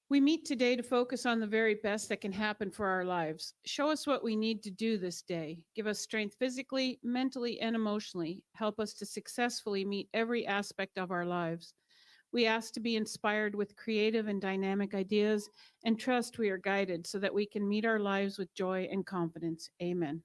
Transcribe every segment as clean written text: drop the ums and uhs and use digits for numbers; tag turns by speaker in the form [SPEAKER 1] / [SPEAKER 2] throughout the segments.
[SPEAKER 1] We meet today to focus on the very best that can happen for our lives. Show us what we need to do this day. Give us strength physically, mentally, and emotionally. Help us to successfully meet every aspect of our lives. We ask to be inspired with creative and dynamic ideas and trust we are guided so that we can meet our lives with joy and confidence. Amen.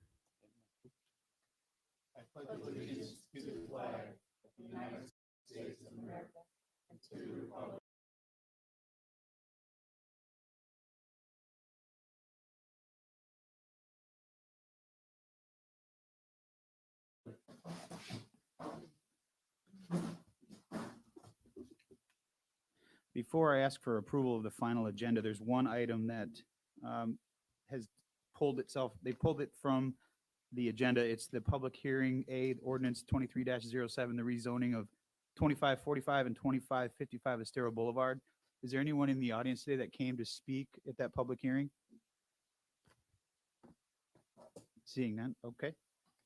[SPEAKER 2] Before I ask for approval of the final agenda, there's one item that um, has pulled itself, they pulled it from the agenda. It's the public hearing aid ordinance 23-07, the rezoning of 2545 and 2555 Estero Boulevard. Is there anyone in the audience today that came to speak at that public hearing? Seeing none, okay.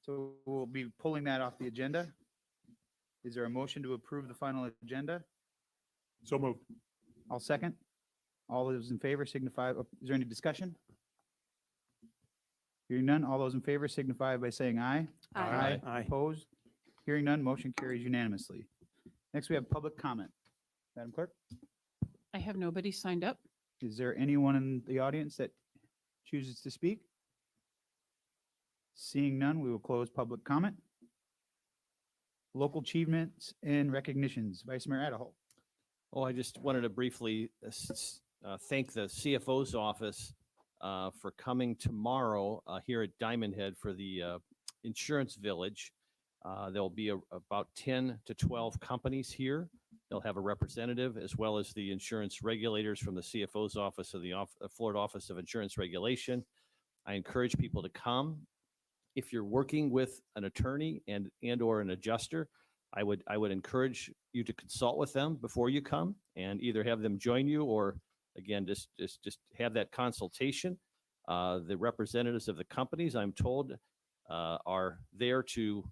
[SPEAKER 2] So we'll be pulling that off the agenda. Is there a motion to approve the final agenda?
[SPEAKER 3] So moved.
[SPEAKER 2] I'll second. All those in favor signify, is there any discussion? Hearing none, all those in favor signify by saying aye.
[SPEAKER 3] Aye. Aye.
[SPEAKER 2] Opposed? Hearing none, motion carries unanimously. Next, we have public comment. Madam Clerk,
[SPEAKER 1] I have nobody signed up.
[SPEAKER 2] is there anyone in the audience that chooses to speak? Seeing none, we will close public comment. Local achievements and recognitions. Vice Mayor Adderholt.
[SPEAKER 4] Oh, I just wanted to briefly thank the CFO's office for coming tomorrow here at Diamond Head for the Insurance Village. There'll be about 10 to 12 companies here. They'll have a representative as well as the insurance regulators from the CFO's office of the Florida Office of Insurance Regulation. I encourage people to come. If you're working with an attorney and or an adjuster, I would encourage you to consult with them before you come and either have them join you or again just have that consultation. The representatives of the companies, I'm told, are there to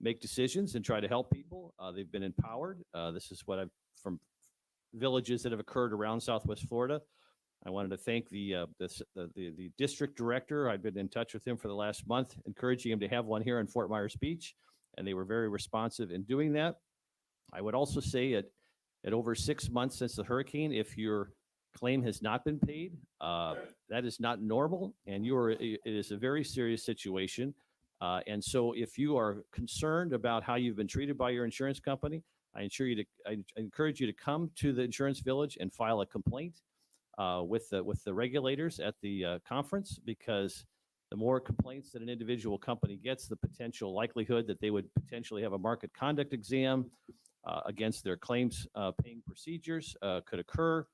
[SPEAKER 4] make decisions and try to help people. They've been empowered. This is what I've from villages that have occurred around Southwest Florida. I wanted to thank the district director. I've been in touch with him for the last month, encouraging him to have one here in Fort Myers Beach, and they were very responsive in doing that. I would also say at over 6 months since the hurricane, if your claim has not been paid, that is not normal, and it is a very serious situation. And so if you are concerned about how you've been treated by your insurance company, I encourage you to come to the Insurance Village and file a complaint with the regulators at the conference, because the more complaints that an individual company gets, the potential likelihood that they would potentially have a market conduct exam against their claims paying procedures could occur.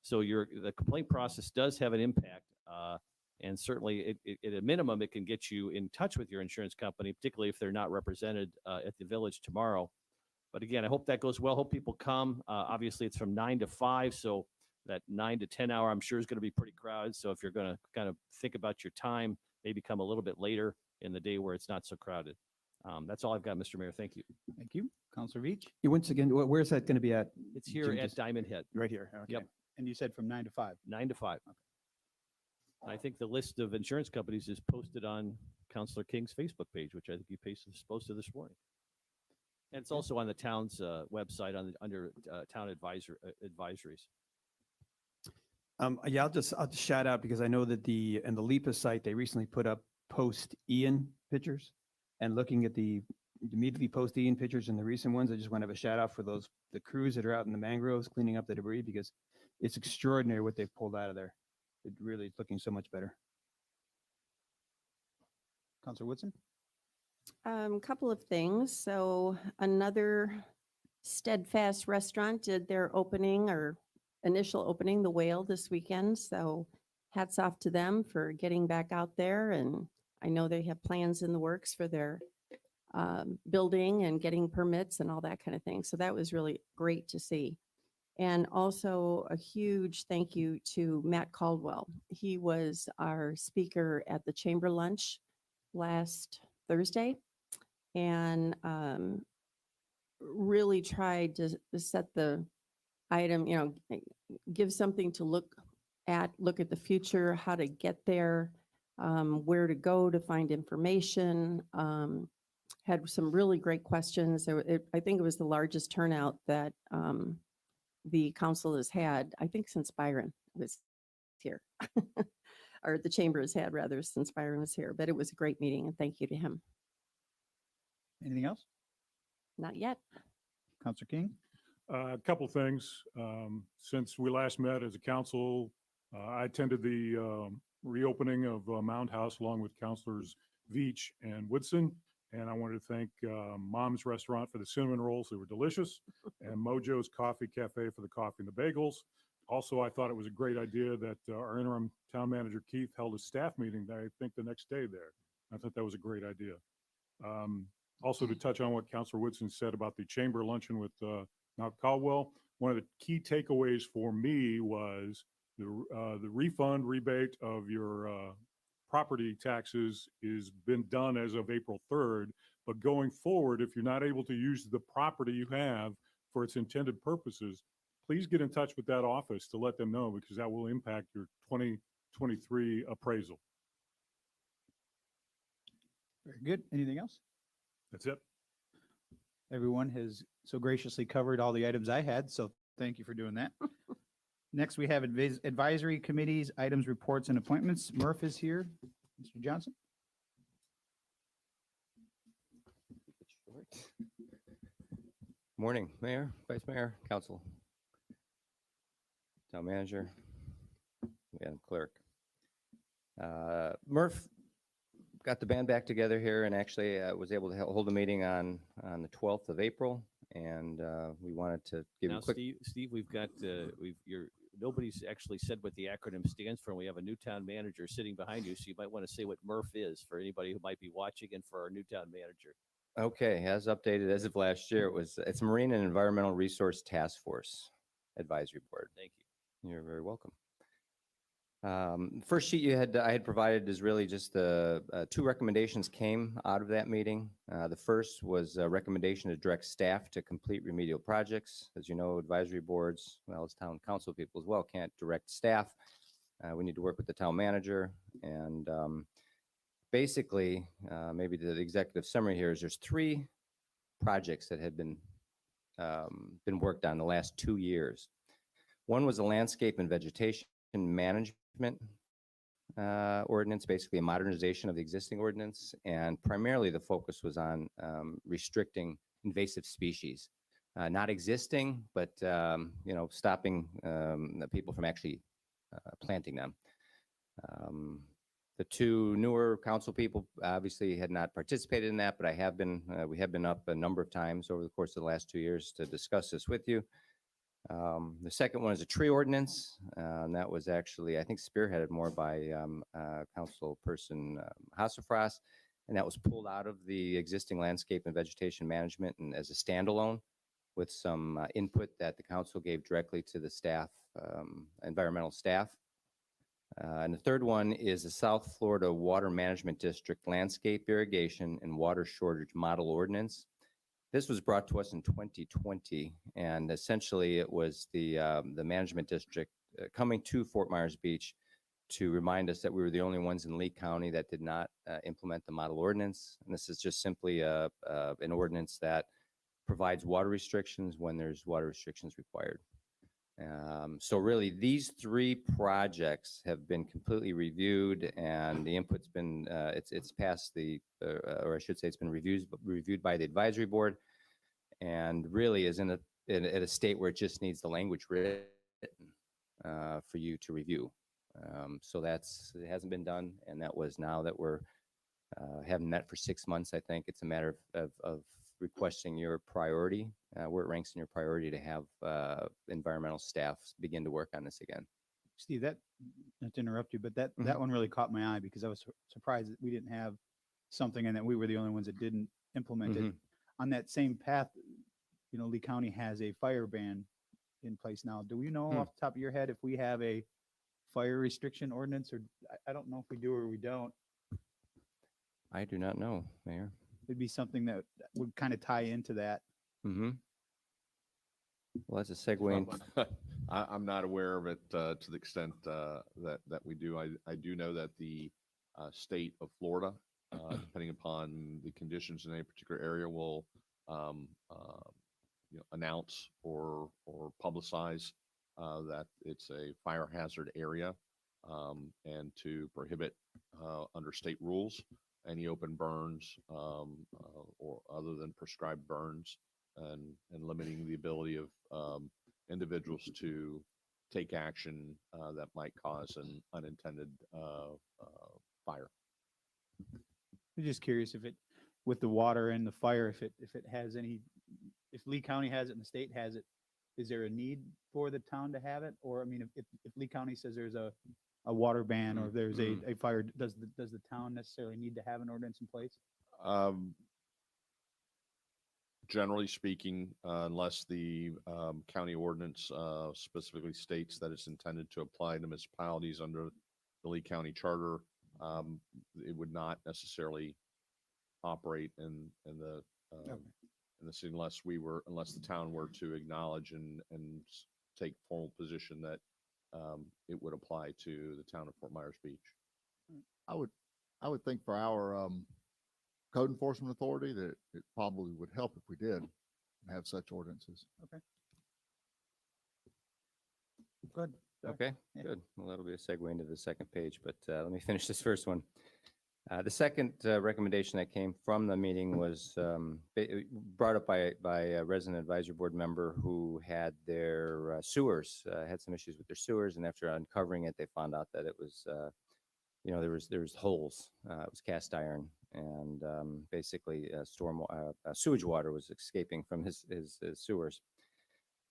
[SPEAKER 4] So the complaint process does have an impact, and certainly at a minimum, it can get you in touch with your insurance company, particularly if they're not represented at the village tomorrow. But again, I hope that goes well. Hope people come. Obviously, it's from 9 to 5, so that 9 to 10 hour, I'm sure, is going to be pretty crowded. So if you're going to kind of think about your time, maybe come a little bit later in the day where it's not so crowded. That's all I've got, Mr. Mayor. Thank you.
[SPEAKER 2] Thank you. Councilor Veach.
[SPEAKER 5] Once again, where's that going to be at?
[SPEAKER 4] It's here
[SPEAKER 5] Jim,
[SPEAKER 4] at
[SPEAKER 5] just-
[SPEAKER 4] Diamond Head,
[SPEAKER 5] Right here. Okay.
[SPEAKER 4] Yep.
[SPEAKER 2] And you said from 9 to 5.
[SPEAKER 4] 9 to 5. I think the list of insurance companies is posted on Councilor King's Facebook page, which I think he posted this morning. And it's also on the town's website under town advisories.
[SPEAKER 5] Yeah, I'll just shout out because I know that the LIPA site, they recently put up post Ian pictures, and looking at the immediately post Ian pictures and the recent ones, I just want to have a shout out for the crews that are out in the mangroves cleaning up the debris, because it's extraordinary what they've pulled out of there. It really is looking so much better.
[SPEAKER 2] Councilor Woodson.
[SPEAKER 6] Couple of things. So another Steadfast restaurant did their opening or initial opening, the Whale, this weekend. So hats off to them for getting back out there. And I know they have plans in the works for their building and getting permits and all that kind of thing. So that was really great to see. And also a huge thank you to Matt Caldwell. He was our speaker at the chamber lunch last Thursday, and really tried to set the item, give something to look at, look at the future, how to get there, where to go to find information. Had some really great questions. I think it was the largest turnout that the council has had, I think, since Byron was here. Or the chamber has had, rather, since Byron was here. But it was a great meeting, and thank you to him.
[SPEAKER 2] Anything else?
[SPEAKER 6] Not yet.
[SPEAKER 2] Counselor King?
[SPEAKER 3] A couple things. Since we last met as a council, I attended the reopening of Mound House along with Councilors Veach and Woodson. And I wanted to thank Mom's Restaurant for the cinnamon rolls. They were delicious. And Mojo's Coffee Cafe for the coffee and the bagels. Also, I thought it was a great idea that our interim town manager, Keith, held a staff meeting, I think the next day there. I thought that was a great idea. Also, to touch on what Councilor Woodson said about the chamber luncheon with Mount Caldwell, one of the key takeaways for me was the refund rebate of your property taxes is been done as of April 3rd. But going forward, if you're not able to use the property you have for its intended purposes, please get in touch with that office to let them know, because that will impact your 2023 appraisal.
[SPEAKER 2] Very good. Anything else?
[SPEAKER 3] That's it.
[SPEAKER 2] Everyone has so graciously covered all the items I had, so thank you for doing that. Next, we have advisory committees, items, reports, and appointments. Murph is here. Mr. Johnson?
[SPEAKER 7] Morning, Mayor, Vice Mayor, Council, Town Manager, Madam Clerk. Murph got the band back together here and actually was able to hold a meeting on the 12th of April. And we wanted to give you
[SPEAKER 4] Now,
[SPEAKER 7] a quick.
[SPEAKER 4] Steve, we've got, nobody's actually said what the acronym stands for, and we have a new town manager sitting behind you, so you might want to say what MRF is for anybody who might be watching and for our new town manager.
[SPEAKER 7] Okay, as updated as of last year, it's Marine and Environmental Resource Task Force Advisory Board.
[SPEAKER 4] Thank you.
[SPEAKER 7] You're very welcome. First sheet I had provided is really just the two recommendations came out of that meeting. The first was a recommendation to direct staff to complete remedial projects. As you know, advisory boards, well, as town council people as well, can't direct staff. We need to work with the town manager. And basically, maybe the executive summary here is there's 3 projects that had been worked on the last 2 years. One was a landscape and vegetation management ordinance, basically a modernization of the existing ordinance, and primarily the focus was on restricting invasive species, not existing, but stopping the people from actually planting them. The 2 newer council people obviously had not participated in that, but we have been up a number of times over the course of the last 2 years to discuss this with you. The second one is a tree ordinance, and that was actually, I think, spearheaded more by Councilperson Hasselfras, and that was pulled out of the existing landscape and vegetation management and as a standalone with some input that the council gave directly to the staff, environmental staff. And the third one is the South Florida Water Management District Landscape Irrigation and Water Shortage Model Ordinance. This was brought to us in 2020, and essentially it was the management district coming to Fort Myers Beach to remind us that we were the only ones in Lee County that did not implement the model ordinance. And this is just simply an ordinance that provides water restrictions when there's water restrictions required. So really, these 3 projects have been completely reviewed, and the input's been it's passed the or I should say it's been reviewed by the advisory board, and really is at a state where it just needs the language written for you to review. So it hasn't been done, and that was now that we're haven't met for 6 months. I think it's a matter of requesting your priority, where it ranks in your priority to have environmental staff begin to work on this again.
[SPEAKER 2] Steve, not to interrupt you, but that one really caught my eye because I was surprised that we didn't have something and that we were the only ones that didn't implement it. On that same path, Lee County has a fire ban in place now. Do we know off the top of your head if we have a fire restriction ordinance, or I don't know if we do or we don't?
[SPEAKER 7] I do not know, Mayor.
[SPEAKER 2] It'd be something that would kind of tie into that.
[SPEAKER 7] Well, that's a segue into
[SPEAKER 8] I'm not aware of it to the extent that we do. I do know that the state of Florida, depending upon the conditions in any particular area, will announce or publicize that it's a fire hazard area, and to prohibit under state rules any open burns or other than prescribed burns, and limiting the ability of individuals to take action that might cause an unintended fire.
[SPEAKER 2] I'm just curious if it, with the water and the fire, if it has any, if Lee County has it and the state has it, is there a need for the town to have it? Or, I mean, if Lee County says there's a water ban, or if there's a fire, does the town necessarily need to have an ordinance in place?
[SPEAKER 8] Generally speaking, unless the county ordinance specifically states that it's intended to apply to municipalities under the Lee County Charter, it would not necessarily operate in the city unless the town were to acknowledge and take formal position that it would apply to the town of Fort Myers Beach.
[SPEAKER 9] I would think for our code enforcement authority that it probably would help if we did have such ordinances.
[SPEAKER 2] Good.
[SPEAKER 7] Okay,
[SPEAKER 2] Yeah.
[SPEAKER 7] good. Well, that'll be a segue into the second page, but let me finish this first one. The second recommendation that came from the meeting was brought up by a resident advisory board member who had their sewers, had some issues with their sewers, and after uncovering it, they found out that it was, there was holes. It was cast iron, and basically sewage water was escaping from his sewers.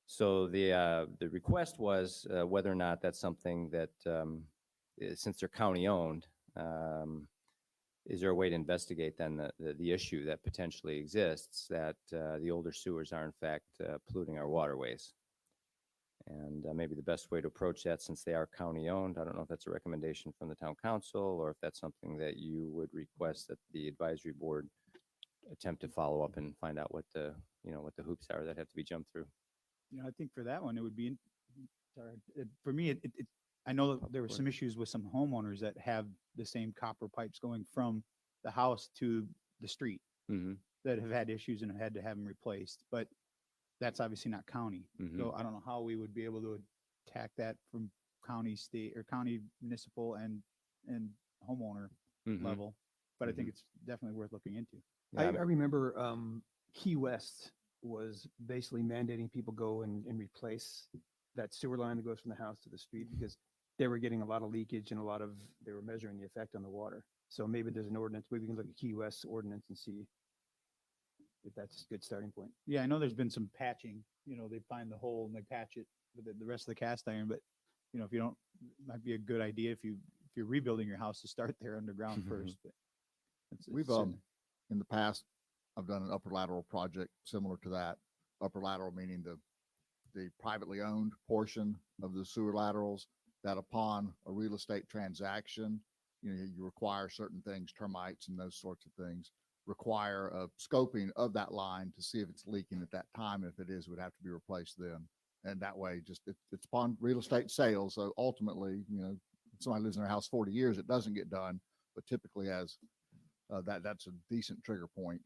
[SPEAKER 7] So the request was whether or not that's something that, since they're county owned, is there a way to investigate then the issue that potentially exists, that the older sewers are in fact polluting our waterways? And maybe the best way to approach that, since they are county owned, I don't know if that's a recommendation from the town council, or if that's something that you would request that the advisory board attempt to follow up and find out what the hoops are that have to be jumped through.
[SPEAKER 2] I think for that one, it would be, for me, I know that there were some issues with some homeowners that have the same copper pipes going from the house to the street
[SPEAKER 7] Mm-hmm.
[SPEAKER 2] that have had issues and have had to have them replaced, but that's obviously not county.
[SPEAKER 7] Mhm.
[SPEAKER 2] So I don't know how we would be able to attack that from county, state, or county, municipal, and homeowner
[SPEAKER 7] Mm-hmm.
[SPEAKER 2] level, but I think it's definitely worth looking into.
[SPEAKER 5] I remember Key West was basically mandating people go and replace that sewer line that goes from the house to the street, because they were getting a lot of leakage and they were measuring the effect on the water. So maybe there's an ordinance, maybe we can look at Key West ordinance and see if that's a good starting point.
[SPEAKER 2] Yeah, I know there's been some patching, they find the hole and they patch it with the rest of the cast iron, but if you don't, it might be a good idea if you're rebuilding your house to start there underground first. But
[SPEAKER 9] We've in the past, I've done an upper lateral project similar to that. Upper lateral meaning the privately owned portion of the sewer laterals, that upon a real estate transaction, you require certain things, termites and those sorts of things, require a scoping of that line to see if it's leaking at that time. If it is, it would have to be replaced then. And that way, just it's upon real estate sales. So ultimately, if somebody lives in their house 40 years, it doesn't get done, but typically as that's a decent trigger point.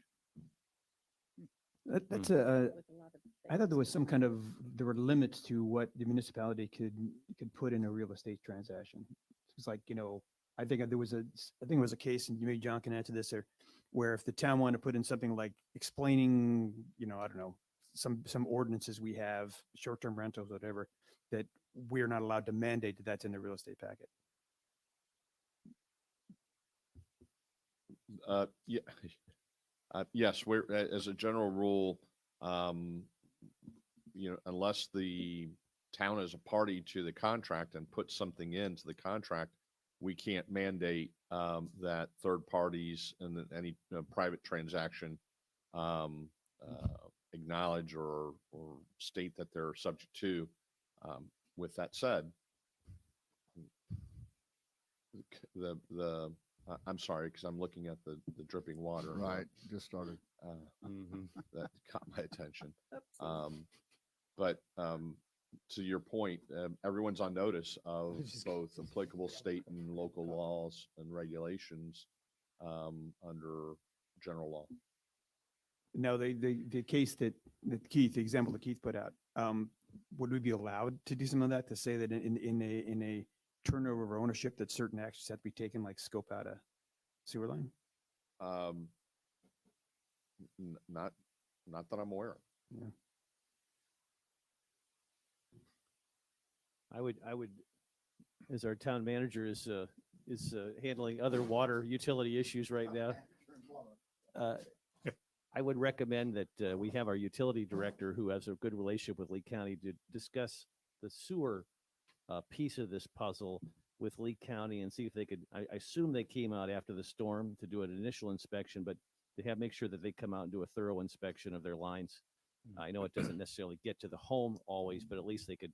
[SPEAKER 5] That's I thought there was there were limits to what the municipality could put in a real estate transaction. It's like, I think it was a case, and maybe John can answer this, where if the town wanted to put in something like explaining, I don't know, some ordinances we have, short-term rentals, whatever, that we're not allowed to mandate that that's in the real estate packet.
[SPEAKER 8] Yeah. Yes, we're, as a general rule, unless the town is a party to the contract and puts something into the contract, we can't mandate that third parties and any private transaction acknowledge or state that they're subject to. With that said, I'm sorry, because I'm looking at the dripping water.
[SPEAKER 9] Right. Just started.
[SPEAKER 8] That caught my attention. But to your point, everyone's on notice of both applicable state and local laws and regulations under general law.
[SPEAKER 5] Now, the case that Keith, the example that Keith put out, would we be allowed to do some of that, to say that in a turnover of ownership that certain actions have to be taken, like scope out a sewer line?
[SPEAKER 8] Not that I'm aware of.
[SPEAKER 5] Yeah.
[SPEAKER 4] I would, as our town manager is handling other water utility issues right now. I would recommend that we have our utility director, who has a good relationship with Lee County, to discuss the sewer piece of this puzzle with Lee County and see if they could, I assume they came out after the storm to do an initial inspection, but they have, make sure that they come out and do a thorough inspection of their lines. I know it doesn't necessarily get to the home always, but at least they could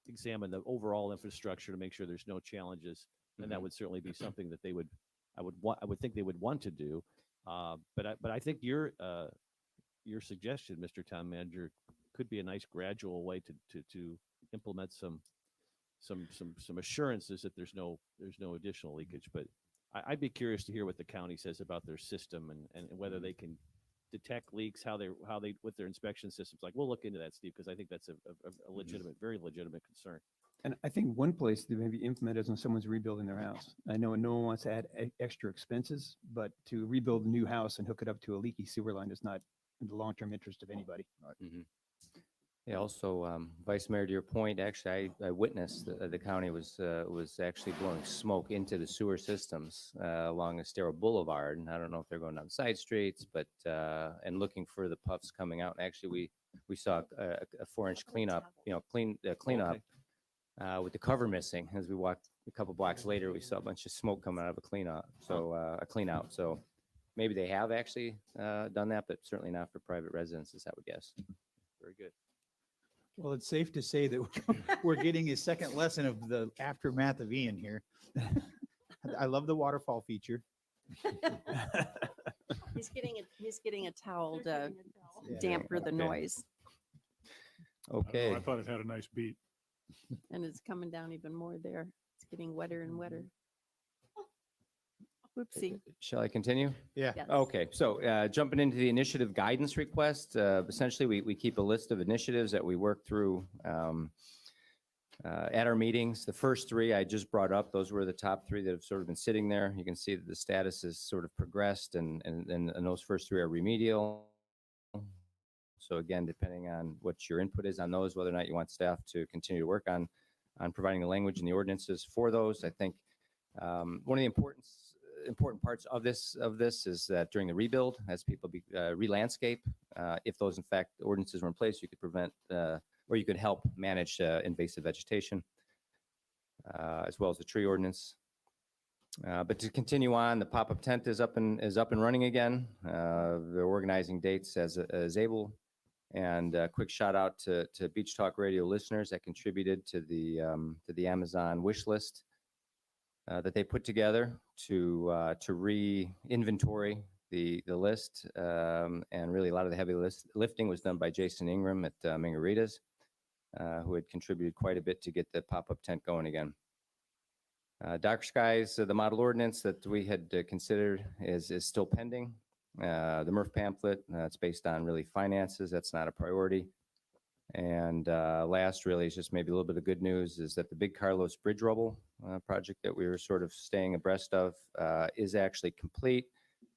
[SPEAKER 4] examine the overall infrastructure to make sure there's no challenges. And that would certainly be something that they would, I would think they would want to do. But I think your suggestion, Mr. Town Manager, could be a nice gradual way to implement some assurances that there's no additional leakage. But I'd be curious to hear what the county says about their system and whether they can detect leaks, how they with their inspection systems. Like, we'll look into that, Steve, because I think that's a legitimate, very legitimate concern.
[SPEAKER 5] And I think one place to maybe implement is when someone's rebuilding their house. I know no one wants to add extra expenses, but to rebuild a new house and hook it up to a leaky sewer line is not in the long-term interest of anybody.
[SPEAKER 7] Yeah, also, Vice Mayor, to your point, actually, I witnessed the county was actually blowing smoke into the sewer systems along Estero Boulevard. And I don't know if they're going down side streets, but, and looking for the puffs coming out. And actually, we saw a 4-inch cleanup, cleanup with the cover missing. As we walked a couple blocks later, we saw a bunch of smoke coming out of a cleanup, so a clean out. So maybe they have actually done that, but certainly not for private residences, I would guess.
[SPEAKER 4] Very good.
[SPEAKER 2] Well, it's safe to say that we're getting a second lesson of the aftermath of Ian here. I love the waterfall feature.
[SPEAKER 6] He's getting a towel to
[SPEAKER 2] Yeah.
[SPEAKER 6] damper the
[SPEAKER 7] Okay.
[SPEAKER 6] noise,
[SPEAKER 3] I don't know,
[SPEAKER 7] Okay.
[SPEAKER 3] I thought it had a nice beat.
[SPEAKER 6] and it's coming down even more there. It's getting wetter and wetter. Whoopsie.
[SPEAKER 7] Shall I continue?
[SPEAKER 2] Yeah.
[SPEAKER 6] Yes.
[SPEAKER 7] Okay, so jumping into the initiative guidance request, essentially, we keep a list of initiatives that we work through at our meetings. The first three I just brought up, those were the top three that have sort of been sitting there. You can see that the status has sort of progressed, and those first three are remedial. So again, depending on what your input is on those, whether or not you want staff to continue to work on providing the language and the ordinances for those, I think one of the important parts of this is that during the rebuild, as people re-landscape, if those in fact ordinances were in place, you could prevent or you could help manage invasive vegetation, as well as the tree ordinance. But to continue on, the pop-up tent is up and running again. They're organizing dates as able. And a quick shout out to Beach Talk Radio listeners that contributed to the Amazon wish list that they put together to re-inventory the list. And really a lot of the heavy lifting was done by Jason Ingram at Mingaritas, who had contributed quite a bit to get the pop-up tent going again. Dark Skies, the model ordinance that we had considered is still pending. The MRF pamphlet, it's based on really finances. That's not a priority. And last really is just maybe a little bit of good news is that the Big Carlos Bridge Rubble project that we were sort of staying abreast of is actually complete.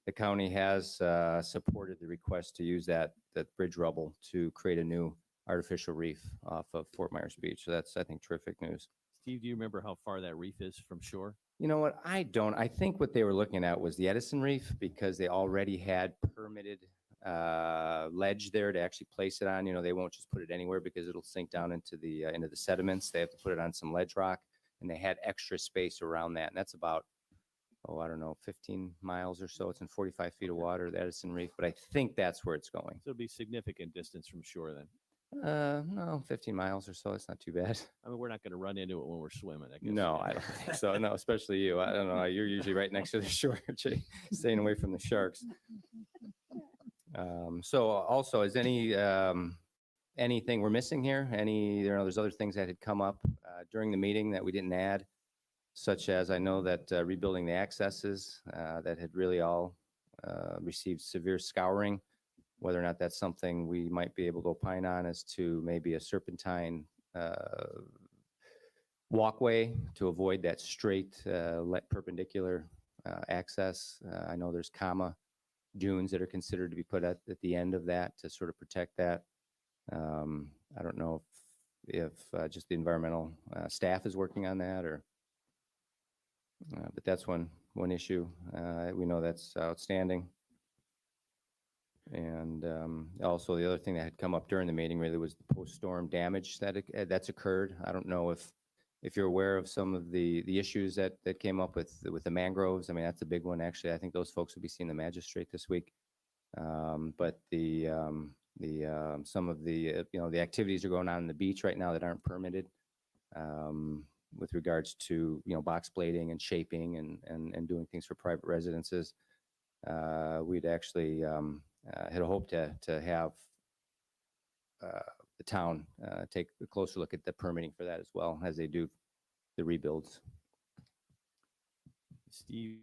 [SPEAKER 7] The county has supported the request to use that bridge rubble to create a new artificial reef off of Fort Myers Beach. So that's, I think, terrific news.
[SPEAKER 4] Steve, do you remember how far that reef is from shore?
[SPEAKER 7] You know what? I don't. I think what they were looking at was the Edison Reef because they already had permitted ledge there to actually place it on. You know, they won't just put it anywhere because it'll sink down into the sediments. They have to put it on some ledge rock, and they had extra space around that. And that's about, I don't know, 15 miles or so. It's in 45 feet of water, the Edison Reef. But I think that's where it's going.
[SPEAKER 4] So it'll be significant distance from shore then.
[SPEAKER 7] No, 15 miles or so. It's not too bad.
[SPEAKER 4] I mean, we're not going to run into it when we're swimming, I guess.
[SPEAKER 7] No, I don't think so. No, especially you. I don't know. You're usually right next to the shore, staying away from the sharks. So also, is any anything we're missing here? There's other things that had come up during the meeting that we didn't add, such as I know that rebuilding the accesses that had really all received severe scouring, whether or not that's something we might be able to opine on as to maybe a serpentine walkway to avoid that straight perpendicular access. I know there's dunes that are considered to be put at the end of that to sort of protect that. I don't know if just the environmental staff is working on that, or but that's one issue. We know that's outstanding. And also the other thing that had come up during the meeting really was the post-storm damage that's occurred. I don't know if you're aware of some of the issues that came up with the mangroves. I mean, that's a big one, actually. I think those folks will be seeing the magistrate this week. But some of the the activities are going on the beach right now that aren't permitted, with regards to box blading and shaping and doing things for private residences. We'd actually had hoped to have the town take a closer look at the permitting for that as well, as they do the rebuilds.
[SPEAKER 4] Steve,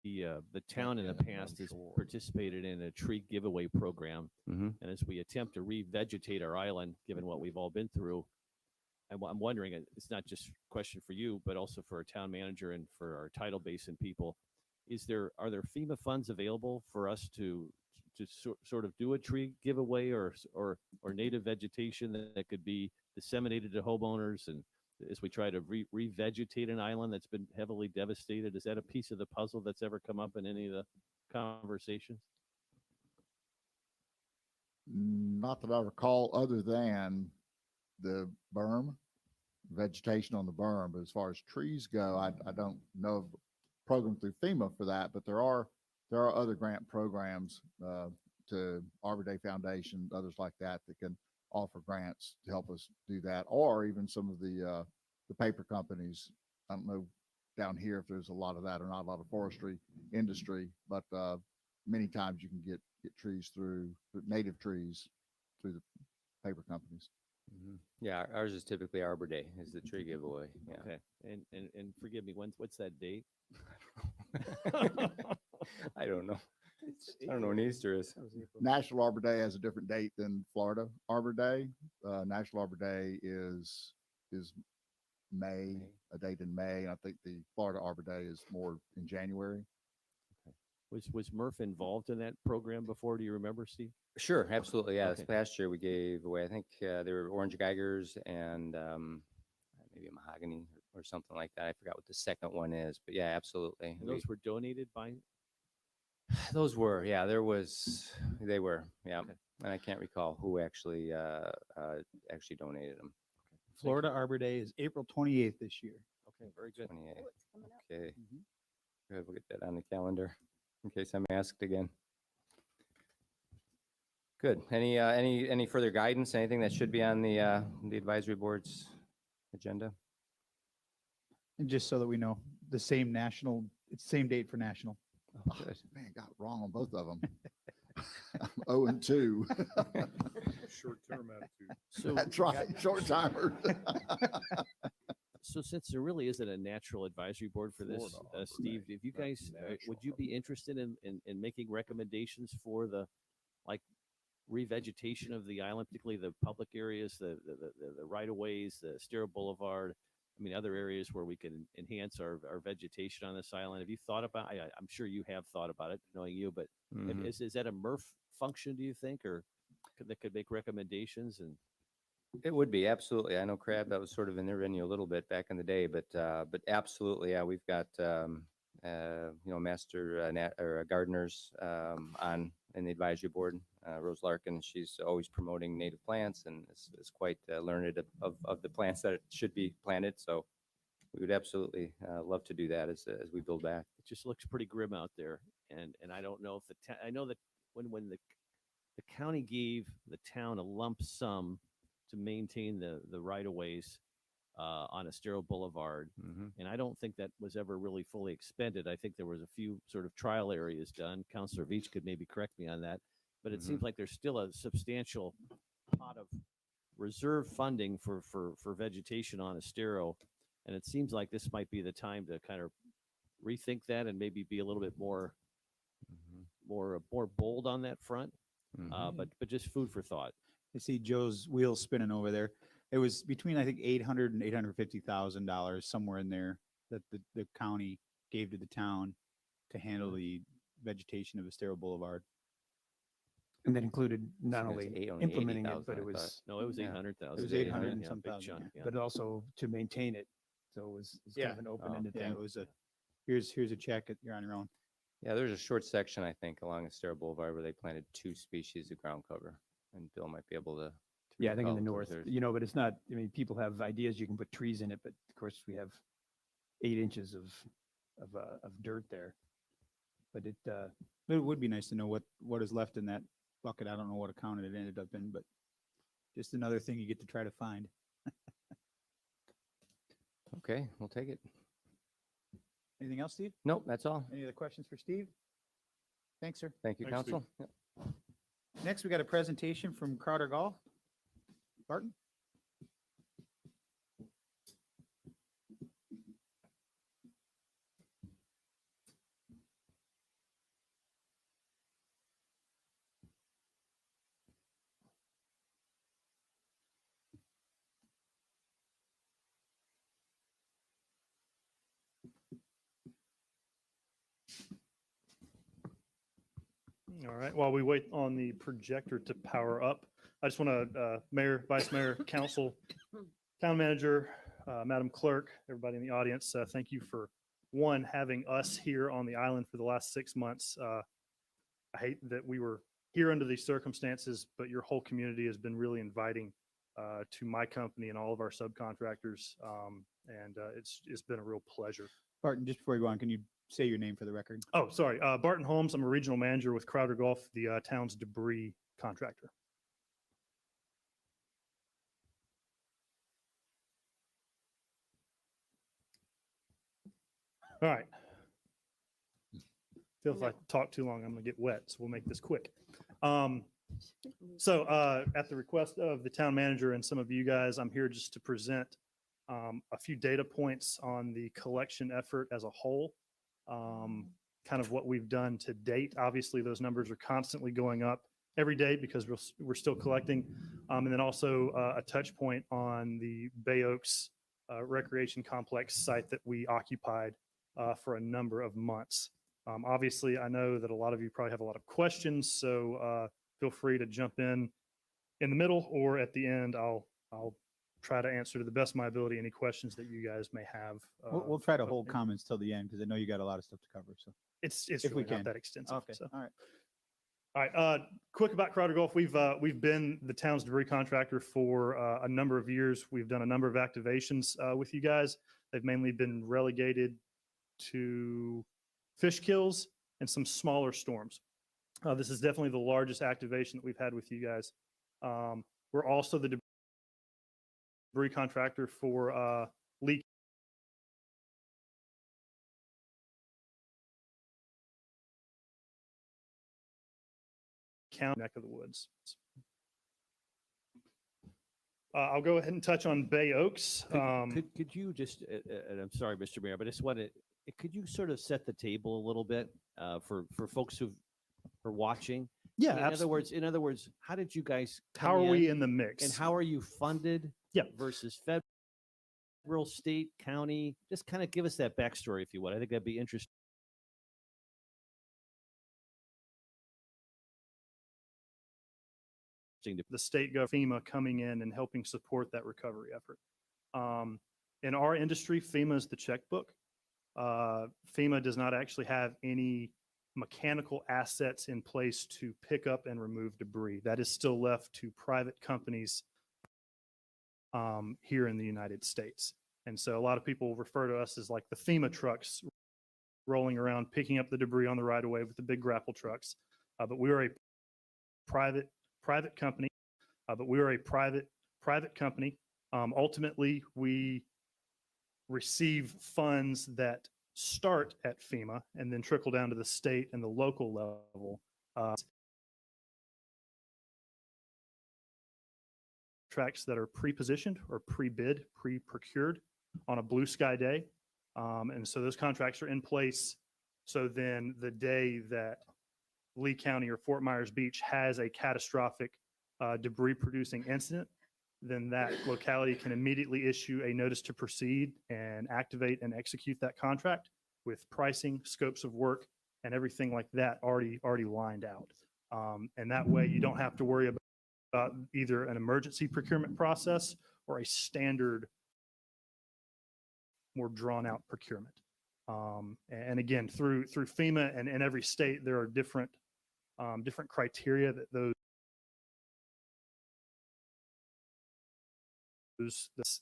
[SPEAKER 4] the town in the past has participated in a tree giveaway program.
[SPEAKER 7] Mhm.
[SPEAKER 4] And as we attempt to revegetate our island, given what we've all been through, I'm wondering, it's not just a question for you, but also for our town manager and for our tidal basin people. Are there FEMA funds available for us to sort of do a tree giveaway or native vegetation that could be disseminated to homeowners, and as we try to revegetate an island that's been heavily devastated? Is that a piece of the puzzle that's ever come up in any of the conversations?
[SPEAKER 9] Not that I recall, other than the berm, vegetation on the berm. But as far as trees go, I don't know of a program through FEMA for that, but there are other grant programs to Arbor Day Foundation, others like that can offer grants to help us do that, or even some of the paper companies. I don't know down here if there's a lot of that or not, a lot of forestry industry, but many times you can get trees through native trees through the paper companies.
[SPEAKER 7] Yeah, ours is typically Arbor Day is the tree giveaway. Yeah.
[SPEAKER 4] Okay, and forgive me, what's that date?
[SPEAKER 7] I don't know. I don't know when Easter is.
[SPEAKER 9] National Arbor Day has a different date than Florida Arbor Day. National Arbor Day is May, a date in May. I think the Florida Arbor Day is more in January.
[SPEAKER 4] Was Murph involved in that program before? Do you remember, Steve?
[SPEAKER 7] Sure, absolutely. Yeah, this
[SPEAKER 4] Okay.
[SPEAKER 7] past year we gave away, I think there were orange geigers and maybe a mahogany or something like that. I forgot what the second one is, but yeah, absolutely.
[SPEAKER 4] And those were donated by?
[SPEAKER 7] Those were, yeah, they were, yeah.
[SPEAKER 4] Okay.
[SPEAKER 7] And I can't recall who actually donated them.
[SPEAKER 2] Florida Arbor Day is April 28th this year.
[SPEAKER 4] Okay, very good.
[SPEAKER 7] 28. Okay. Good, we'll get that on the calendar in case I'm asked again. Good. Any further guidance? Anything that should be on the advisory board's agenda?
[SPEAKER 2] And just so that we know, it's the same date for national.
[SPEAKER 7] Oh, good.
[SPEAKER 9] Man, got it wrong on both of them. I'm 0-2.
[SPEAKER 3] Short-term attitude.
[SPEAKER 4] So,
[SPEAKER 9] That's right, short timer.
[SPEAKER 4] so since there really isn't a natural advisory board for this,
[SPEAKER 3] Florida Arbor
[SPEAKER 4] Steve,
[SPEAKER 3] Day,
[SPEAKER 4] if you
[SPEAKER 3] not
[SPEAKER 4] guys, would you
[SPEAKER 3] natural
[SPEAKER 4] be interested in making recommendations for the, like, revegetation of the island, particularly the public areas, the right-of-ways, the Estero Boulevard? I mean, other areas where we can enhance our vegetation on this island. Have you thought about, I'm sure you have thought about it, knowing you, but
[SPEAKER 7] Mhm.
[SPEAKER 4] is that a Murph function, do you think, or that could make recommendations? And
[SPEAKER 7] It would be, absolutely. I know Crab, that was sort of in their venue a little bit back in the day, but absolutely, yeah, we've got, master gardeners on in the advisory board. Rose Larkin, she's always promoting native plants and is quite learned of the plants that should be planted. So we would absolutely love to do that as we build back.
[SPEAKER 4] it just looks pretty grim out there. And I don't know if I know that when the county gave the town a lump sum to maintain the right-of-ways on Estero Boulevard,
[SPEAKER 7] Mhm.
[SPEAKER 4] and I don't think that was ever really fully expended. I think there was a few sort of trial areas done. Counselor Veach could maybe correct me on that, but it seems like there's still a substantial pot of reserve funding for vegetation on Estero. And it seems like this might be the time to kind of rethink that and maybe be a little bit more, more bold on that front. But just food for thought.
[SPEAKER 2] I see Joe's wheels spinning over there. It was between, I think, $800,000 and $850,000, somewhere in there, that the county gave to the town to handle the vegetation of Estero Boulevard.
[SPEAKER 5] And that included not
[SPEAKER 7] It's
[SPEAKER 5] only
[SPEAKER 7] only
[SPEAKER 5] implementing it,
[SPEAKER 7] 80,000,
[SPEAKER 5] but
[SPEAKER 7] I
[SPEAKER 5] it
[SPEAKER 7] thought.
[SPEAKER 5] was,
[SPEAKER 4] No, it was
[SPEAKER 2] Yeah.
[SPEAKER 4] 800,000.
[SPEAKER 2] It was 800 and
[SPEAKER 4] yeah,
[SPEAKER 2] some
[SPEAKER 4] big
[SPEAKER 2] thousand,
[SPEAKER 4] chunk, yeah.
[SPEAKER 5] but also to maintain it. So it was it's kind of an open-ended
[SPEAKER 2] Yeah,
[SPEAKER 5] thing.
[SPEAKER 2] it was here's a check, you're on your own.
[SPEAKER 7] Yeah, there's a short section, I think, along Estero Boulevard where they planted 2 species of ground cover. And Bill might be able to.
[SPEAKER 5] Yeah, I think in the
[SPEAKER 7] recall, 'cause
[SPEAKER 5] north,
[SPEAKER 7] there's-
[SPEAKER 5] you know, but it's not, I mean, people have ideas, you can put trees in it, but of course we have 8 inches of dirt there. But it,
[SPEAKER 2] But it would be nice to know what is left in that bucket. I don't know what account it ended up in, but just another thing you get to try to find.
[SPEAKER 7] Okay, we'll take it.
[SPEAKER 2] Anything else, Steve?
[SPEAKER 7] Nope, that's all.
[SPEAKER 2] Any other questions for Steve? Thanks, sir.
[SPEAKER 7] Thank you,
[SPEAKER 3] Thanks, Steve.
[SPEAKER 7] council. Yep.
[SPEAKER 2] Next, we got a presentation from Crowder Gall. Barton?
[SPEAKER 10] All right, while we wait on the projector to power up, I just want to, Mayor, Vice Mayor, Council, Town Manager, Madam Clerk, everybody in the audience, thank you for, one, having us here on the island for the last 6 months. I hate that we were here under these circumstances, but your whole community has been really inviting to my company and all of our subcontractors. And it's been a real pleasure.
[SPEAKER 2] Barton, just before you go on, can you say your name for the record?
[SPEAKER 10] Oh, sorry. Barton Holmes. I'm a regional manager with Crowder Golf, the town's debris contractor. All right. Feel if I talk too long, I'm going to get wet, so we'll make this quick. So at the request of the town manager and some of you guys, I'm here just to present a few data points on the collection effort as a whole. Kind of what we've done to date. Obviously, those numbers are constantly going up every day because we're still collecting. And then also a touch point on the Bay Oaks Recreation Complex site that we occupied for a number of months. Obviously, I know that a lot of you probably have a lot of questions, so feel free to jump in the middle or at the end. I'll try to answer to the best of my ability any questions that you guys may have.
[SPEAKER 2] We'll try to
[SPEAKER 10] of-
[SPEAKER 2] hold comments till the end because I know you got a lot of stuff to cover, so.
[SPEAKER 10] It's
[SPEAKER 2] if we
[SPEAKER 10] really not
[SPEAKER 2] can.
[SPEAKER 10] that extensive.
[SPEAKER 2] Okay,
[SPEAKER 10] so.
[SPEAKER 2] all right.
[SPEAKER 10] All right, quick about Crowder Golf. We've been the town's debris contractor for a number of years. We've done a number of activations with you guys. They've mainly been relegated to fish kills and some smaller storms. This is definitely the largest activation that we've had with you guys. We're also the debris contractor for Lee County neck of the woods. I'll go ahead and touch on Bay Oaks.
[SPEAKER 4] Could you just, and I'm sorry, Mr. Mayor, but I just wanted, could you sort of set the table a little bit for folks who are watching?
[SPEAKER 10] Yeah,
[SPEAKER 4] In other words, how did you guys
[SPEAKER 10] How
[SPEAKER 4] come
[SPEAKER 10] are we
[SPEAKER 4] in
[SPEAKER 10] in the mix?
[SPEAKER 4] and how are you funded?
[SPEAKER 10] Yeah.
[SPEAKER 4] Versus federal, state, county? Just kind of give us that backstory, if you would. I think that'd be interesting.
[SPEAKER 10] The state FEMA coming in and helping support that recovery effort. In our industry, FEMA is the checkbook. FEMA does not actually have any mechanical assets in place to pick up and remove debris. That is still left to private companies here in the United States. And so a lot of people refer to us as like the FEMA trucks rolling around, picking up the debris on the right of way with the big grapple trucks. But we are a private company. Ultimately, we receive funds that start at FEMA and then trickle down to the state and the local level. contracts that are pre-positioned or pre-bid, pre-procured on a blue sky day. And so those contracts are in place. So then the day that Lee County or Fort Myers Beach has a catastrophic debris producing incident, then that locality can immediately issue a notice to proceed and activate and execute that contract with pricing, scopes of work, and everything like that already lined out. And that way you don't have to worry about either an emergency procurement process or a standard, more drawn out procurement. And again, through FEMA and every state, there are different criteria that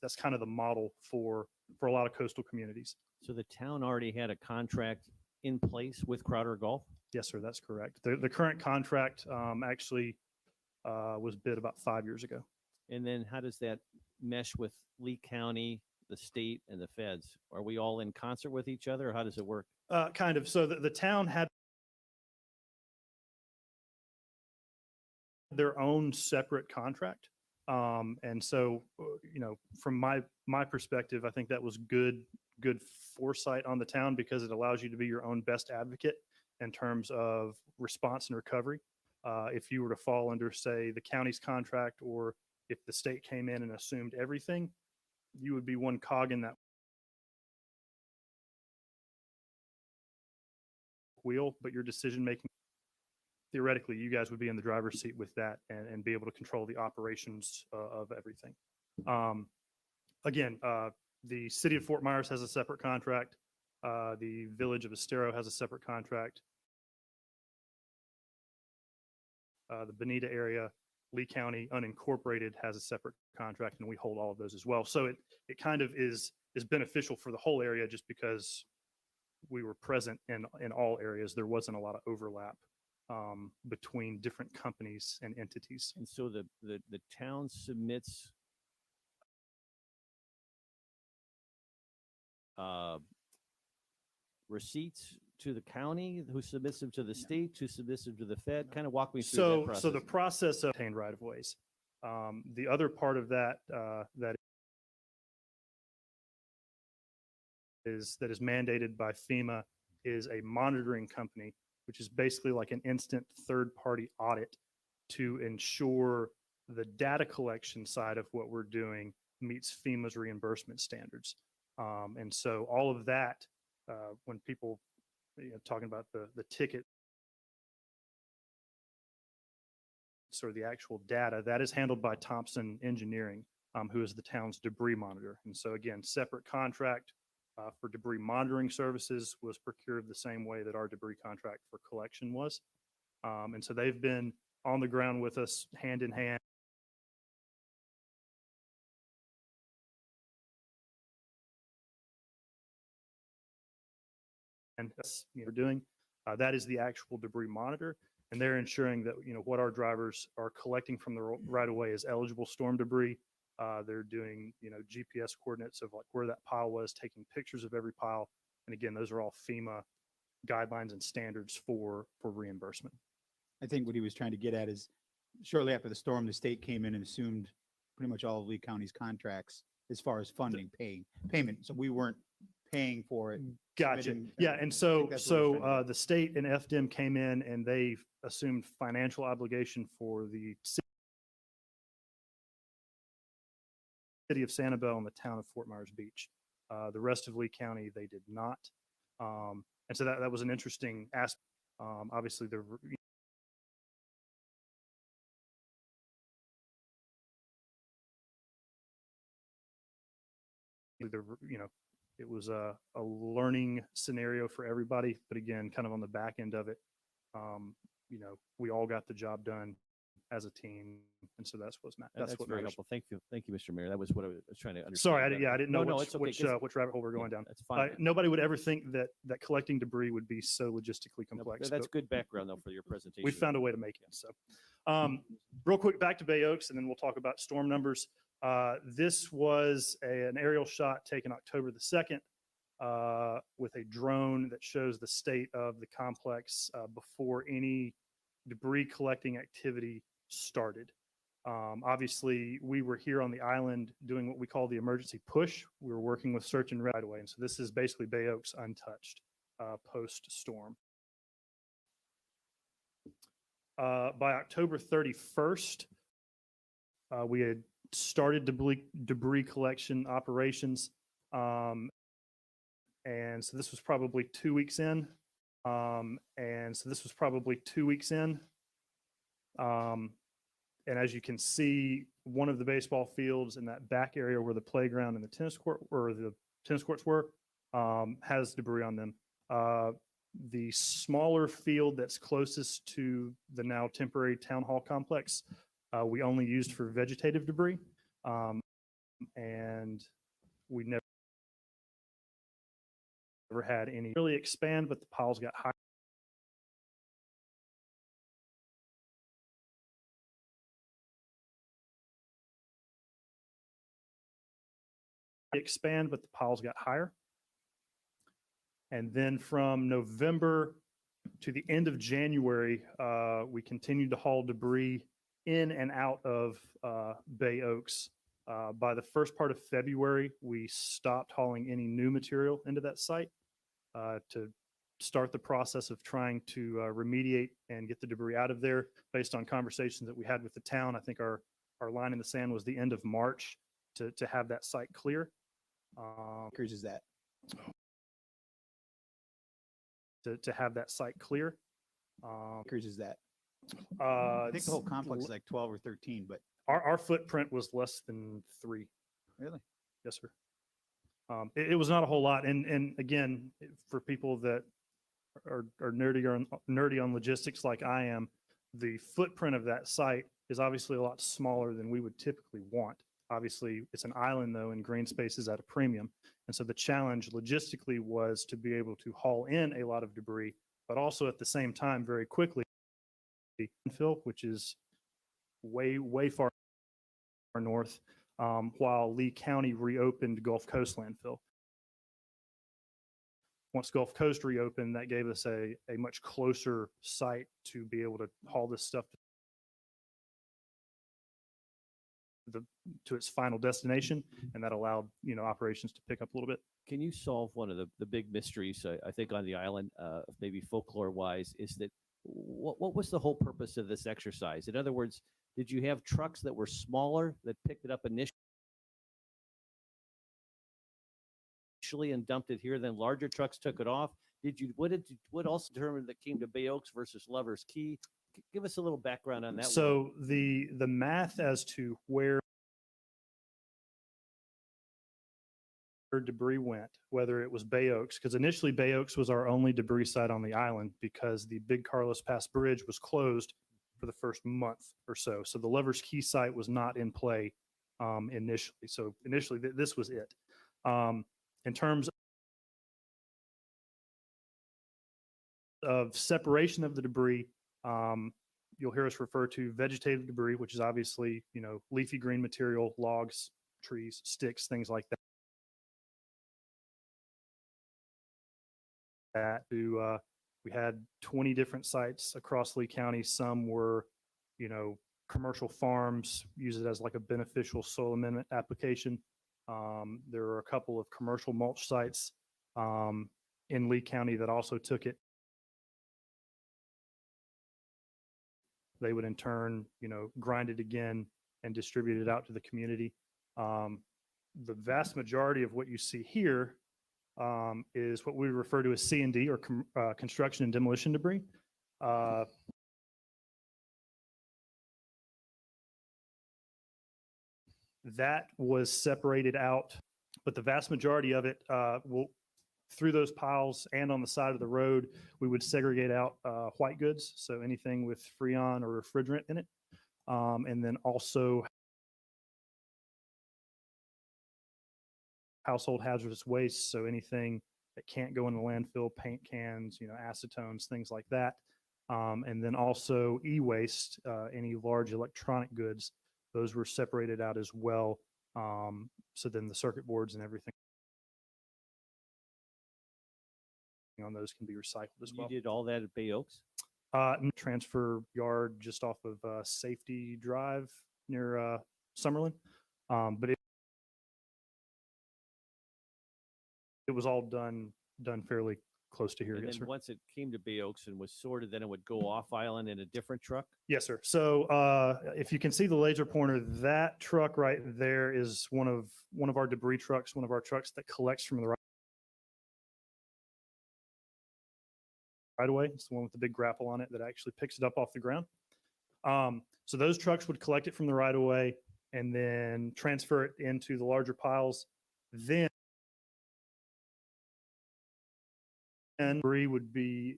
[SPEAKER 10] that's kind of the model for a lot of coastal communities.
[SPEAKER 4] So the town already had a contract in place with Crowder Golf?
[SPEAKER 10] Yes, sir, that's correct. The current contract actually was bid about 5 years ago.
[SPEAKER 4] And then how does that mesh with Lee County, the state, and the feds? Are we all in concert with each other, or how does it work?
[SPEAKER 10] Kind of. So the town had their own separate contract. And so, from my perspective, I think that was good foresight on the town, because it allows you to be your own best advocate in terms of response and recovery. If you were to fall under, say, the county's contract, or if the state came in and assumed everything, you would be one cog in that wheel, but your decision making, theoretically, you guys would be in the driver's seat with that and be able to control the operations of everything. Again, the city of Fort Myers has a separate contract. The village of Estero has a separate contract. The Bonita area, Lee County unincorporated, has a separate contract, and we hold all of those as well. So it kind of is beneficial for the whole area, just because we were present in all areas. There wasn't a lot of overlap between different companies and entities.
[SPEAKER 4] And so the town submits receipts to the county, who submits them to the state, who submits them to the Fed? Kind of walk me through that
[SPEAKER 10] So
[SPEAKER 4] process.
[SPEAKER 10] the process of obtained right of ways. The other part of that that is mandated by FEMA is a monitoring company, which is basically like an instant third-party audit to ensure the data collection side of what we're doing meets FEMA's reimbursement standards. And so all of that, when people talking about the ticket or the actual data, that is handled by Thompson Engineering, who is the town's debris monitor. And so again, separate contract for debris monitoring services was procured the same way that our debris contract for collection was. And so they've been on the ground with us hand in hand. And that's, we're doing, that is the actual debris monitor. And they're ensuring that, what our drivers are collecting from the right of way is eligible storm debris. They're doing, GPS coordinates of like where that pile was, taking pictures of every pile. And again, those are all FEMA guidelines and standards for reimbursement.
[SPEAKER 2] I think what he was trying to get at is, shortly after the storm, the state came in and assumed pretty much all of Lee County's contracts as far as funding, payment. So we weren't paying for it.
[SPEAKER 10] Gotcha.
[SPEAKER 2] submitting-
[SPEAKER 10] Yeah, and
[SPEAKER 2] I
[SPEAKER 10] so
[SPEAKER 2] think that's what he was trying to
[SPEAKER 10] the state and FDIM came in and they assumed financial obligation for the city of Sanibel and the town of Fort Myers Beach. The rest of Lee County, they did not. And so that was an interesting aspect. Obviously, it was a learning scenario for everybody, but again, kind of on the back end of it, we all got the job done as a team, and so that's what
[SPEAKER 4] That's
[SPEAKER 10] what
[SPEAKER 4] very
[SPEAKER 10] matters.
[SPEAKER 4] helpful. Thank you, Mr. Mayor. That was what I was trying to understand.
[SPEAKER 10] Sorry, I
[SPEAKER 4] better.
[SPEAKER 10] didn't know
[SPEAKER 4] No,
[SPEAKER 10] which,
[SPEAKER 4] it's okay, 'cause-
[SPEAKER 10] which rabbit hole we're going down.
[SPEAKER 4] That's fine.
[SPEAKER 10] Nobody would ever think that collecting debris would be so logistically
[SPEAKER 4] No,
[SPEAKER 10] complex.
[SPEAKER 4] That's
[SPEAKER 10] but
[SPEAKER 4] good background though for your presentation.
[SPEAKER 10] we found a way to make it. So, real quick, back to Bay Oaks, and then we'll talk about storm numbers. This was an aerial shot taken October the 2nd with a drone that shows the state of the complex before any debris collecting activity started. Obviously, we were here on the island doing what we call the emergency push. We were working with search and right away. And so this is basically Bay Oaks untouched post-storm. By October 31st, we had started debris collection operations. And so this was probably 2 weeks in. And as you can see, one of the baseball fields in that back area where the playground and the tennis courts were, has debris on them. The smaller field that's closest to the now temporary town hall complex, we only used for vegetative debris. And we never had any really expand, but the piles got high. Expand, but the piles got higher. And then from November to the end of January, we continued to haul debris in and out of Bay Oaks. By the first part of February, we stopped hauling any new material into that site to start the process of trying to remediate and get the debris out of there. Based on conversations that we had with the town, I think our line in the sand was the end of March to have that site clear.
[SPEAKER 5] Acres is that?
[SPEAKER 10] To have that site clear.
[SPEAKER 5] Acres is that?
[SPEAKER 2] I think the whole complex is like 12 or 13, but
[SPEAKER 10] Our footprint was less than 3.
[SPEAKER 2] really?
[SPEAKER 10] Yes, sir. It was not a whole lot. And again, for people that are nerdy on logistics like I am, the footprint of that site is obviously a lot smaller than we would typically want. Obviously, it's an island though, and green space is at a premium. And so the challenge logistically was to be able to haul in a lot of debris, but also at the same time, very quickly, landfill, which is way far north, while Lee County reopened Gulf Coast landfill. Once Gulf Coast reopened, that gave us a much closer site to be able to haul this stuff to its final destination, and that allowed operations to pick up a little bit.
[SPEAKER 4] Can you solve one of the big mysteries, I think, on the island, maybe folklore-wise, is that what was the whole purpose of this exercise? In other words, did you have trucks that were smaller that picked it up initially and dumped it here, then larger trucks took it off? What else determined that came to Bay Oaks versus Lover's Key? Give us a little background on that.
[SPEAKER 10] So the math as to where debris went, whether it was Bay Oaks, because initially Bay Oaks was our only debris site on the island because the Big Carlos Pass Bridge was closed for the first month or so. So the Lover's Key site was not in play initially. So initially this was it. In terms of separation of the debris, you'll hear us refer to vegetative debris, which is obviously, leafy green material, logs, trees, sticks, things like that. We had 20 different sites across Lee County. Some were, commercial farms, use it as like a beneficial soil amendment application. There were a couple of commercial mulch sites in Lee County that also took it. They would in turn, grind it again and distribute it out to the community. The vast majority of what you see here is what we refer to as C&D, or construction and demolition debris. That was separated out, but the vast majority of it through those piles and on the side of the road, we would segregate out white goods, so anything with Freon or refrigerant in it, and then also household hazardous waste, so anything that can't go in the landfill, paint cans, acetones, things like that, and then also e-waste, any large electronic goods, those were separated out as well. So then the circuit boards and everything on those can be recycled as well.
[SPEAKER 4] You did all that at Bay Oaks?
[SPEAKER 10] Transfer yard just off of Safety Drive near Summerlin. But it was all done fairly close to here.
[SPEAKER 4] And
[SPEAKER 10] Yes,
[SPEAKER 4] then
[SPEAKER 10] sir.
[SPEAKER 4] once it came to Bay Oaks and was sorted, then it would go off island in a different truck?
[SPEAKER 10] Yes, sir. So if you can see the laser pointer, that truck right there is one of our debris trucks, one of our trucks that collects from the right away. It's the one with the big grapple on it that actually picks it up off the ground. So those trucks would collect it from the right of way and then transfer it into the larger piles. Then debris would be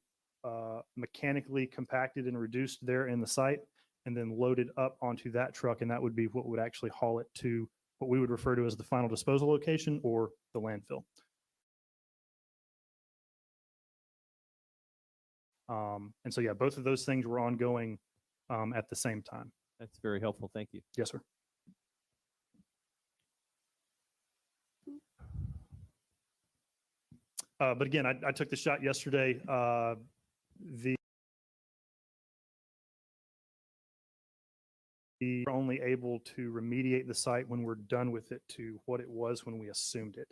[SPEAKER 10] mechanically compacted and reduced there in the site and then loaded up onto that truck. And that would be what would actually haul it to what we would refer to as the final disposal location or the landfill. And so, yeah, both of those things were ongoing at the same time.
[SPEAKER 4] That's very helpful. Thank you.
[SPEAKER 10] Yes, sir. But again, I took the shot yesterday. We're only able to remediate the site when we're done with it to what it was when we assumed it.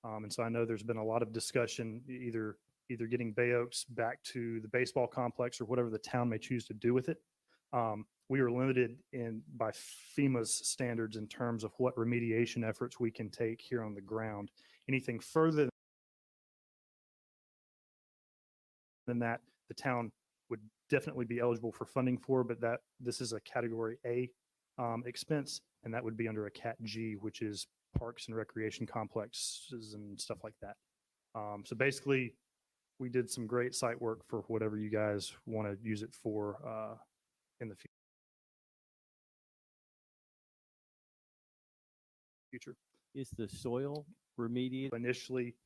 [SPEAKER 10] And so I know there's been a lot of discussion, either getting Bay Oaks back to the baseball complex or whatever the town may choose to do with it. We are limited by FEMA's standards in terms of what remediation efforts we can take here on the ground. Anything further than that, the town would definitely be eligible for funding for, but this is a Category A expense, and that would be under a Cat G, which is parks and recreation complexes and stuff like that. So basically, we did some great site work for whatever you guys want to use it for in the future.
[SPEAKER 4] Is the soil remediated?
[SPEAKER 10] Initially,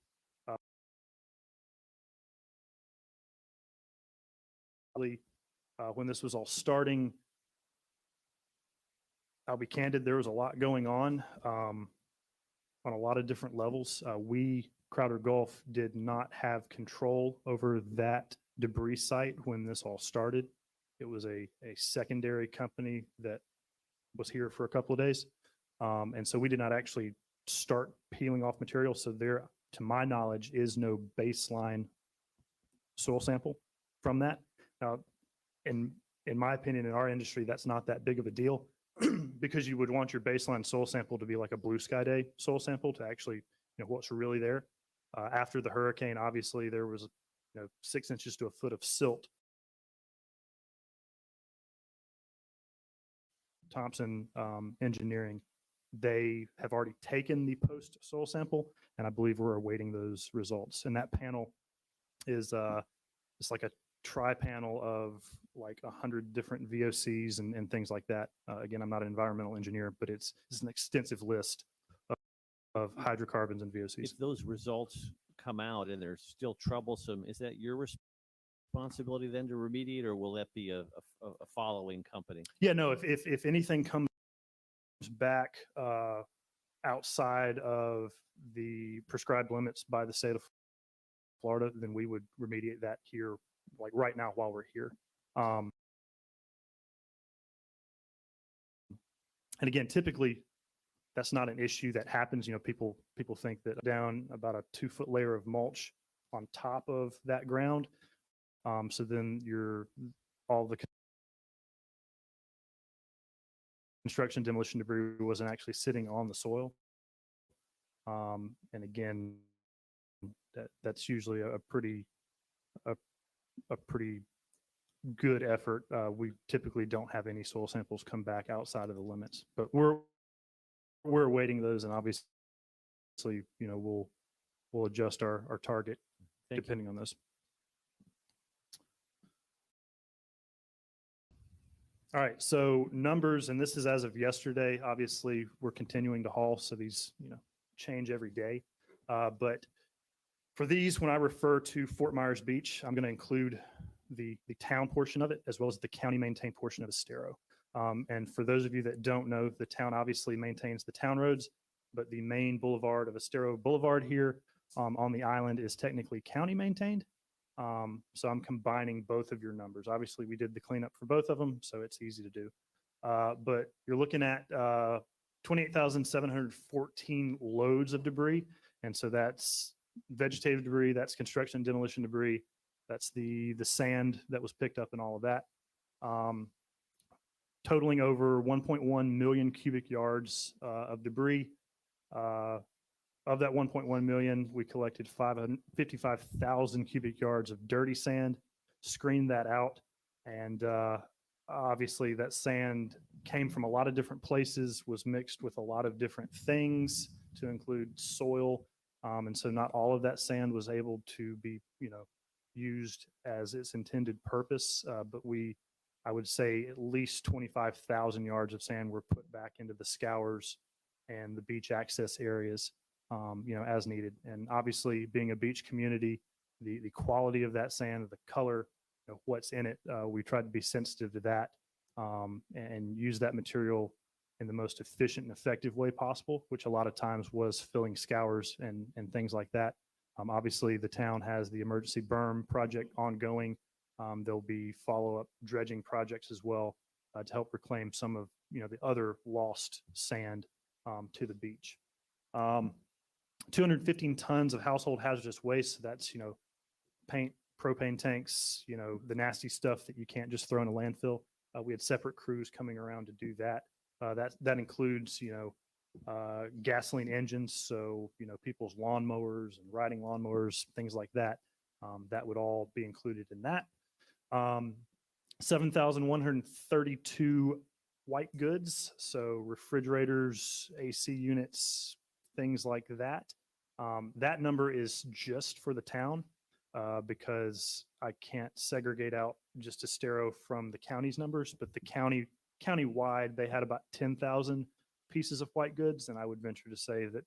[SPEAKER 10] when this was all starting, I'll be candid, there was a lot going on a lot of different levels. We, Crowder Gulf, did not have control over that debris site when this all started. It was a secondary company that was here for a couple of days. And so we did not actually start peeling off material. So there, to my knowledge, is no baseline soil sample from that. Now, in my opinion, in our industry, that's not that big of a deal because you would want your baseline soil sample to be like a blue sky day soil sample to actually, what's really there. After the hurricane, obviously there was, 6 inches to a foot of silt. Thompson Engineering, they have already taken the post soil sample, and I believe we're awaiting those results. And that panel is it's like a tri-panel of like 100 different VOCs and things like that. Again, I'm not an environmental engineer, but it's an extensive list of hydrocarbons and VOCs.
[SPEAKER 4] If those results come out and they're still troublesome, is that your responsibility then to remediate, or will that be a following company?
[SPEAKER 10] Yeah, no, if anything comes back outside of the prescribed limits by the state of Florida, then we would remediate that here, like right now while we're here. And again, typically, that's not an issue that happens. People think that down about a 2-foot layer of mulch on top of that ground. So then all the construction demolition debris wasn't actually sitting on the soil. And again, that's usually a pretty good effort. We typically don't have any soil samples come back outside of the limits, but we're awaiting those, and obviously, we'll adjust our target
[SPEAKER 4] Thank you.
[SPEAKER 10] depending on those. All right, so numbers, and this is as of yesterday. Obviously, we're continuing to haul, so these change every day. But for these, when I refer to Fort Myers Beach, I'm going to include the town portion of it as well as the county maintained portion of Estero. And for those of you that don't know, the town obviously maintains the town roads, but the main boulevard of Estero Boulevard here on the island is technically county maintained. So I'm combining both of your numbers. Obviously, we did the cleanup for both of them, so it's easy to do. But you're looking at 28,714 loads of debris. And so that's vegetative debris, that's construction and demolition debris, that's the sand that was picked up and all of that. Totaling over 1.1 million cubic yards of debris. Of that 1.1 million, we collected 555,000 cubic yards of dirty sand, screened that out, and obviously that sand came from a lot of different places, was mixed with a lot of different things to include soil, and so not all of that sand was able to be, used as its intended purpose. But I would say at least 25,000 yards of sand were put back into the scours and the beach access areas, as needed. And obviously, being a beach community, the quality of that sand, the color, what's in it, we tried to be sensitive to that, and use that material in the most efficient and effective way possible, which a lot of times was filling scours and things like that. Obviously, the town has the emergency berm project ongoing. There'll be follow-up dredging projects as well to help reclaim some of the other lost sand to the beach. 215 tons of household hazardous waste. So that's paint, propane tanks, the nasty stuff that you can't just throw in a landfill. We had separate crews coming around to do that. That includes gasoline engines, so people's lawnmowers and riding lawnmowers, things like that. That would all be included in that. 7,132 white goods, so refrigerators, AC units, things like that. That number is just for the town because I can't segregate out just Estero from the county's numbers, but the county-wide, they had about 10,000 pieces of white goods, and I would venture to say that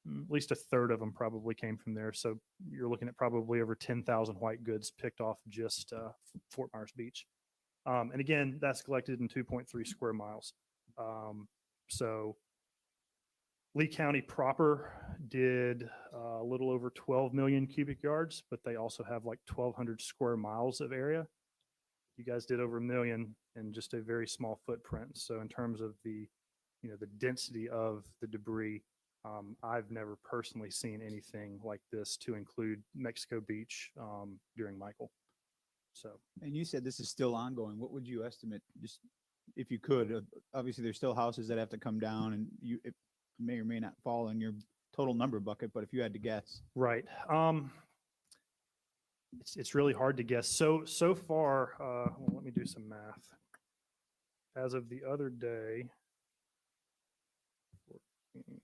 [SPEAKER 10] at least a third of them probably came from there. So you're looking at probably over 10,000 white goods picked off just Fort Myers Beach. And again, that's collected in 2.3 square miles. So Lee County proper did a little over 12 million cubic yards, but they also have like 1,200 square miles of area. You guys did over 1 million in just a very small footprint. So in terms of the density of the debris, I've never personally seen anything like this, to include Mexico Beach during Michael. So,
[SPEAKER 2] And you said this is still ongoing. What would you estimate, just if you could? Obviously, there's still houses that have to come down, and it may or may not fall in your total number bucket, but if you had to guess.
[SPEAKER 10] right. It's really hard to guess. So far, well, let me do some math. As of the other day, 14.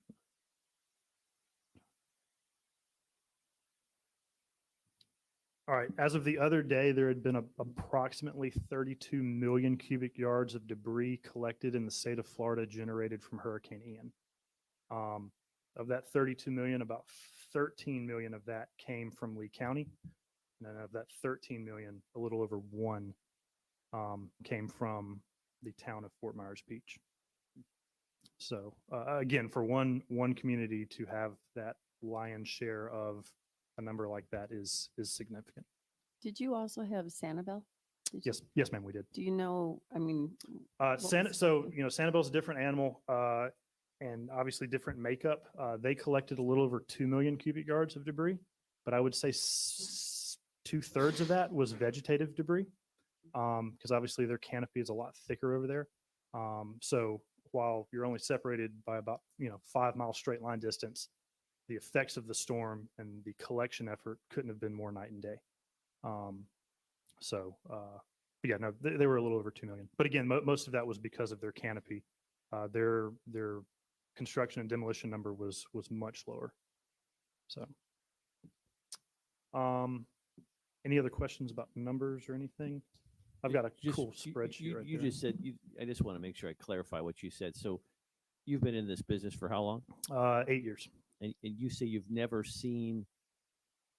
[SPEAKER 10] All right, as of the other day, there had been approximately 32 million cubic yards of debris collected in the state of Florida generated from Hurricane Ian. Of that 32 million, about 13 million of that came from Lee County. And then of that 13 million, a little over 1 came from the town of Fort Myers Beach. So again, for one community to have that lion's share of a number like that is significant.
[SPEAKER 6] Did you also have Sanibel?
[SPEAKER 10] Yes, ma'am, we did.
[SPEAKER 6] Do you know, I mean,
[SPEAKER 10] Sanibel's a different animal and obviously different makeup. They collected a little over 2 million cubic yards of debris, but I would say 2/3 of that was vegetative debris because obviously their canopy is a lot thicker over there. So while you're only separated by about 5 mile straight line distance, the effects of the storm and the collection effort couldn't have been more night and day. But yeah, no, they were a little over 2 million. But again, most of that was because of their canopy. Their construction and demolition number was much lower. So, any other questions about numbers or anything? I've got a cool spreadsheet right
[SPEAKER 4] You
[SPEAKER 10] there.
[SPEAKER 4] just said, I just want to make sure I clarify what you said. So you've been in this business for how long?
[SPEAKER 10] 8 years.
[SPEAKER 4] And you say you've never seen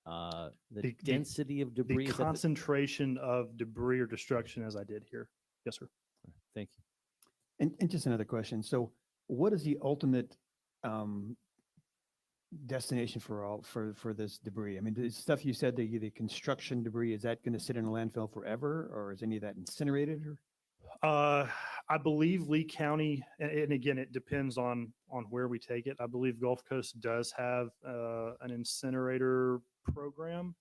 [SPEAKER 4] the
[SPEAKER 10] The-
[SPEAKER 4] density of debris?
[SPEAKER 10] The
[SPEAKER 4] Is that
[SPEAKER 10] concentration of debris or destruction as I did here. Yes, sir.
[SPEAKER 4] Thank you.
[SPEAKER 5] And just another question. So what is the ultimate destination for this debris? I mean, the stuff you said, the construction debris, is that going to sit in a landfill forever, or is any of that incinerated?
[SPEAKER 10] I believe Lee County, and again, it depends on where we take it. I believe Gulf Coast does have an incinerator program.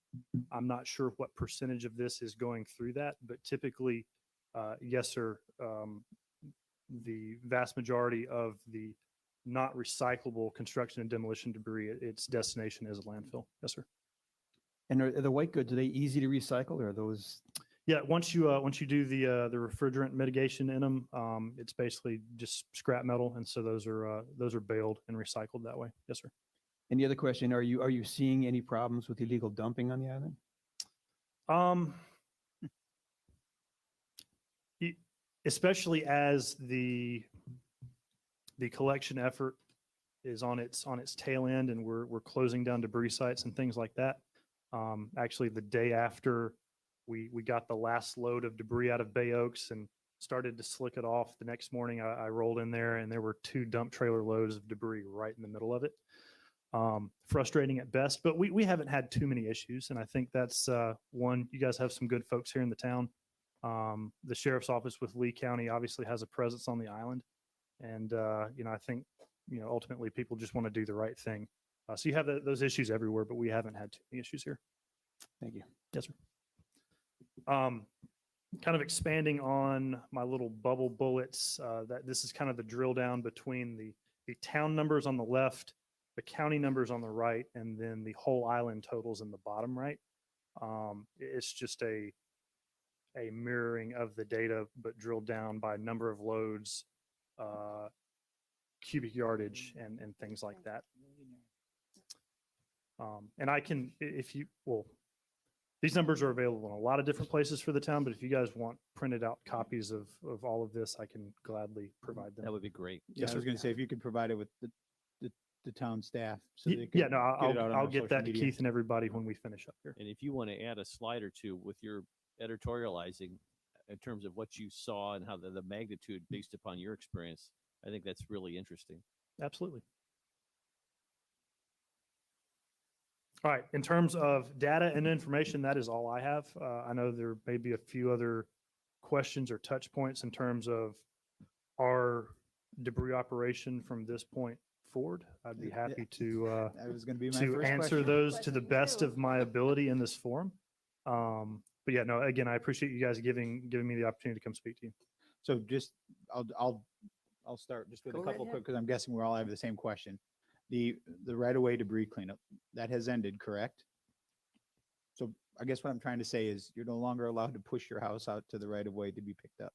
[SPEAKER 10] I'm not sure what percentage of this is going through that, but typically, yes, sir. The vast majority of the not recyclable construction and demolition debris, its destination is a landfill. Yes, sir.
[SPEAKER 5] And are the white goods, are they easy to recycle or are those?
[SPEAKER 10] Yeah, once you do the refrigerant mitigation in them, it's basically just scrap metal, and so those are baled and recycled that way. Yes, sir.
[SPEAKER 5] And the other question, are you seeing any problems with illegal dumping on the island?
[SPEAKER 10] Especially as the collection effort is on its tail end, and we're closing down debris sites and things like that. Actually, the day after we got the last load of debris out of Bay Oaks and started to slick it off, the next morning I rolled in there and there were 2 dump trailer loads of debris right in the middle of it. Frustrating at best, but we haven't had too many issues, and I think that's one. You guys have some good folks here in the town. The sheriff's office with Lee County obviously has a presence on the island, and I think ultimately people just want to do the right thing. So you have those issues everywhere, but we haven't had too many issues here.
[SPEAKER 5] Thank you.
[SPEAKER 10] Yes, sir. Kind of expanding on my little bubble bullets, that this is kind of the drill down between the town numbers on the left, the county numbers on the right, and then the whole island totals in the bottom right. It's just a mirroring of the data, but drilled down by number of loads, cubic yardage, and things like that. And I can, these numbers are available in a lot of different places for the town, but if you guys want printed out copies of all of this, I can gladly provide them.
[SPEAKER 4] That would be great.
[SPEAKER 2] Yeah, I was going to say, if you could provide it with the town staff. So they
[SPEAKER 10] Yeah,
[SPEAKER 2] could
[SPEAKER 10] no,
[SPEAKER 2] get it out on
[SPEAKER 10] I'll
[SPEAKER 2] their
[SPEAKER 10] get
[SPEAKER 2] social
[SPEAKER 10] that to
[SPEAKER 2] media.
[SPEAKER 10] Keith and everybody when we finish up here.
[SPEAKER 4] And if you want to add a slide or two with your editorializing in terms of what you saw and how the magnitude based upon your experience, I think that's really interesting.
[SPEAKER 10] Absolutely. All right, in terms of data and information, that is all I have. I know there may be a few other questions or touch points in terms of our debris operation from this point forward. I'd be
[SPEAKER 2] Yeah.
[SPEAKER 10] happy to
[SPEAKER 2] That was going to be my
[SPEAKER 10] to
[SPEAKER 2] first
[SPEAKER 10] answer
[SPEAKER 2] question.
[SPEAKER 10] those to the best of my ability in this forum. But yeah, no, again, I appreciate you guys giving me the opportunity to come speak to you.
[SPEAKER 2] So just, I'll start just with a
[SPEAKER 6] Go right
[SPEAKER 2] couple
[SPEAKER 6] ahead.
[SPEAKER 2] quick, because I'm guessing we all have the same question. The right-of-way debris cleanup, that has ended, correct? So I guess what I'm trying to say is you're no longer allowed to push your house out to the right-of-way to be picked up.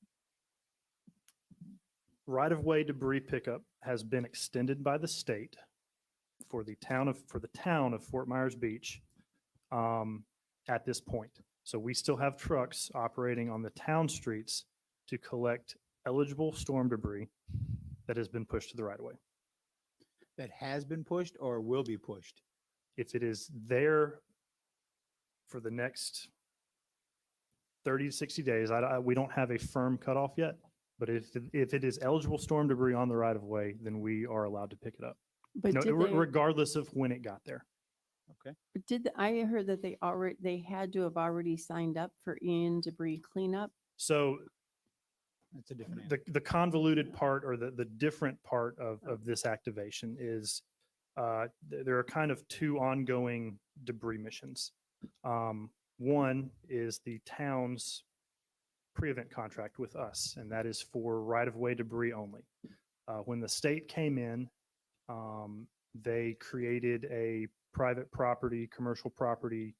[SPEAKER 10] Right-of-way debris pickup has been extended by the state for the town of Fort Myers Beach at this point. So we still have trucks operating on the town streets to collect eligible storm debris that has been pushed to the right-of-way.
[SPEAKER 2] That has been pushed or will be pushed?
[SPEAKER 10] If it is there for the next 30 to 60 days, we don't have a firm cutoff yet, but if it is eligible storm debris on the right-of-way, then we are allowed to pick it up.
[SPEAKER 6] But
[SPEAKER 10] No,
[SPEAKER 6] did
[SPEAKER 10] regardless of when it got there.
[SPEAKER 2] Okay.
[SPEAKER 6] I heard that they had to have already signed up for Ian debris cleanup.
[SPEAKER 10] So
[SPEAKER 2] That's a different answer.
[SPEAKER 10] the convoluted part or the different part of this activation is there are kind of 2 ongoing debris missions. One is the town's pre-event contract with us, and that is for right-of-way debris only. When the state came in, they created a private property, commercial property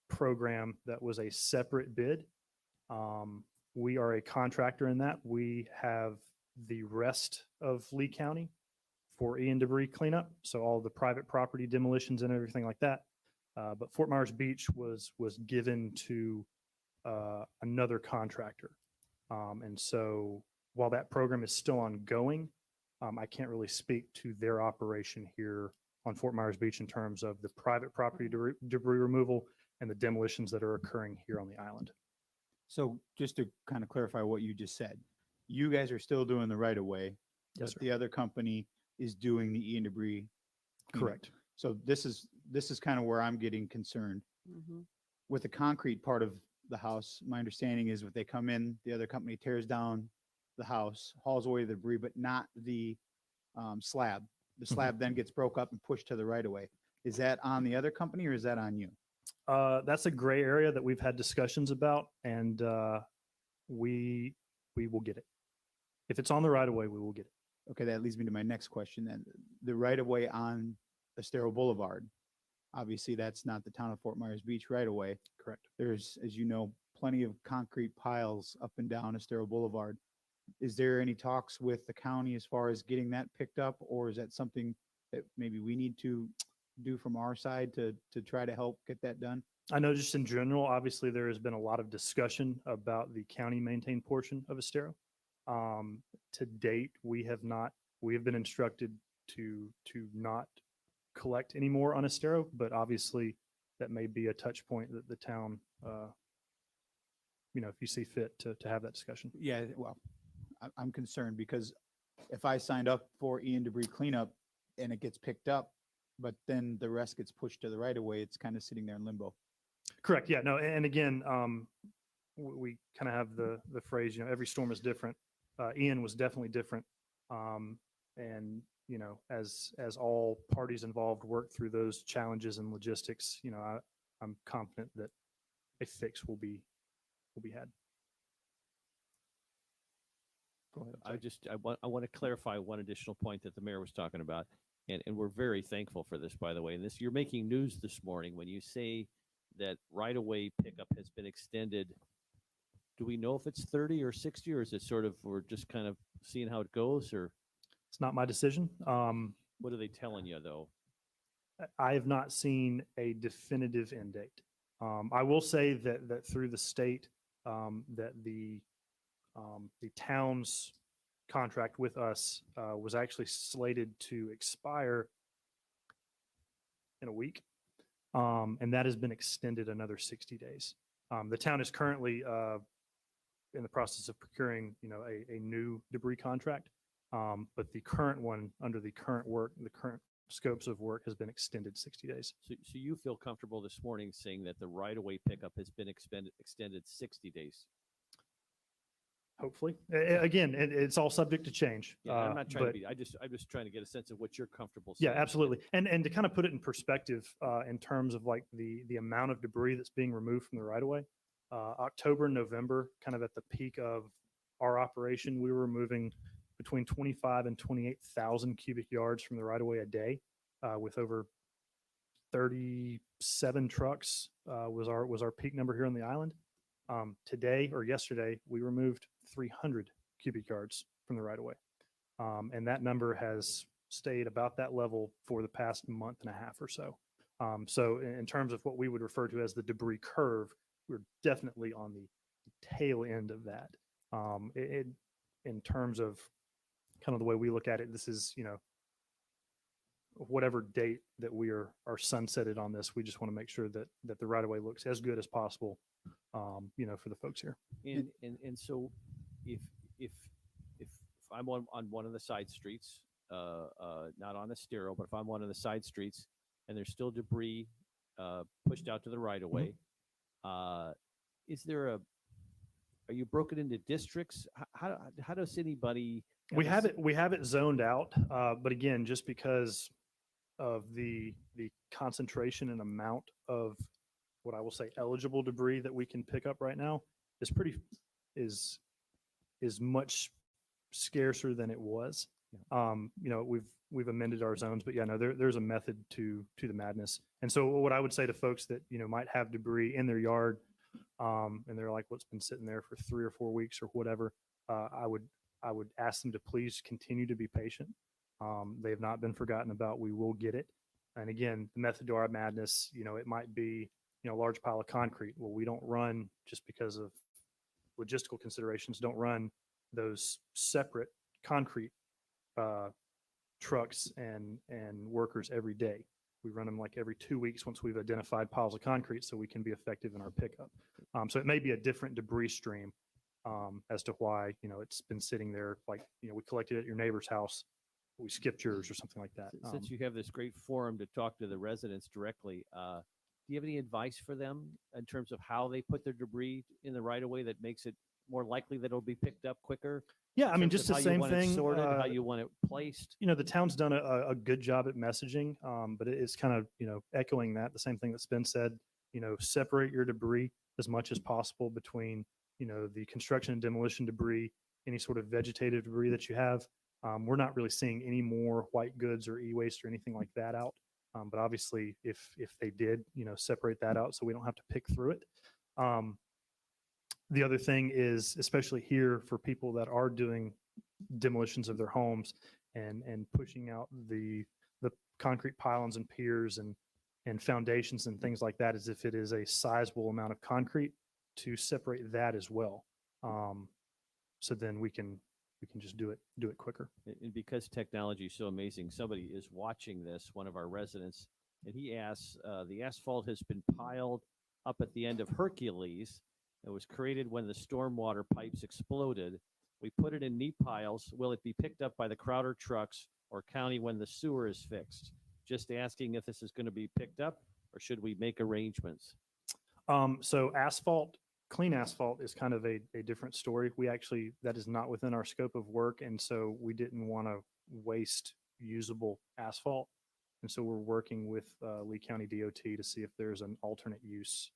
[SPEAKER 10] program that was a separate bid. We are a contractor in that. We have the rest of Lee County for Ian debris cleanup. So all the private property demolitions and everything like that. But Fort Myers Beach was given to another contractor. And so while that program is still ongoing, I can't really speak to their operation here on Fort Myers Beach in terms of the private property debris removal and the demolitions that are occurring here on the island.
[SPEAKER 2] So just to kind of clarify what you just said, you guys are still doing the right-of-way.
[SPEAKER 10] Yes,
[SPEAKER 2] but
[SPEAKER 10] sir.
[SPEAKER 2] the other company is doing the Ian debris. cleanup.
[SPEAKER 10] Correct.
[SPEAKER 2] So this is kind of where I'm getting concerned.
[SPEAKER 6] Mhm.
[SPEAKER 2] With the concrete part of the house. My understanding is if they come in, the other company tears down the house, hauls away the debris, but not the slab. The slab then gets broke up and pushed to the right of way. Is that on the other company or is that on you?
[SPEAKER 10] That's a gray area that we've had discussions about, and we will get it. If it's on the right of way, we will get it.
[SPEAKER 2] Okay, that leads me to my next question then. The right of way on Estero Boulevard, obviously that's not the town of Fort Myers Beach right of way.
[SPEAKER 10] Correct.
[SPEAKER 2] There's, as you know, plenty of concrete piles up and down Estero Boulevard. Is there any talks with the county as far as getting that picked up, or is that something that maybe we need to do from our side to try to help get that done?
[SPEAKER 10] I know just in general, obviously, there has been a lot of discussion about the county maintained portion of Estero. To date, we have been instructed to not collect any more on Estero, but obviously that may be a touch point that the town, if you see fit to have that discussion.
[SPEAKER 2] Yeah, well, I'm concerned because if I signed up for Ian debris cleanup and it gets picked up, but then the rest gets pushed to the right of way, it's kind of sitting there in limbo.
[SPEAKER 10] Correct. Yeah. No. And again, we kind of have the phrase, every storm is different. Ian was definitely different. And, as all parties involved work through those challenges and logistics, I'm confident that a fix will be had.
[SPEAKER 2] Go ahead.
[SPEAKER 4] I want to clarify one additional point that the mayor was talking about. And we're very thankful for this, by the way. And you're making news this morning when you say that right-of-way pickup has been extended. Do we know if it's 30 or 60, or is it sort of, we're just kind of seeing how it goes, or
[SPEAKER 10] It's not my decision.
[SPEAKER 4] what are they telling you though?
[SPEAKER 10] I have not seen a definitive end date. I will say that through the state, that the town's contract with us was actually slated to expire in a week, and that has been extended another 60 days. The town is currently in the process of procuring, a new debris contract, but the current one under the current scopes of work has been extended 60 days.
[SPEAKER 4] So you feel comfortable this morning saying that the right-of-way pickup has been extended 60 days?
[SPEAKER 10] Hopefully, again, it's all subject to change.
[SPEAKER 4] Yeah, I'm not trying to
[SPEAKER 10] but-
[SPEAKER 4] be, I'm just trying to get a sense of what you're comfortable saying.
[SPEAKER 10] Yeah, absolutely. And to kind of put it in perspective, in terms of like the amount of debris that's being removed from the right of way, October, November, kind of at the peak of our operation, we were removing between 25 and 28,000 cubic yards from the right of way a day, with over 37 trucks, was our peak number here on the island. Today or yesterday, we removed 300 cubic yards from the right of way. And that number has stayed about that level for the past month and a half or so. So in terms of what we would refer to as the debris curve, we're definitely on the tail end of that. In terms of kind of the way we look at it, this is, whatever date that we are sunsetted on this, we just want to make sure that the right of way looks as good as possible, for the folks here.
[SPEAKER 4] And so if I'm on one of the side streets, not on Estero, but if I'm one of the side streets and there's still debris pushed out to the right of way, are you broken into districts? How does anybody?
[SPEAKER 10] We have it zoned out, but again, just because of the concentration and amount of what I will say eligible debris that we can pick up right now is much scarcer than it was. We've amended our zones, but yeah, no, there's a method to the madness. And so what I would say to folks that, might have debris in their yard, and they're like, what's been sitting there for 3 or 4 weeks or whatever, I would ask them to please continue to be patient. They have not been forgotten about. We will get it. And again, the method to our madness, it might be, a large pile of concrete. Well, we don't run, just because of logistical considerations, don't run those separate concrete trucks and workers every day. We run them like every 2 weeks once we've identified piles of concrete, so we can be effective in our pickup. So it may be a different debris stream as to why, it's been sitting there, like, we collected it at your neighbor's house, we skipped yours or something like that.
[SPEAKER 4] Since you have this great forum to talk to the residents directly, do you have any advice for them in terms of how they put their debris in the right of way that makes it more likely that it'll be picked up quicker?
[SPEAKER 10] Yeah, I
[SPEAKER 4] in
[SPEAKER 10] mean,
[SPEAKER 4] terms
[SPEAKER 10] just
[SPEAKER 4] of
[SPEAKER 10] the
[SPEAKER 4] how you
[SPEAKER 10] same
[SPEAKER 4] want it
[SPEAKER 10] thing.
[SPEAKER 4] sorted, how you want it placed.
[SPEAKER 10] You know, the town's done a good job at messaging, but it's kind of, you know, echoing that, the same thing that's been said, you know, separate your debris as much as possible between, you know, the construction and demolition debris, any sort of vegetative debris that you have. We're not really seeing any more white goods or e-waste or anything like that out. But obviously, if they did, you know, separate that out so we don't have to pick through it. The other thing is, especially here for people that are doing demolitions of their homes and pushing out the concrete pylons and piers and foundations and things like that, as if it is a sizable amount of concrete, to separate that as well. So then we can just do it quicker.
[SPEAKER 4] And because technology is so amazing, somebody is watching this, one of our residents, and he asks, the asphalt has been piled up at the end of Hercules. It was created when the stormwater pipes exploded. We put it in neat piles. Will it be picked up by the Crowder trucks or county when the sewer is fixed? Just asking if this is going to be picked up, or should we make arrangements?
[SPEAKER 10] So asphalt, clean asphalt is kind of a different story. We actually, that is not within our scope of work. And so we didn't want to waste usable asphalt. And so we're working with Lee County DOT to see if there's an alternate use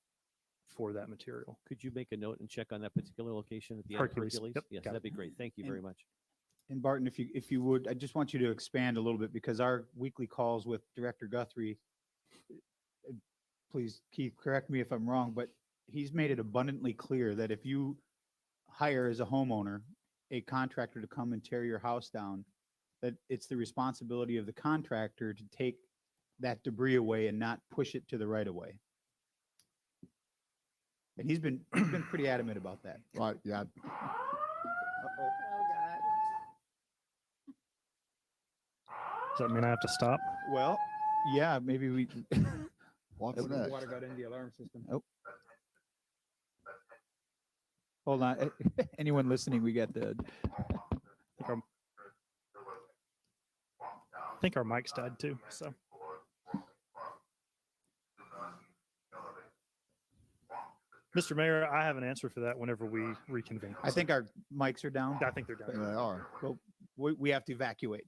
[SPEAKER 10] for that material.
[SPEAKER 4] Could you make a note and check on that particular location at the end of
[SPEAKER 10] Hercules.
[SPEAKER 4] Hercules?
[SPEAKER 10] Yep,
[SPEAKER 4] Yes,
[SPEAKER 10] got
[SPEAKER 4] that'd
[SPEAKER 10] it.
[SPEAKER 4] be great. Thank you
[SPEAKER 2] And-
[SPEAKER 4] very much.
[SPEAKER 2] And Barton, if you would, I just want you to expand a little bit because our weekly calls with Director Guthrie, please, Keith, correct me if I'm wrong, but he's made it abundantly clear that if you hire as a homeowner a contractor to come and tear your house down, that it's the responsibility of the contractor to take that debris away and not push it to the right of way. And he's been pretty adamant about that.
[SPEAKER 9] Right, yeah.
[SPEAKER 10] Does that mean I have to stop?
[SPEAKER 2] Well, yeah, maybe we.
[SPEAKER 9] What's next?
[SPEAKER 2] Water got into the alarm system. Oh. Hold on. Anyone listening, we got the,
[SPEAKER 10] I think our mics died too, so. Mr. Mayor, I have an answer for that whenever we reconvene.
[SPEAKER 2] I think our mics are down.
[SPEAKER 10] I think they're done.
[SPEAKER 9] They are.
[SPEAKER 2] Well, we have to evacuate.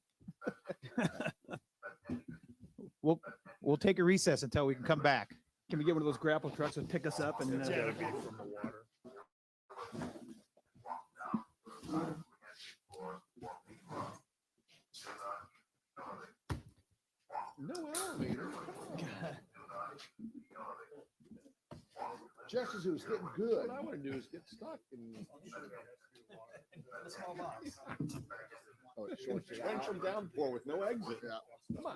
[SPEAKER 2] We'll take a recess until we can come back.
[SPEAKER 5] Can we get one of those grapple trucks and pick us up and?
[SPEAKER 8] No elevator. Just as it was getting good. What I want to do is get stuck and. Oh, it's short. Torrential downpour with no exit.
[SPEAKER 9] Yeah.
[SPEAKER 8] Come on.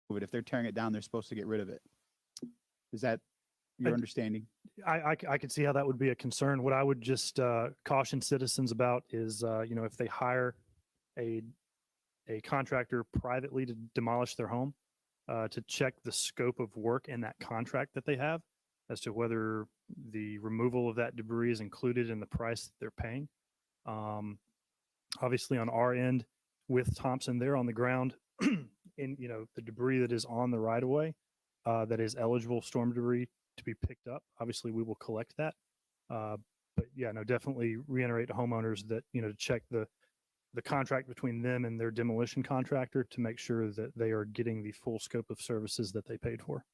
[SPEAKER 2] But if they're tearing it down, they're supposed to get rid of it. Is that your
[SPEAKER 10] I-
[SPEAKER 2] understanding?
[SPEAKER 10] I could see how that would be a concern. What I would just caution citizens about is, if they hire a contractor privately to demolish their home, to check the scope of work in that contract that they have as to whether the removal of that debris is included in the price that they're paying. Obviously, on our end with Thompson, they're on the ground in, the debris that is on the right of way, that is eligible storm debris to be picked up. Obviously, we will collect that. But yeah, no, definitely reiterate to homeowners that, to check the contract between them and their demolition contractor to make sure that they are getting the full scope of services that they paid for.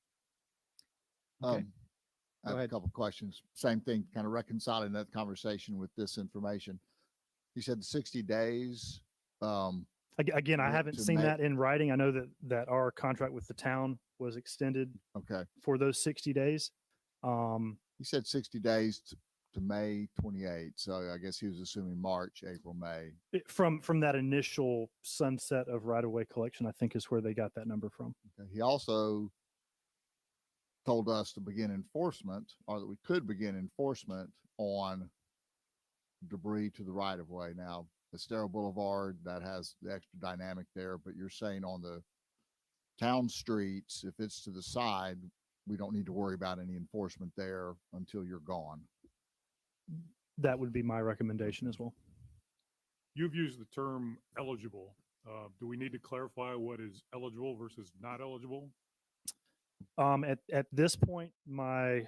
[SPEAKER 2] Okay.
[SPEAKER 9] I have a
[SPEAKER 2] ahead.
[SPEAKER 9] couple of questions. Same thing, kind of reconciling that conversation with this information. You said 60 days.
[SPEAKER 10] Again, I
[SPEAKER 9] Look
[SPEAKER 10] haven't
[SPEAKER 9] to
[SPEAKER 10] seen
[SPEAKER 9] May-
[SPEAKER 10] that in writing. I know that our contract with the town was extended
[SPEAKER 9] Okay.
[SPEAKER 10] for those 60 days.
[SPEAKER 9] He said 60 days to May 28th. So I guess he was assuming March, April, May.
[SPEAKER 10] From that initial sunset of right-of-way collection, I think is where they got that number from.
[SPEAKER 9] Okay. He also told us to begin enforcement, or that we could begin enforcement on debris to the right of way. Now, Estero Boulevard, that has the extra dynamic there, but you're saying on the town streets, if it's to the side, we don't need to worry about any enforcement there until you're gone.
[SPEAKER 10] That would be my recommendation as well.
[SPEAKER 3] You've used the term eligible. Do we need to clarify what is eligible versus not eligible?
[SPEAKER 10] At this point, my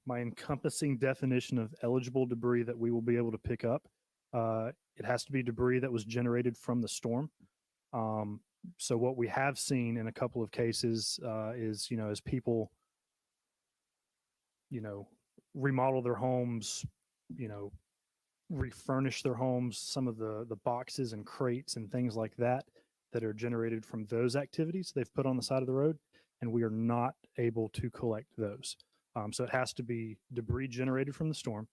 [SPEAKER 10] encompassing definition of eligible debris that we will be able to pick up, it has to be debris that was generated from the storm. So what we have seen in a couple of cases is, as people, remodel their homes, refurnish their homes, some of the boxes and crates and things like that that are generated from those activities they've put on the side of the road, and we are not able to collect those. So it has to be debris generated from the storm.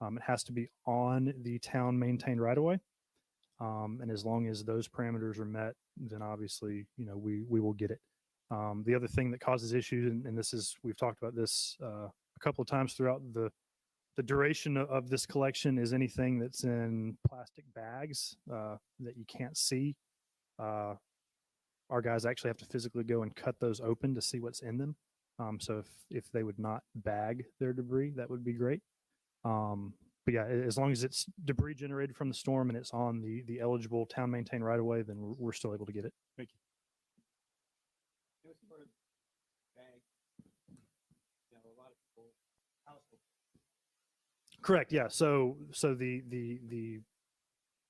[SPEAKER 10] It has to be on the town maintained right of way. And as long as those parameters are met, then obviously, we will get it. The other thing that causes issues, and this is, we've talked about this a couple of times throughout the duration of this collection, is anything that's in plastic bags that you can't see. Our guys actually have to physically go and cut those open to see what's in them. So if they would not bag their debris, that would be great. But yeah, as long as it's debris generated from the storm and it's on the eligible town maintained right of way, then we're still able to get it.
[SPEAKER 3] Thank you.
[SPEAKER 10] Correct. Yeah. So the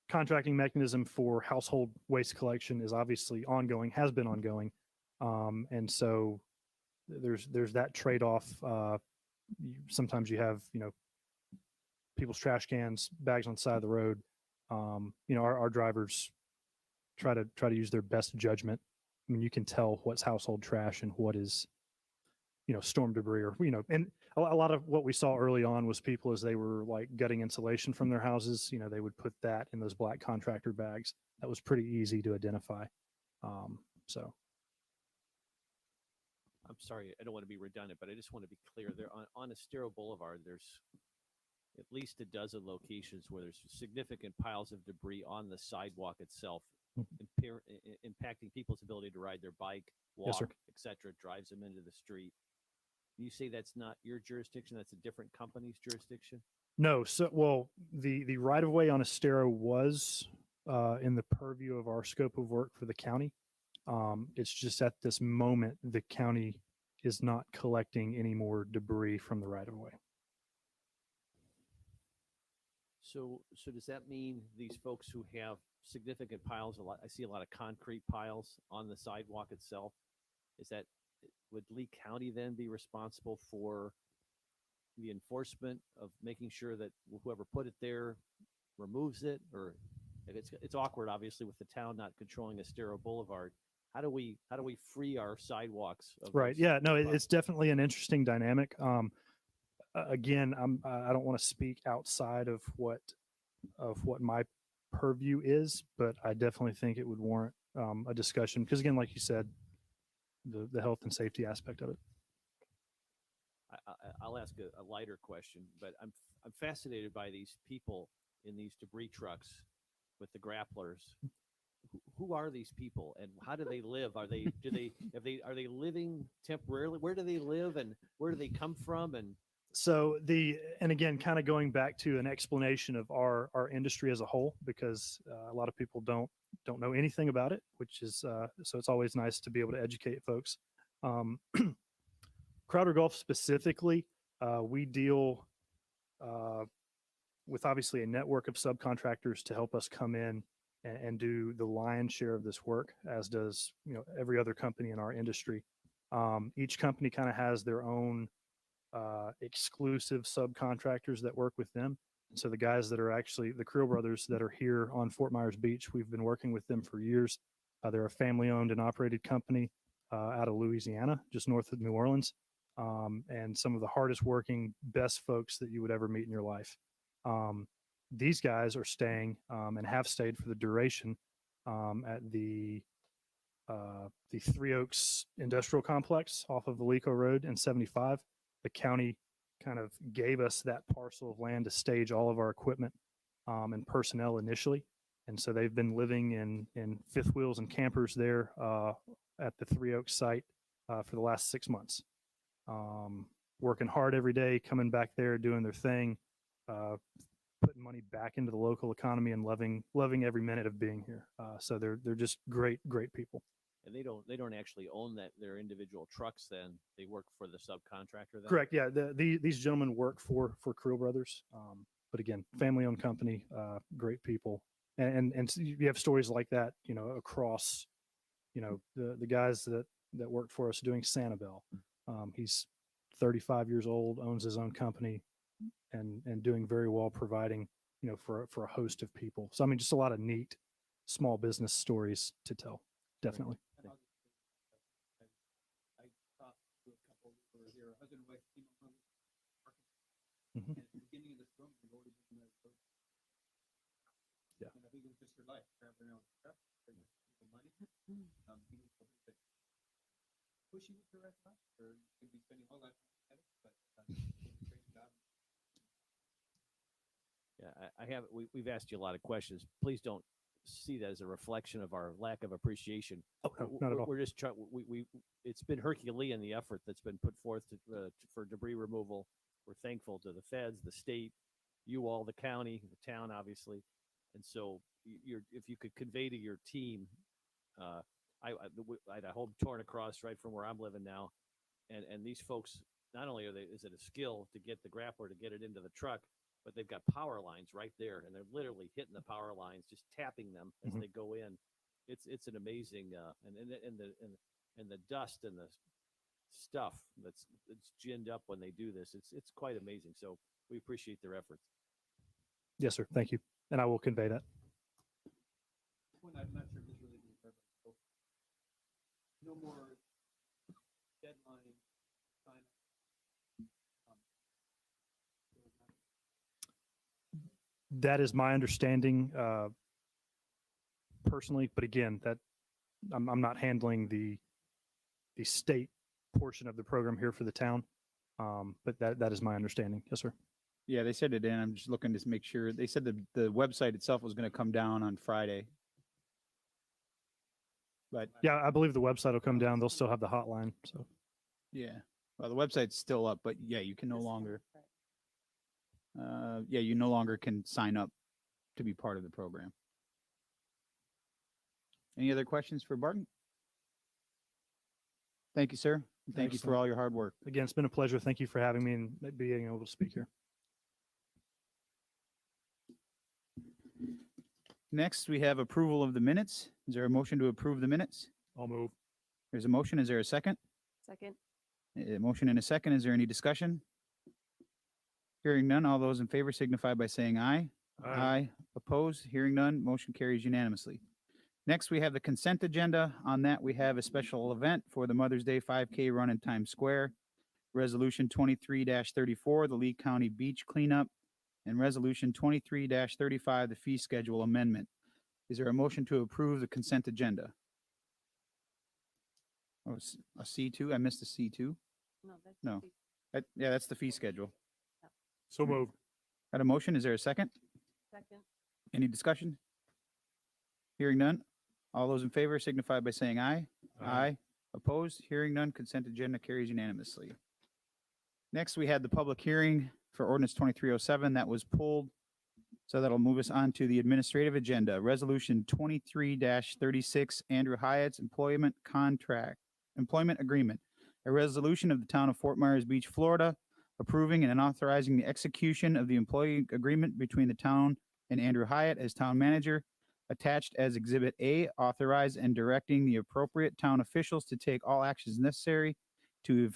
[SPEAKER 10] contracting mechanism for household waste collection is obviously ongoing, has been ongoing. And so there's that trade-off. Sometimes you have, people's trash cans, bags on the side of the road. Our drivers try to use their best judgment. I mean, you can tell what's household trash and what is, storm debris, or, and a lot of what we saw early on was people, as they were like gutting insulation from their houses, they would put that in those black contractor bags. That was pretty easy to identify. So.
[SPEAKER 4] I'm sorry, I don't want to be redundant, but I just want to be clear. There on Estero Boulevard, there's at least a dozen locations where there's significant piles of debris on the sidewalk itself, impacting people's ability to ride their bike,
[SPEAKER 10] Yes, sir.
[SPEAKER 4] walk, etc., drives them into the street. You say that's not your jurisdiction, that's a different company's jurisdiction?
[SPEAKER 10] No, so, well, the right of way on Estero was in the purview of our scope of work for the county. It's just at this moment, the county is not collecting any more debris from the right of way.
[SPEAKER 4] So does that mean these folks who have significant piles, I see a lot of concrete piles on the sidewalk itself, would Lee County then be responsible for the enforcement of making sure that whoever put it there removes it? Or it's awkward, obviously, with the town not controlling Estero Boulevard. How do we free our sidewalks of
[SPEAKER 10] Right.
[SPEAKER 4] those
[SPEAKER 10] Yeah. No,
[SPEAKER 4] piles?
[SPEAKER 10] it's definitely an interesting dynamic. Again, I don't want to speak outside of what my purview is, but I definitely think it would warrant a discussion, because again, like you said, the health and safety aspect of it.
[SPEAKER 4] I'll ask a lighter question, but I'm fascinated by these people in these debris trucks with the grapplers. Who are these people and how do they live? Are they living temporarily? Where do they live and where do they come from? And
[SPEAKER 10] So and again, kind of going back to an explanation of our industry as a whole, because a lot of people don't know anything about it, which is, so it's always nice to be able to educate folks. Crowder Golf specifically, we deal with obviously a network of subcontractors to help us come in and do the lion's share of this work, as does, every other company in our industry. Each company kind of has their own exclusive subcontractors that work with them. And so the guys that are actually the Creel brothers that are here on Fort Myers Beach, we've been working with them for years. They're a family owned and operated company out of Louisiana, just north of New Orleans. And some of the hardest working, best folks that you would ever meet in your life. These guys are staying and have stayed for the duration at the Three Oaks Industrial Complex off of Vallejo Road and 75. The county kind of gave us that parcel of land to stage all of our equipment and personnel initially. And so they've been living in fifth wheels and campers there at the Three Oaks site for the last 6 months. Working hard every day, coming back there, doing their thing, putting money back into the local economy and loving every minute of being here. So they're just great people.
[SPEAKER 4] and they don't actually own their individual trucks then. They work for the subcontractor then?
[SPEAKER 10] Correct. Yeah. These gentlemen work for Creel Brothers. But again, family owned company, great people. And so you have stories like that, across, the guys that worked for us doing Sanibel. He's 35 years old, owns his own company and doing very well, providing, for a host of people. So, I mean, just a lot of neat small business stories to tell. Definitely.
[SPEAKER 5] I talked to a couple who were here, husband and wife, came from
[SPEAKER 10] Mhm.
[SPEAKER 5] and at the beginning of this program, they've always been there.
[SPEAKER 10] Yeah.
[SPEAKER 5] And I think it was just her life, traveling around with truck, bringing people money. He was a little bit pushy with her, I thought, or you could be spending all that time at it, but he did a great job.
[SPEAKER 4] Yeah, we've asked you a lot of questions. Please don't see that as a reflection of our lack of appreciation.
[SPEAKER 10] Oh, no, not at all.
[SPEAKER 4] We're just trying, it's been Herculean, the effort that's been put forth for debris removal. We're thankful to the feds, the state, you all, the county, the town, obviously. And so if you could convey to your team, I had a home torn across right from where I'm living now. And these folks, not only is it a skill to get the grappler to get it into the truck, but they've got power lines right there, and they're literally hitting the power lines, just tapping them as
[SPEAKER 10] Mhm.
[SPEAKER 4] they go in. It's an amazing, and the dust and the stuff it's ginned up when they do this. It's quite amazing. So we appreciate their efforts.
[SPEAKER 10] Yes, sir. Thank you. And I will convey that.
[SPEAKER 5] One, I'm not sure if this really is perfect. So no more deadline sign.
[SPEAKER 10] That is my understanding, personally, but again, that I'm not handling the state portion of the program here for the town. But that is my understanding. Yes, sir.
[SPEAKER 2] Yeah, they said it in. I'm just looking to make sure. They said the website itself was going to come down on Friday. But
[SPEAKER 10] Yeah, I believe the website will come down. They'll still have the hotline. So
[SPEAKER 2] yeah, well, the website's still up, but yeah, you can no longer. You no longer can sign up to be part of the program. Any other questions for Barton? Thank you, sir. Thank you for
[SPEAKER 10] Excellent.
[SPEAKER 2] all your hard work.
[SPEAKER 10] again, it's been a pleasure. Thank you for having me and being able to speak here.
[SPEAKER 2] Next, we have approval of the minutes. Is there a motion to approve the minutes?
[SPEAKER 10] I'll move.
[SPEAKER 2] There's a motion. Is there a second?
[SPEAKER 6] Second.
[SPEAKER 2] A motion and a second. Is there any discussion? Hearing none, all those in favor signify by saying aye.
[SPEAKER 10] Aye.
[SPEAKER 2] Opposed? Hearing none, motion carries unanimously. Next, we have the consent agenda. On that, we have a special event for the Mother's Day 5K run in Times Square. Resolution 23-34, the Lee County Beach Cleanup, and Resolution 23-35, the fee schedule amendment. Is there a motion to approve the consent agenda? Oh, a C2? I missed a C2. No. Yeah, that's the fee schedule.
[SPEAKER 3] So moved.
[SPEAKER 2] Got a motion? Is there a second?
[SPEAKER 6] Second.
[SPEAKER 2] Any discussion? Hearing none. All those in favor signify by saying aye.
[SPEAKER 3] Aye.
[SPEAKER 2] Opposed? Hearing none. Consent agenda carries unanimously. Next, we had the public hearing for ordinance 2307 that was pulled. So that'll move us on to the administrative agenda. Resolution 23-36, Andrew Hyatt's employment agreement. A resolution of the town of Fort Myers Beach, Florida, approving and authorizing the execution of the employee agreement between the town and Andrew Hyatt as town manager, attached as Exhibit A, authorize and directing the appropriate town officials to take all actions necessary to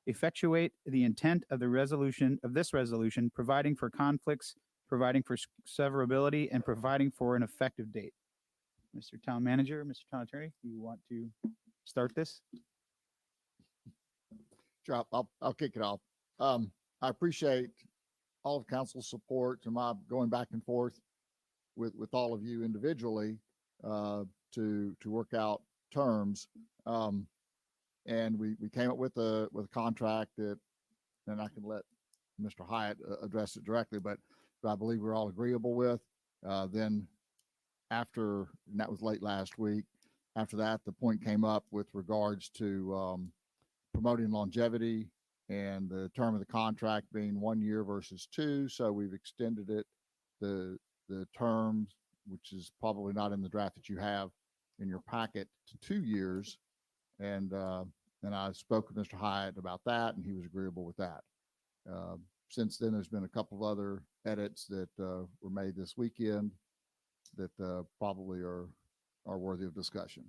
[SPEAKER 2] effectuate the intent of this resolution, providing for conflicts, providing for severability, and providing for an effective date. Mr. Town Manager, Mr. Town Attorney, do you want to start this?
[SPEAKER 9] Sure, I'll kick it off. I appreciate all of council's support to my going back and forth with all of you individually to work out terms. And we came up with a contract that, and I can let Mr. Hyatt address it directly, but I believe we're all agreeable with. Then after, and that was late last week, after that, the point came up with regards to promoting longevity and the term of the contract being 1 year versus 2. So we've extended it, the terms, which is probably not in the draft that you have in your packet, to 2 years. And I spoke with Mr. Hyatt about that, and he was agreeable with that. Since then, there's been a couple of other edits that were made this weekend that probably are worthy of discussion.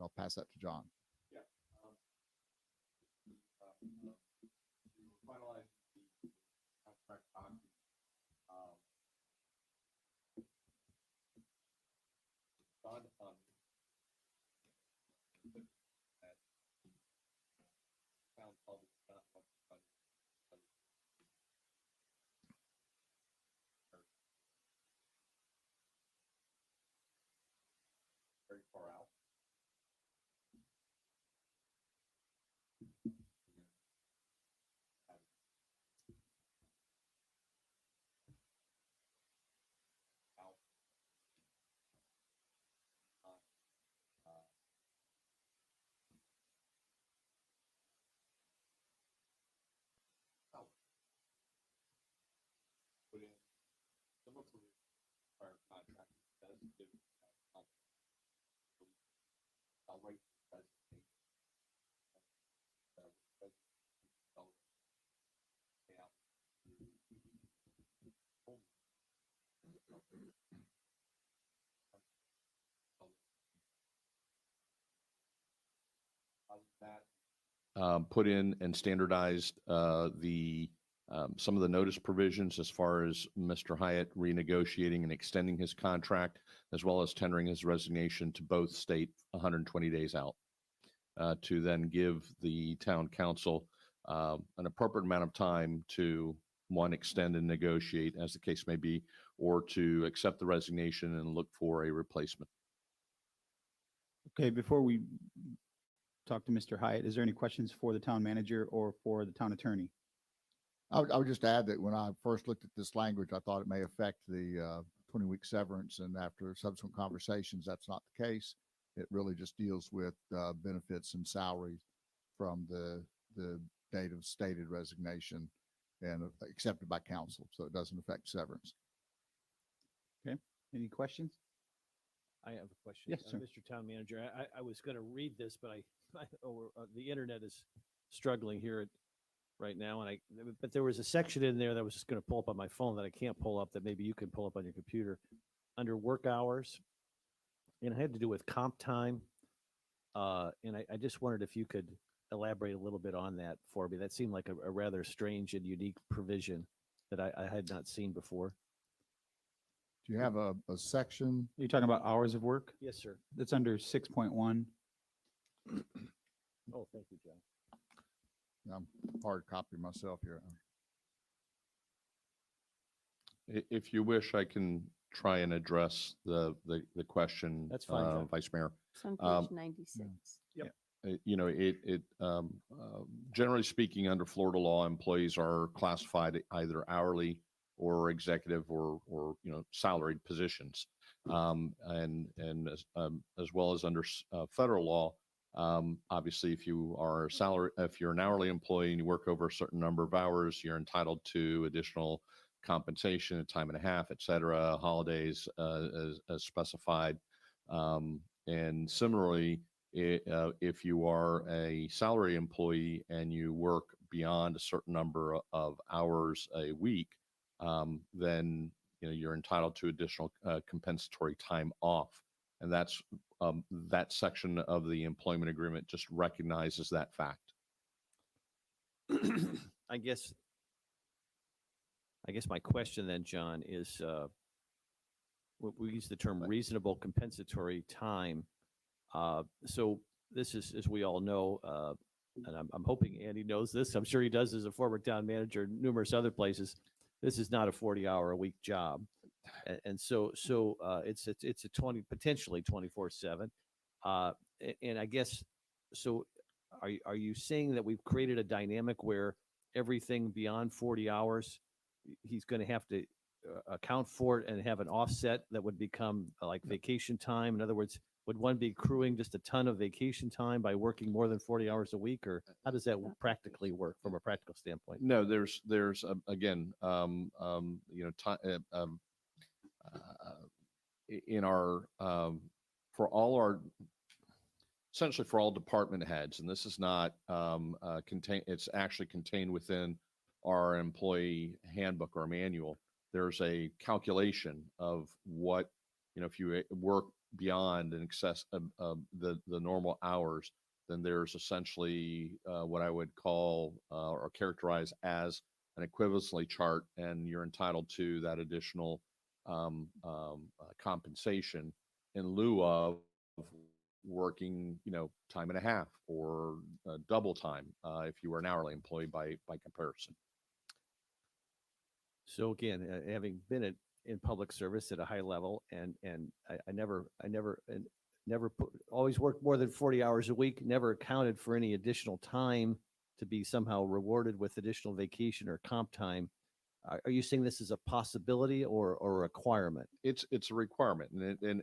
[SPEAKER 9] I'll pass that to John.
[SPEAKER 8] Very far out. Put in similar to the prior contract, does give I'll write designate. Put in and standardized some of the notice provisions as far as Mr. Hyatt renegotiating and extending his contract, as well as tendering his resignation to both state 120 days out, to then give the town council an appropriate amount of time to, one, extend and negotiate as the case may be, or to accept the resignation and look for a replacement.
[SPEAKER 2] Okay, before we talk to Mr. Hyatt, is there any questions for the town manager or for the town attorney?
[SPEAKER 9] I would just add that when I first looked at this language, I thought it may affect the 20-week severance, and after subsequent conversations, that's not the case. It really just deals with benefits and salaries from the date of stated resignation and accepted by council, so it doesn't affect severance.
[SPEAKER 2] Any questions?
[SPEAKER 4] I have a question.
[SPEAKER 2] Yes, sir.
[SPEAKER 4] Mr. Town Manager, I was going to read this, but the internet is struggling here right now. But there was a section in there that was just going to pull up on my phone that I can't pull up, that maybe you can pull up on your computer, under work hours. And it had to do with comp time. And I just wondered if you could elaborate a little bit on that for me. That seemed like a rather strange and unique provision that I had not seen before.
[SPEAKER 9] Do you have a section?
[SPEAKER 2] Are you talking about hours of work?
[SPEAKER 4] Yes, sir.
[SPEAKER 2] That's under 6.1.
[SPEAKER 4] Oh, thank you, John.
[SPEAKER 9] I'm hard copy myself here.
[SPEAKER 8] If you wish, I can try and address the question.
[SPEAKER 4] That's fine, John.
[SPEAKER 8] Vice Mayor.
[SPEAKER 6] It's on
[SPEAKER 8] Um,
[SPEAKER 6] page 96.
[SPEAKER 4] Yep.
[SPEAKER 8] generally speaking, under Florida law, employees are classified either hourly or executive or, salaried positions. And as well as under federal law, obviously, if you're an hourly employee and you work over a certain number of hours, you're entitled to additional compensation, time and a half, et cetera, holidays as specified. And similarly, if you are a salary employee and you work beyond a certain number of hours a week, then you're entitled to additional compensatory time off. And that's that section of the employment agreement just recognizes that fact.
[SPEAKER 4] I guess my question then, John, is we use the term reasonable compensatory time. So this is, as we all know, and I'm hoping Andy knows this. I'm sure he does as a former town manager in numerous other places. This is not a 40-hour-a-week job. And so it's a potentially 24/7. And I guess, so are you saying that we've created a dynamic where everything beyond 40 hours, he's going to have to account for it and have an offset that would become like vacation time? In other words, would one be accruing just a ton of vacation time by working more than 40 hours a week, or how does that practically work from a practical standpoint?
[SPEAKER 8] No, there's again, in our essentially for all department heads, and this is not contained, it's actually contained within our employee handbook or manual. There's a calculation of what, if you work beyond and excess of the normal hours, then there's essentially what I would call or characterize as an equivalency chart, and you're entitled to that additional compensation in lieu of working, time and a half or double time if you were an hourly employee by comparison.
[SPEAKER 4] So again, having been in public service at a high level, and I never always worked more than 40 hours a week, never accounted for any additional time to be somehow rewarded with additional vacation or comp time. Are you saying this is a possibility or a requirement?
[SPEAKER 8] It's a requirement,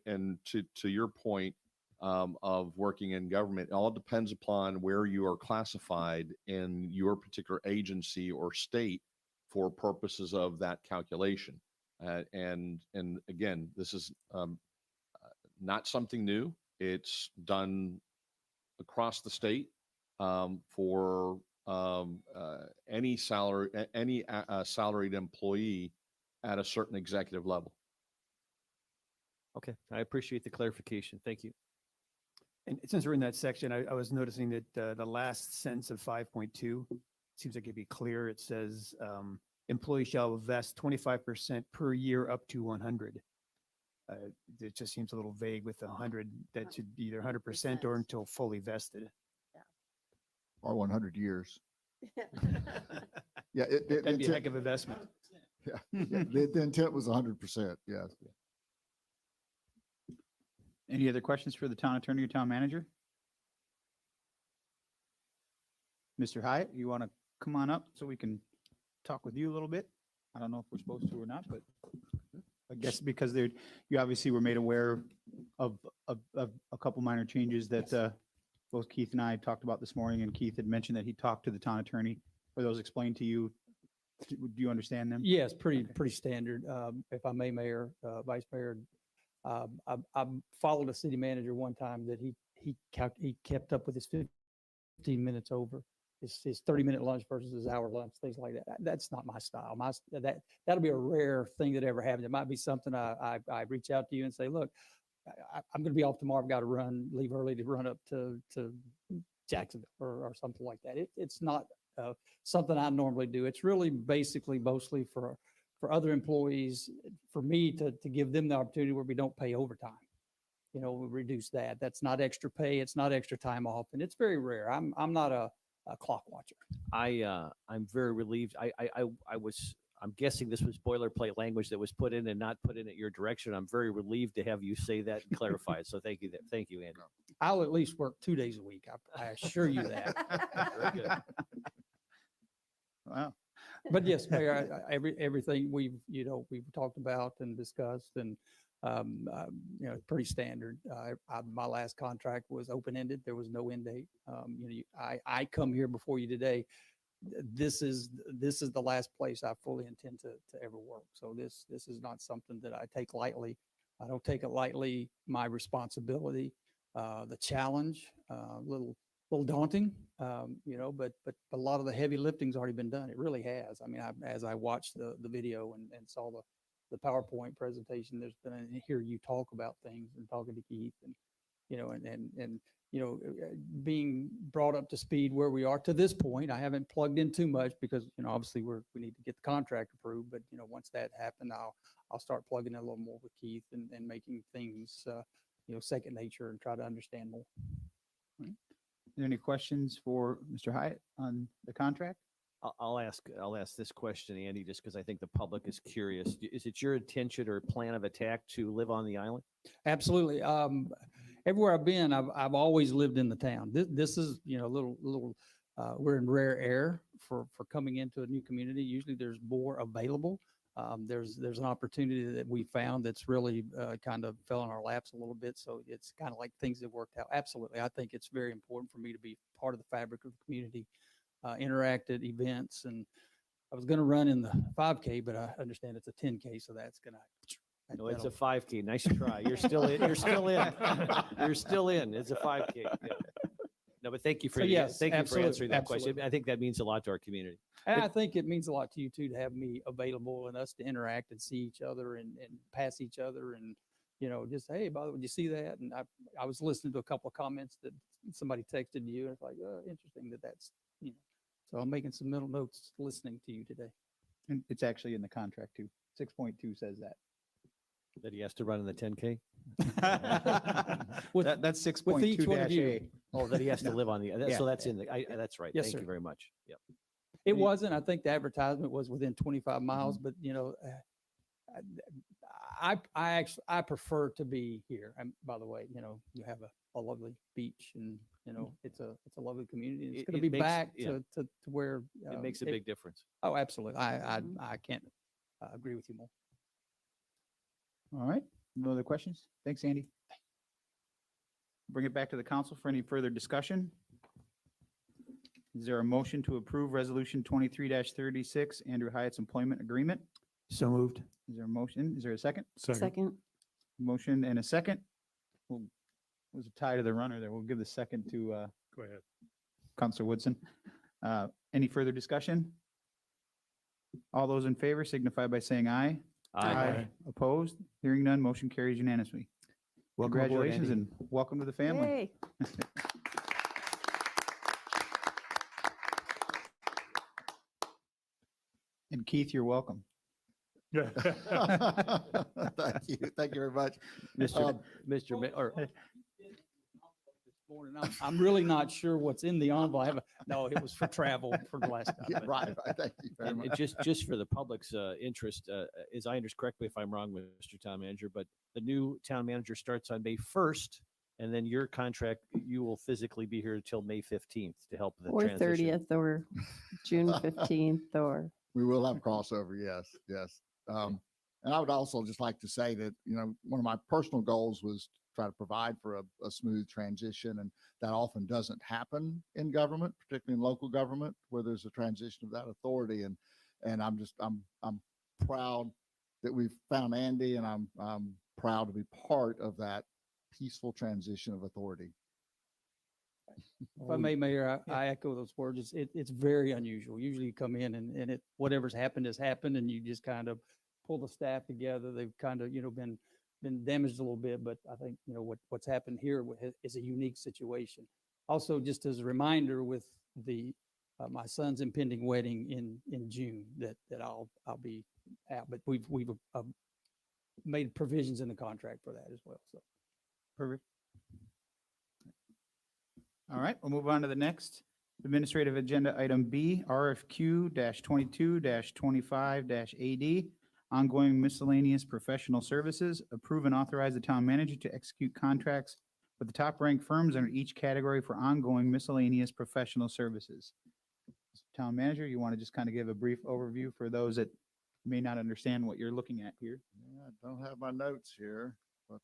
[SPEAKER 8] and to your point of working in government, it all depends upon where you are classified in your particular agency or state for purposes of that calculation. And again, this is not something new. It's done across the state for any salaried employee at a certain executive level.
[SPEAKER 4] Okay, I appreciate the clarification. Thank you.
[SPEAKER 5] And since we're in that section, I was noticing that the last sentence of 5.2 seems like it'd be clear. It says employee shall vest 25% per year up to 100. It just seems a little vague with 100. That should be either 100% or until fully vested.
[SPEAKER 9] Or 100 years. Yeah.
[SPEAKER 5] That'd be a heck of an investment.
[SPEAKER 9] Yeah. The intent was 100%. Yes.
[SPEAKER 2] Any other questions for the town attorney or town manager? Mr. Hyatt, you want to come on up so we can talk with you a little bit? I don't know if we're supposed to or not, but I guess because you obviously were made aware of a couple minor changes that both Keith and I talked about this morning, and Keith had mentioned that he talked to the town attorney. Were those explained to you? Do you understand them?
[SPEAKER 11] Yes, pretty standard. If I may, Mayor, Vice Mayor, I followed a city manager one time that he kept up with his 15 minutes over his 30-minute lunch versus his hour lunch, things like that. That's not my style. That'll be a rare thing that ever happens. It might be something I reach out to you and say, look, I'm going to be off tomorrow. I've got to leave early to run up to Jacksonville or something like that. It's not something I normally do. It's really basically mostly for other employees, for me to give them the opportunity where we don't pay overtime. We reduce that. That's not extra pay. It's not extra time off, and it's very rare. I'm not a clock watcher.
[SPEAKER 4] I'm very relieved. I'm guessing this was boilerplate language that was put in and not put in at your direction. I'm very relieved to have you say that and clarify it. So thank you, Andy.
[SPEAKER 11] I'll at least work 2 days a week. I assure you that.
[SPEAKER 4] Very good.
[SPEAKER 2] Wow.
[SPEAKER 11] But yes, Mayor, everything we've talked about and discussed and, it's pretty standard. My last contract was open-ended. There was no end date. I come here before you today. This is the last place I fully intend to ever work. So this is not something that I take lightly. I don't take it lightly. My responsibility, the challenge, a little daunting, but a lot of the heavy lifting's already been done. It really has. I mean, as I watched the video and saw the PowerPoint presentation, there's been, I hear you talk about things and talking to Keith and, being brought up to speed where we are to this point. I haven't plugged in too much because, obviously we need to get the contract approved, but once that happened, I'll start plugging in a little more with Keith and making things, second nature and try to understand more.
[SPEAKER 2] Are there any questions for Mr. Hyatt on the contract?
[SPEAKER 4] I'll ask this question, Andy, just because I think the public is curious. Is it your intention or plan of attack to live on the island?
[SPEAKER 11] Absolutely. Everywhere I've been, I've always lived in the town. This is, we're in rare air for coming into a new community. Usually there's more available. There's an opportunity that we found that's really kind of fell in our laps a little bit. So it's kind of like things that worked out. Absolutely. I think it's very important for me to be part of the fabric of the community, interact at events. And I was going to run in the 5K, but I understand it's a 10K. So that's going to.
[SPEAKER 4] No, it's a 5K. Nice try. You're still in. You're still in. You're still in. It's a 5K. Yeah. No, but thank you for
[SPEAKER 11] So yes,
[SPEAKER 4] thank you for
[SPEAKER 11] absolutely,
[SPEAKER 4] answering that question.
[SPEAKER 11] absolutely.
[SPEAKER 4] I think that means a lot to our community.
[SPEAKER 11] And I think it means a lot to you too, to have me available and us to interact and see each other and pass each other and, just, hey, by the way, did you see that? And I was listening to a couple of comments that somebody texted you and it's like, oh, interesting that's, so I'm making some mental notes listening to you today.
[SPEAKER 2] And it's actually in the contract too. 6.2 says that.
[SPEAKER 4] That he has to run in the 10K.
[SPEAKER 11] With-
[SPEAKER 2] That's
[SPEAKER 11] with each one of
[SPEAKER 2] 6.2
[SPEAKER 11] you.
[SPEAKER 2] A.
[SPEAKER 4] Oh, that he has to
[SPEAKER 2] No.
[SPEAKER 4] live on the.
[SPEAKER 2] Yeah.
[SPEAKER 4] So that's in the. that's right.
[SPEAKER 11] Yes,
[SPEAKER 4] Thank
[SPEAKER 11] sir.
[SPEAKER 4] you very much. Yep.
[SPEAKER 11] It wasn't, I think the advertisement was within 25 miles, but I prefer to be here. And by the way, you have a lovely beach and, it's a lovely community. It's
[SPEAKER 4] It-
[SPEAKER 11] going to
[SPEAKER 4] it
[SPEAKER 11] be
[SPEAKER 4] makes-
[SPEAKER 11] back
[SPEAKER 4] yeah.
[SPEAKER 11] to where.
[SPEAKER 4] It makes a big difference.
[SPEAKER 11] Oh, absolutely. I
[SPEAKER 6] Mhm.
[SPEAKER 11] can't agree with you more.
[SPEAKER 2] All right. No other questions? Thanks, Andy. Bring it back to the council for any further discussion. Is there a motion to approve Resolution 23-36, Andrew Hyatt's employment agreement?
[SPEAKER 5] So moved.
[SPEAKER 2] Is there a motion? Is there a second?
[SPEAKER 6] Second.
[SPEAKER 2] Motion and a second. Well, it was a tie to the runner there. We'll give the second to
[SPEAKER 3] Go ahead.
[SPEAKER 2] Counselor Woodson. Any further discussion? All those in favor signify by saying aye.
[SPEAKER 3] Aye.
[SPEAKER 2] Opposed? Hearing none, motion carries unanimously.
[SPEAKER 5] Welcome aboard,
[SPEAKER 2] Congratulations
[SPEAKER 5] Andy.
[SPEAKER 2] and welcome to the family.
[SPEAKER 6] Yay.
[SPEAKER 2] And Keith, you're welcome.
[SPEAKER 3] Yeah.
[SPEAKER 9] Thank you. Thank you very much.
[SPEAKER 4] Mr. Mr. Ma- or
[SPEAKER 11] This morning, I'm really not sure what's in the envelope. No, it was for travel for the last time.
[SPEAKER 9] Yeah,
[SPEAKER 11] but-
[SPEAKER 9] right. Thank you very
[SPEAKER 4] and
[SPEAKER 9] much.
[SPEAKER 4] just for the public's interest, as I understand, correct me if I'm wrong, Mr. Town Manager, but the new town manager starts on May 1st, and then your contract, you will physically be here until May 15th to help the
[SPEAKER 6] Or
[SPEAKER 4] transition.
[SPEAKER 6] 30th or June 15th or.
[SPEAKER 9] We will have crossover, yes, yes. And I would also just like to say that, one of my personal goals was to try to provide for a smooth transition, and that often doesn't happen in government, particularly in local government, where there's a transition of that authority. And I'm proud that we've found Andy, and I'm proud to be part of that peaceful transition of authority.
[SPEAKER 11] If I may, Mayor, I echo those words. It's very unusual. Usually you come in and whatever's happened has happened and you just kind of pull the staff together. They've kind of, been damaged a little bit, but I think, what's happened here is a unique situation. Also, just as a reminder with my son's impending wedding in June that I'll be out, but we've made provisions in the contract for that as well. So.
[SPEAKER 2] Perfect. All right, we'll move on to the next administrative agenda item B, RFQ-22-25-AD, ongoing miscellaneous professional services. Approve and authorize the town manager to execute contracts with the top-ranked firms under each category for ongoing miscellaneous professional services. Town manager, you want to just kind of give a brief overview for those that may not understand what you're looking at here?
[SPEAKER 9] Yeah, I don't have my notes here, but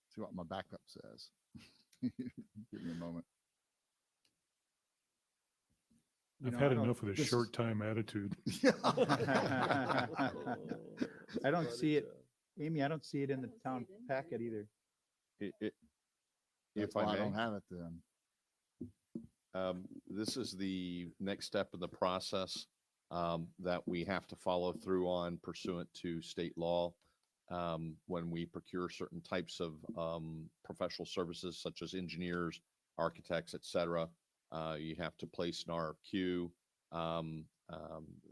[SPEAKER 9] see what my backup says. Give me a moment.
[SPEAKER 2] You
[SPEAKER 3] I've
[SPEAKER 2] know,
[SPEAKER 3] had
[SPEAKER 2] I don't-
[SPEAKER 3] enough of this
[SPEAKER 9] this is-
[SPEAKER 3] short time attitude.
[SPEAKER 2] I don't see it, Amy, I don't see it in the town packet either.
[SPEAKER 8] If
[SPEAKER 9] That's
[SPEAKER 8] I
[SPEAKER 9] why I
[SPEAKER 8] may.
[SPEAKER 9] don't have it then.
[SPEAKER 8] This is the next step in the process that we have to follow through on pursuant to state law. When we procure certain types of professional services such as engineers, architects, et cetera, you have to place an RFQ.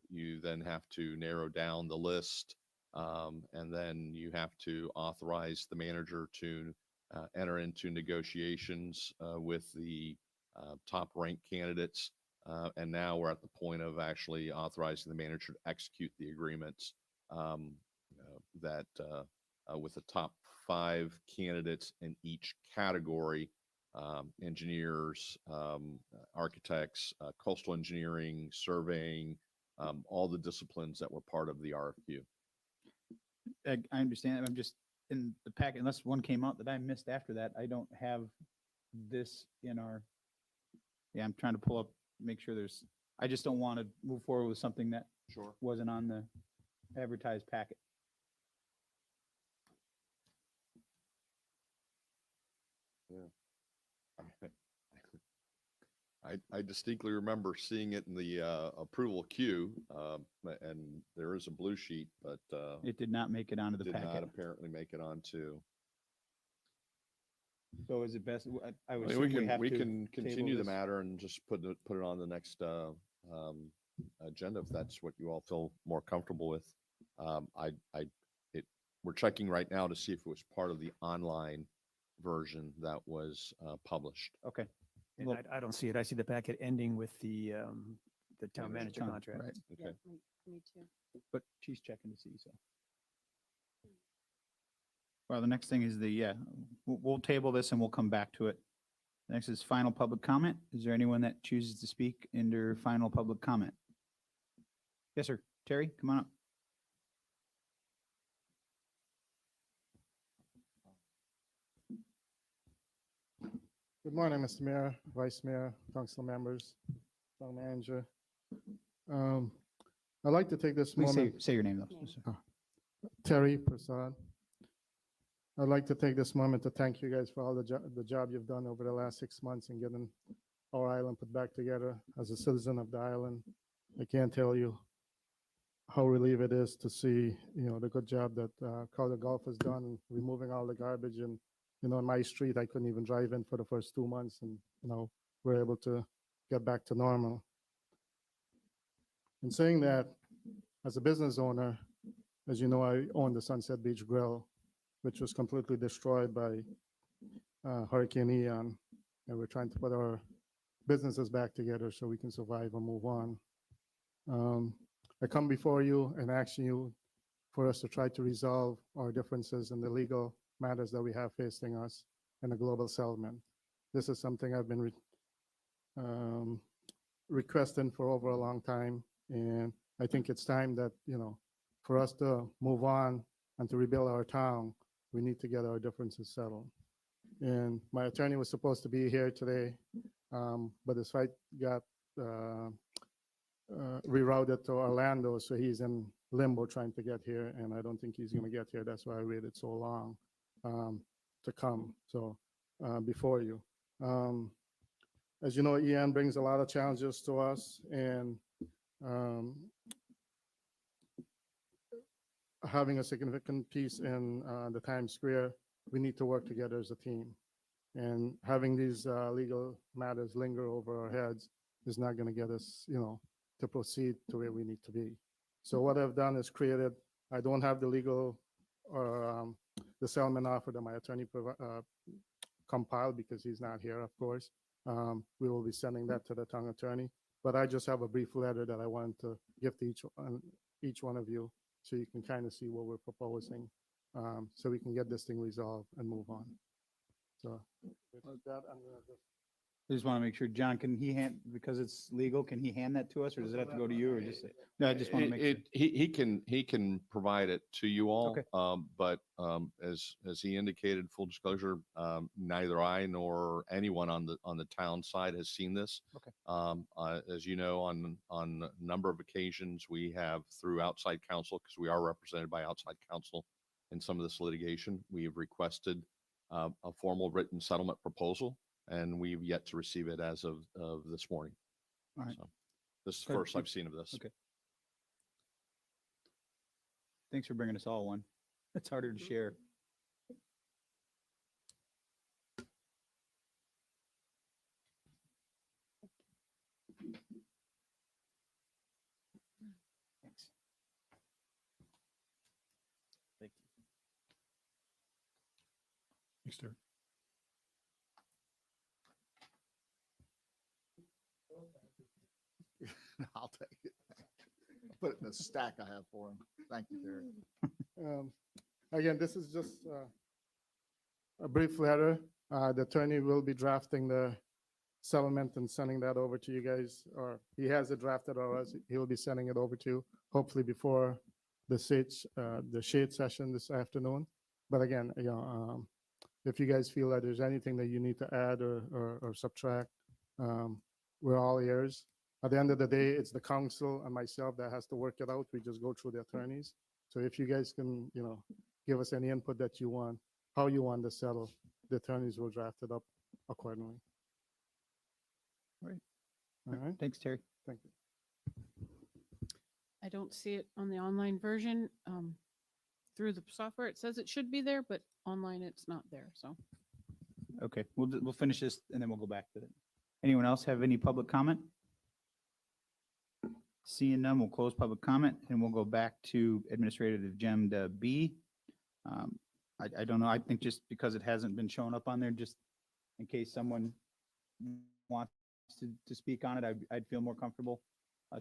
[SPEAKER 8] You then have to narrow down the list, and then you have to authorize the manager to enter into negotiations with the top ranked candidates. And now we're at the point of actually authorizing the manager to execute the agreements that with the top 5 candidates in each category, engineers, architects, coastal engineering, surveying, all the disciplines that were part of the RFQ.
[SPEAKER 2] I understand, I'm just, in the packet, unless one came out that I missed after that, I don't have this in our, yeah, I'm trying to pull up, make sure there's, I just don't want to move forward with something that
[SPEAKER 8] Sure.
[SPEAKER 2] wasn't on the advertised packet.
[SPEAKER 8] I distinctly remember seeing it in the approval queue, and there is a blue sheet, but
[SPEAKER 2] It did not make it onto the
[SPEAKER 8] did not
[SPEAKER 2] packet.
[SPEAKER 8] apparently make it onto.
[SPEAKER 2] So is it best, I
[SPEAKER 8] I
[SPEAKER 2] would
[SPEAKER 8] mean,
[SPEAKER 2] assume we have
[SPEAKER 8] we
[SPEAKER 2] to
[SPEAKER 8] can
[SPEAKER 2] table
[SPEAKER 8] continue the
[SPEAKER 2] this.
[SPEAKER 8] matter and just put it on the next agenda if that's what you all feel more comfortable with. We're checking right now to see if it was part of the online version that was published.
[SPEAKER 2] Okay.
[SPEAKER 5] And
[SPEAKER 2] Well-
[SPEAKER 5] I don't see it. I see the packet ending with the town manager
[SPEAKER 2] Town,
[SPEAKER 5] contract.
[SPEAKER 2] right.
[SPEAKER 8] Okay.
[SPEAKER 6] Me too.
[SPEAKER 2] But she's checking to see, so. Well, the next thing is we'll table this and we'll come back to it. Next is final public comment. Is there anyone that chooses to speak under final public comment? Yes, sir. Terry, come on up.
[SPEAKER 12] Good morning, Mr. Mayor, Vice Mayor, council members, town manager. I'd like to take this
[SPEAKER 2] Please
[SPEAKER 12] moment,
[SPEAKER 2] say your name though.
[SPEAKER 6] Name.
[SPEAKER 2] sir.
[SPEAKER 12] Terry Prasad. I'd like to take this moment to thank you guys for all the job you've done over the last 6 months in getting our island put back together. As a citizen of the island, I can't tell you how relieved it is to see, the good job that Calder Golf has done in removing all the garbage. And, in my street, I couldn't even drive in for the first 2 months, and, we're able to get back to normal. In saying that, as a business owner, as you know, I own the Sunset Beach Grill, which was completely destroyed by Hurricane Ian. And we're trying to put our businesses back together so we can survive and move on. I come before you and ask you for us to try to resolve our differences in the legal matters that we have facing us in a global settlement. This is something I've been requesting for over a long time. And I think it's time that, for us to move on and to rebuild our town, we need to get our differences settled. And my attorney was supposed to be here today, but his flight got rerouted to Orlando, so he's in limbo trying to get here, and I don't think he's going to get here. That's why I waited so long to come before you. As you know, Ian brings a lot of challenges to us, and having a significant piece in the Times Square, we need to work together as a team. And having these legal matters linger over our heads is not going to get us, to proceed to where we need to be. So what I've done is created, I don't have the legal or the settlement offer that my attorney compiled because he's not here, of course. We will be sending that to the town attorney, but I just have a brief letter that I wanted to give to each one of you so you can kind of see what we're proposing. so we can get this thing resolved and move on. So with that, I'm gonna just.
[SPEAKER 2] I just want to make sure, John, can he because it's legal, can he hand that to us or does it have to go to you or just? No, I just want to make sure.
[SPEAKER 8] He can provide it to you all.
[SPEAKER 2] Okay.
[SPEAKER 8] But as he indicated, full disclosure, neither I nor anyone on the town side has seen this.
[SPEAKER 2] Okay.
[SPEAKER 8] As you know, on a number of occasions, we have through outside counsel, because we are represented by outside counsel in some of this litigation, we have requested a formal written settlement proposal, and we've yet to receive it as of this morning.
[SPEAKER 2] All right.
[SPEAKER 8] So this is the
[SPEAKER 2] Good.
[SPEAKER 8] first I've seen of this.
[SPEAKER 2] Okay. Thanks for bringing us all one. It's harder to share. Thanks.
[SPEAKER 4] Thank you.
[SPEAKER 3] Thanks, Terry.
[SPEAKER 9] I'll take it. I'll put it in the stack I have for him. Thank you, Terry.
[SPEAKER 12] Again, this is just a brief letter. The attorney will be drafting the settlement and sending that over to you guys, or he has it drafted, or else he will be sending it over to you, hopefully before the shade session this afternoon. But again, if you guys feel that there's anything that you need to add or subtract, we're all ears. At the end of the day, it's the council and myself that has to work it out. We just go through the attorneys. So if you guys can, give us any input that you want, how you want to settle, the attorneys will draft it up accordingly.
[SPEAKER 2] Right.
[SPEAKER 12] All right,
[SPEAKER 2] Thanks, Terry.
[SPEAKER 12] thank you.
[SPEAKER 1] I don't see it on the online version. Through the software, it says it should be there, but online it's not there, so.
[SPEAKER 2] Okay, we'll finish this and then we'll go back to it. Anyone else have any public comment? Seeing none, we'll close public comment and we'll go back to administrative agenda B. I don't know, I think just because it hasn't been shown up on there, just in case someone wants to speak on it, I'd feel more comfortable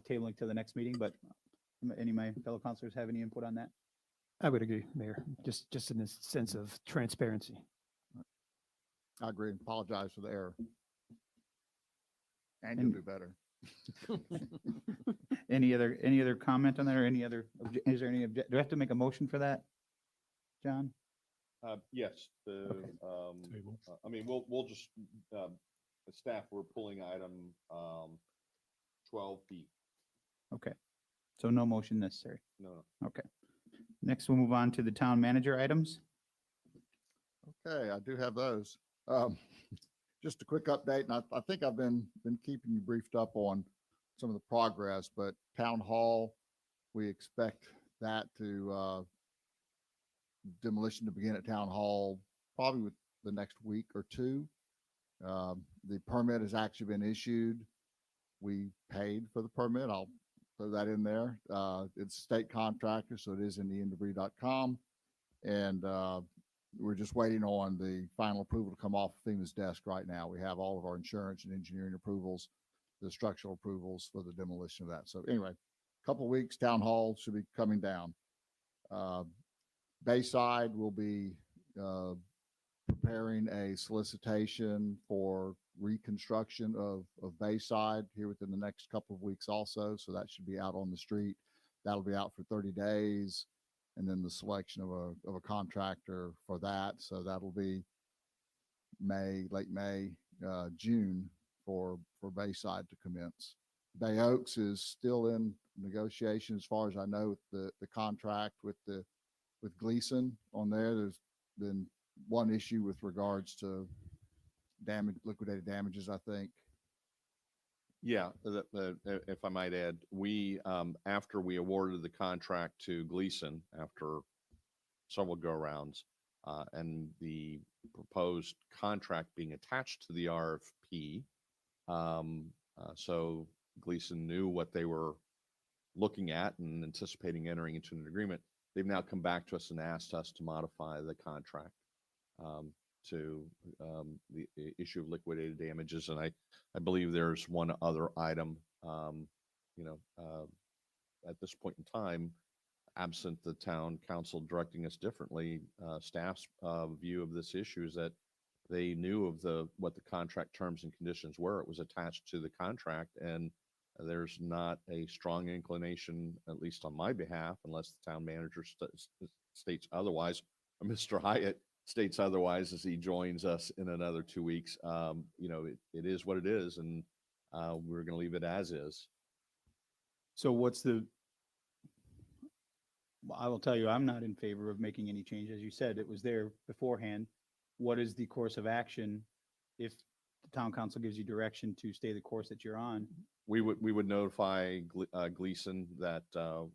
[SPEAKER 2] tabling to the next meeting, but any of my fellow counselors have any input on that?
[SPEAKER 5] I would agree, Mayor, just in the sense of transparency.
[SPEAKER 9] I agree. Apologize for the error. And you'll do better.
[SPEAKER 2] Any other comment on that or is there any, do I have to make a motion for that? John?
[SPEAKER 8] Yes,
[SPEAKER 3] Table.
[SPEAKER 8] I mean, we'll just, the staff, we're pulling item 12B.
[SPEAKER 2] Okay, so no motion necessary.
[SPEAKER 8] No,
[SPEAKER 2] Okay. Next, we'll move on to the town manager items.
[SPEAKER 9] Okay, I do have those. Just a quick update, and I think I've been keeping you briefed up on some of the progress, but Town Hall, we expect that to demolition to begin at Town Hall probably with the next week or two. The permit has actually been issued. We paid for the permit. I'll throw that in there. It's state contractor, so it is in endebris.com. And we're just waiting on the final approval to come off FEMA's desk right now. We have all of our insurance and engineering approvals, the structural approvals for the demolition of that. So anyway, a couple of weeks, Town Hall should be coming down. Bayside will be preparing a solicitation for reconstruction of Bayside here within the next couple of weeks also. So that should be out on the street. That'll be out for 30 days. And then the selection of a contractor for that. So that'll be late May, June for Bayside to commence. Bay Oaks is still in negotiation as far as I know with the contract with Gleason on there. There's been one issue with regards to liquidated damages, I think.
[SPEAKER 8] yeah, if I might add, we, after we awarded the contract to Gleason after several go-rounds, and the proposed contract being attached to the RFP, so Gleason knew what they were looking at and anticipating entering into an agreement. They've now come back to us and asked us to modify the contract to the issue of liquidated damages. And I believe there's one other item, at this point in time, absent the town council directing us differently, staff's view of this issue is that they knew of what the contract terms and conditions were. It was attached to the contract, and there's not a strong inclination, at least on my behalf, unless the town manager states otherwise, or Mr. Hyatt states otherwise as he joins us in another 2 weeks. It is what it is, and we're going to leave it as is.
[SPEAKER 2] So I will tell you, I'm not in favor of making any change. As you said, it was there beforehand. What is the course of action if the town council gives you direction to stay the course that you're on?
[SPEAKER 8] We would notify Gleason that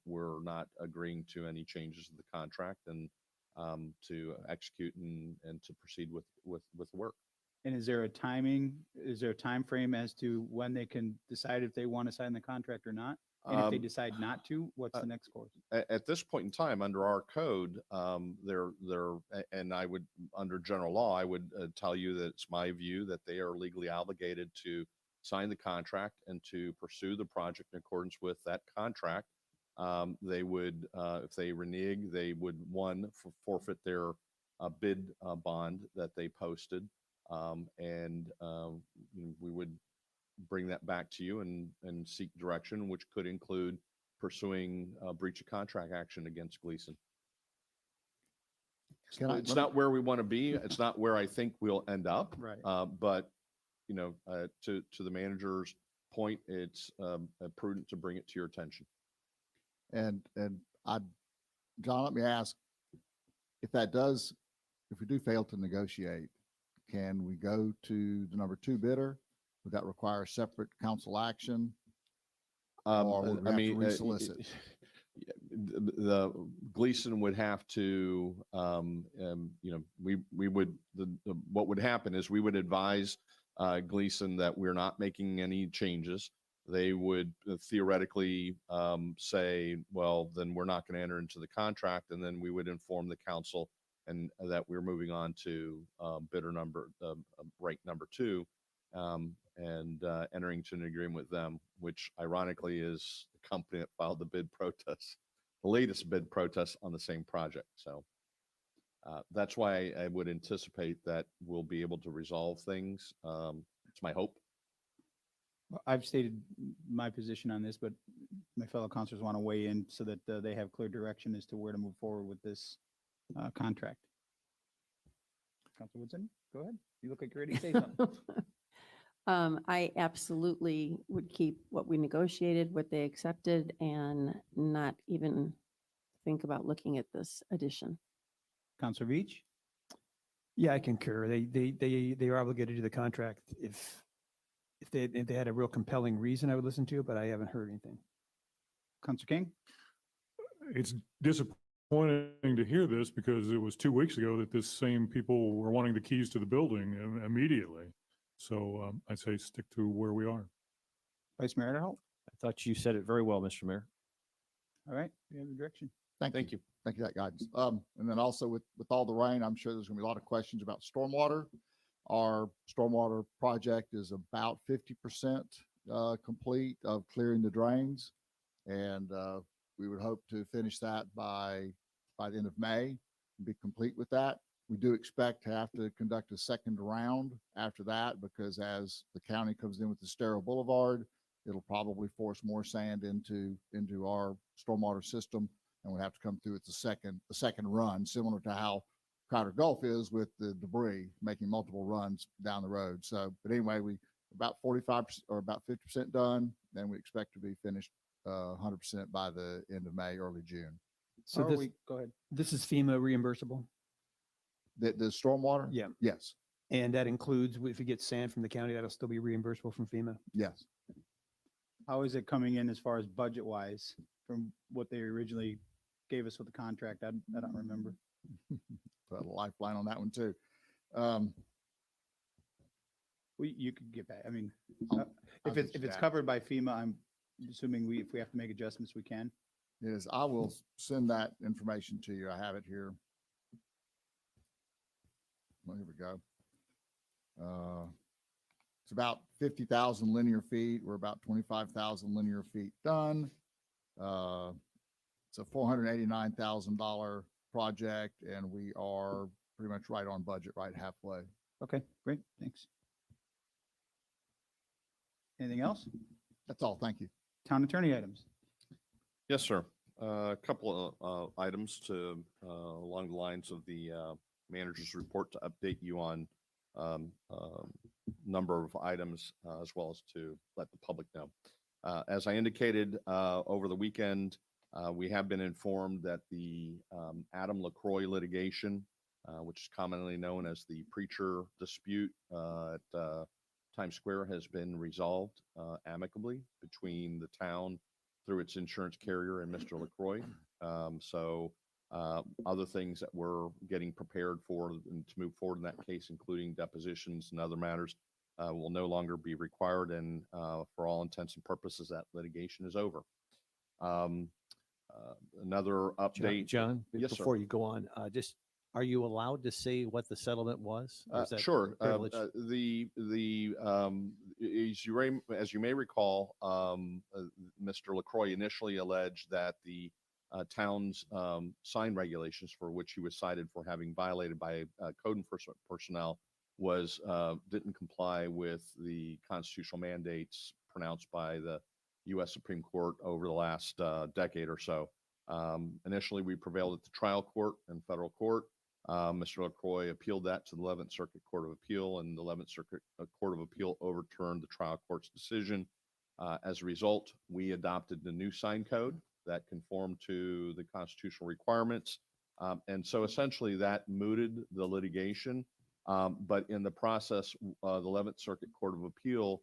[SPEAKER 8] we're not agreeing to any changes to the contract and to execute and to proceed with work.
[SPEAKER 2] And is there a time frame as to when they can decide if they want to sign the contract or not? And if they decide not to, what's the next course?
[SPEAKER 8] At this point in time, under our code, and I would, under general law, I would tell you that it's my view that they are legally obligated to sign the contract and to pursue the project in accordance with that contract. They would, if they renege, they would, forfeit their bid bond that they posted. And we would bring that back to you and seek direction, which could include pursuing a breach of contract action against Gleason. It's not where we want to be. It's not where I think we'll end up.
[SPEAKER 2] Right.
[SPEAKER 8] But to the manager's point, it's prudent to bring it to your attention.
[SPEAKER 9] And John, let me ask, if we do fail to negotiate, can we go to the number 2 bidder? Would that require a separate council action? Or would we have to resolicit?
[SPEAKER 8] The Gleason would have to, we would, what would happen is we would advise Gleason that we're not making any changes. They would theoretically say, well, then we're not going to enter into the contract. And then we would inform the council and that we're moving on to bidder rank number 2. And entering into an agreement with them, which ironically is the company that filed the latest bid protest on the same project. So that's why I would anticipate that we'll be able to resolve things. It's my hope.
[SPEAKER 2] I've stated my position on this, but my fellow councilors want to weigh in so that they have clear direction as to where to move forward with this contract. Councilor Woodson, go ahead. You look like you're ready to say something.
[SPEAKER 6] I absolutely would keep what we negotiated, what they accepted, and not even think about looking at this addition.
[SPEAKER 2] Councilor Veach?
[SPEAKER 5] Yeah, I concur. They are obligated to the contract. If they had a real compelling reason, I would listen to it, but I haven't heard anything.
[SPEAKER 2] Councilor King?
[SPEAKER 3] It's disappointing to hear this because it was 2 weeks ago that this same people were wanting the keys to the building immediately. So I'd say stick to where we are.
[SPEAKER 2] Vice Mayor Adderholt?
[SPEAKER 4] I thought you said it very well, Mr. Mayor.
[SPEAKER 2] All right, we have the direction.
[SPEAKER 9] Thank you. Thank you for that guidance. And then also with all the rain, I'm sure there's gonna be a lot of questions about stormwater. Our stormwater project is about 50% complete of clearing the drains. And we would hope to finish that by the end of May and be complete with that. We do expect to have to conduct a second round after that because as the county comes in with the Estero Boulevard, it'll probably force more sand into our stormwater system, and we'll have to come through with a second run, similar to how Crowder Gulf is with the debris, making multiple runs down the road. So, but anyway, we about 45% or about 50% done, and we expect to be finished 100% by the end of May, early June.
[SPEAKER 5] So
[SPEAKER 2] How are
[SPEAKER 5] this,
[SPEAKER 2] we- Go ahead.
[SPEAKER 5] this is FEMA reimbursable?
[SPEAKER 9] The stormwater?
[SPEAKER 5] Yeah.
[SPEAKER 9] Yes,
[SPEAKER 5] And that includes, if you get sand from the county, that'll still be reimbursable from FEMA?
[SPEAKER 9] yes.
[SPEAKER 2] How is it coming in as far as budget-wise from what they originally gave us with the contract? I don't remember.
[SPEAKER 9] Put a lifeline on that one too.
[SPEAKER 2] You could get back. I mean,
[SPEAKER 9] I'll
[SPEAKER 2] if
[SPEAKER 9] get
[SPEAKER 2] it's
[SPEAKER 9] you back.
[SPEAKER 2] covered by FEMA, I'm assuming if we have to make adjustments, we can.
[SPEAKER 9] Is I will send that information to you. I have it here. Well, here we go. It's about 50,000 linear feet. We're about 25,000 linear feet done. It's a $489,000 project, and we are pretty much right on budget, right halfway.
[SPEAKER 2] Okay, great, thanks. Anything else?
[SPEAKER 9] That's all. Thank you.
[SPEAKER 2] Town attorney items.
[SPEAKER 8] Yes, sir. A couple of items to, along the lines of the manager's report to update you on number of items as well as to let the public know. As I indicated over the weekend, we have been informed that the Adam LaCroix litigation, which is commonly known as the preacher dispute at Times Square, has been resolved amicably between the town through its insurance carrier and Mr. LaCroix. Other things that we're getting prepared for and to move forward in that case, including depositions and other matters, will no longer be required. And for all intents and purposes, that litigation is over. Another update.
[SPEAKER 4] John,
[SPEAKER 8] Yes, sir.
[SPEAKER 4] before you go on, just, are you allowed to say what the settlement was? Or is that
[SPEAKER 8] Sure.
[SPEAKER 4] privilege?
[SPEAKER 8] As you may recall, Mr. LaCroix initially alleged that the town's sign regulations, for which he was cited for having violated by code enforcement personnel, didn't comply with the constitutional mandates pronounced by the U.S. Supreme Court over the last decade or so. Initially, we prevailed at the trial court and federal court. Mr. LaCroix appealed that to the 11th Circuit Court of Appeal, and the 11th Circuit Court of Appeal overturned the trial court's decision. As a result, we adopted the new sign code that conformed to the constitutional requirements. And so essentially that mooted the litigation. But in the process, the 11th Circuit Court of Appeal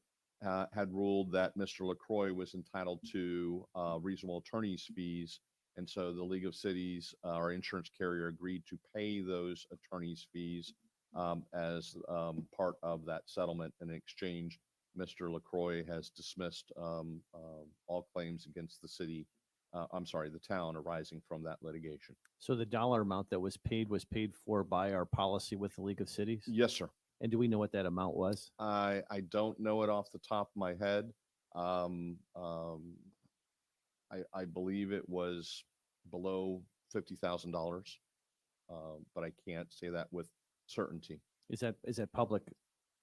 [SPEAKER 8] had ruled that Mr. LaCroix was entitled to reasonable attorney's fees. And so the League of Cities, our insurance carrier, agreed to pay those attorney's fees as part of that settlement. In exchange, Mr. LaCroix has dismissed all claims against the city, the town, arising from that litigation.
[SPEAKER 4] So the dollar amount that was paid for by our policy with the League of Cities?
[SPEAKER 8] Yes, sir.
[SPEAKER 4] And do we know what that amount was?
[SPEAKER 8] I don't know it off the top of my head. I believe it was below $50,000, but I can't say that with certainty.
[SPEAKER 4] Is that public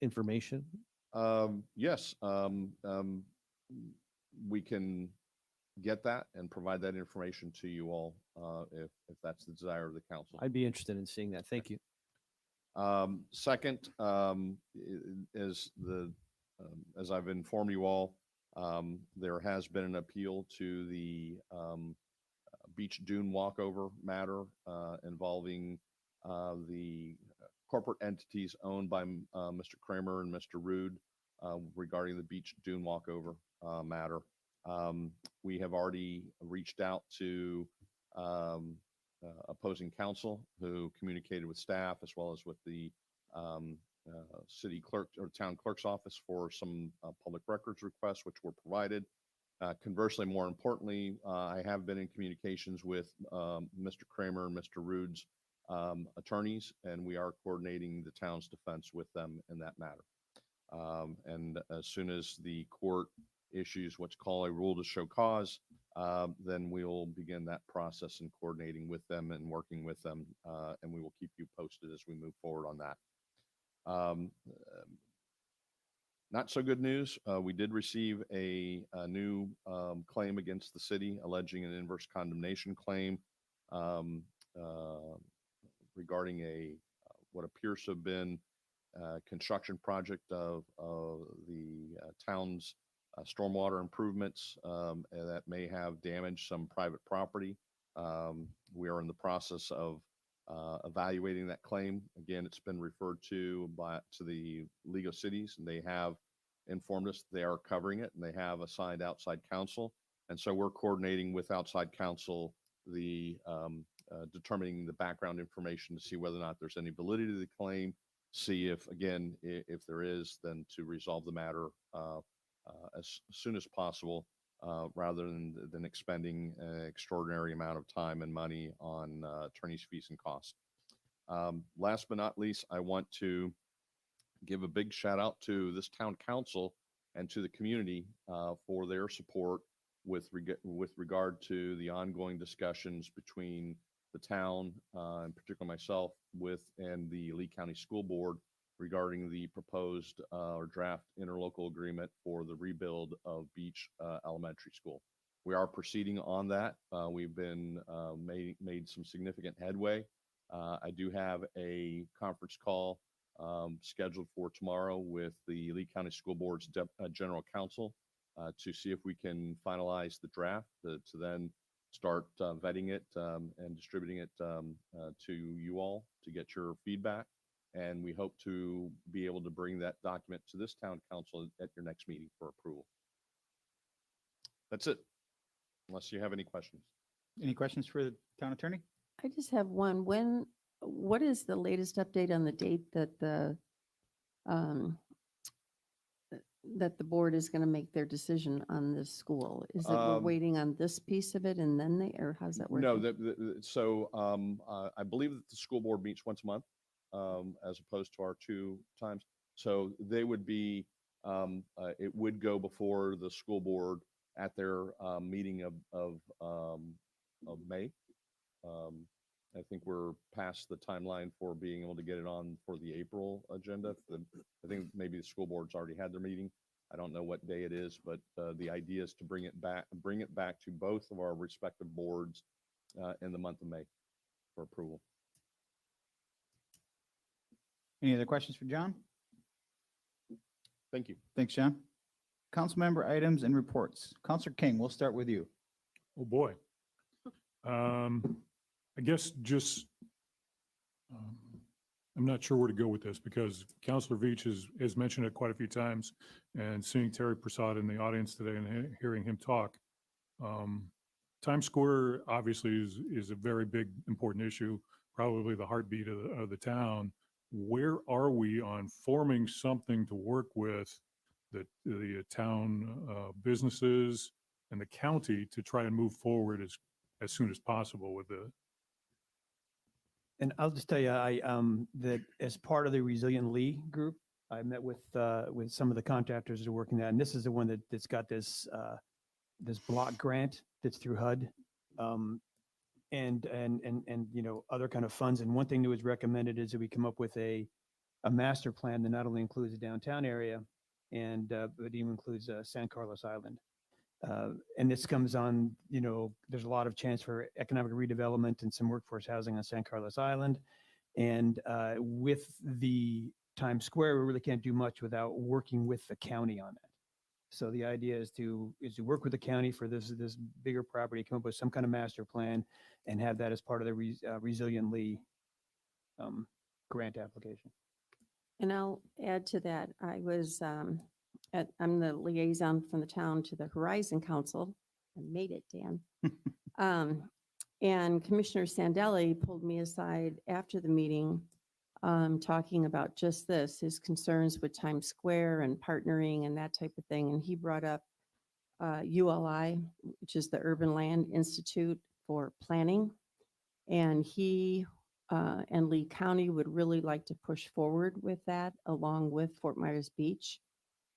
[SPEAKER 4] information?
[SPEAKER 8] Yes, we can get that and provide that information to you all if that's the desire of the council.
[SPEAKER 4] I'd be interested in seeing that. Thank you.
[SPEAKER 8] Second, as I've informed you all, there has been an appeal to the beach dune walkover matter involving the corporate entities owned by Mr. Kramer and Mr. Rude regarding the beach dune walkover matter. We have already reached out to opposing counsel, who communicated with staff as well as with the city clerk or town clerk's office for some public records requests, which were provided. Conversely, more importantly, I have been in communications with Mr. Kramer and Mr. Rude's attorneys, and we are coordinating the town's defense with them in that matter. And as soon as the court issues what's called a rule to show cause, then we'll begin that process in coordinating with them and working with them, and we will keep you posted as we move forward on that. Not so good news. We did receive a new claim against the city alleging an inverse condemnation claim regarding what appears to have been a construction project of the town's stormwater improvements that may have damaged some private property. We are in the process of evaluating that claim. Again, it's been referred to the League of Cities, and they have informed us they are covering it, and they have assigned outside counsel. And so we're coordinating with outside counsel determining the background information to see whether or not there's any validity to the claim, see if there is, then to resolve the matter as soon as possible, rather than expending an extraordinary amount of time and money on attorney's fees and costs. Last but not least, I want to give a big shout out to this town council and to the community for their support with regard to the ongoing discussions between the town, and particularly myself and the Lee County School Board regarding the proposed or draft interlocal agreement for the rebuild of Beach Elementary School. We are proceeding on that. We've been made some significant headway. I do have a conference call scheduled for tomorrow with the Lee County School Board's General Counsel to see if we can finalize the draft to then start vetting it and distributing it to you all to get your feedback. And we hope to be able to bring that document to this town council at your next meeting for approval. That's it, unless you have any questions.
[SPEAKER 2] Any questions for the town attorney?
[SPEAKER 6] I just have one. What is the latest update on the date that um, the board is going to make their decision on this school? Is it we're waiting on this piece of it and then or how's that working?
[SPEAKER 8] No, so I believe that the school board meets once a month as opposed to our 2 times. So they would be, it would go before the school board at their meeting of May. I think we're past the timeline for being able to get it on for the April agenda. I think maybe the school board's already had their meeting. I don't know what day it is, but the idea is to bring it back to both of our respective boards in the month of May for approval.
[SPEAKER 2] Any other questions for John?
[SPEAKER 8] Thank you.
[SPEAKER 2] Thanks, John. Council member items and reports. Counselor King, we'll start with you.
[SPEAKER 3] Oh, boy. I guess just, I'm not sure where to go with this because Councilor Veach has mentioned it quite a few times, and seeing Terry Prasad in the audience today and hearing him talk. Times Square obviously is a very big, important issue, probably the heartbeat of the town. Where are we on forming something to work with the town businesses and the county to try and move forward as soon as possible with the.
[SPEAKER 5] And I'll just tell you, that as part of the Resilient Lee group, I met with some of the contractors that are working that, and this is the one that's got this block grant that's through HUD, and other kind of funds. And one thing that was recommended is that we come up with a master plan that not only includes the downtown area, but even includes San Carlos Island. And this comes on, there's a lot of chance for economic redevelopment and some workforce housing on San Carlos Island. And with the Times Square, we really can't do much without working with the county on that. So the idea is to work with the county for this bigger property, come up with some kind of master plan and have that as part of the Resilient Lee grant application.
[SPEAKER 6] And I'll add to that. I was I'm the liaison from the town to the Horizon Council. I made it, Dan. And Commissioner Sandelli pulled me aside after the meeting, talking about just this, his concerns with Times Square and partnering and that type of thing. And he brought up ULI, which is the Urban Land Institute for Planning. And he and Lee County would really like to push forward with that along with Fort Myers Beach,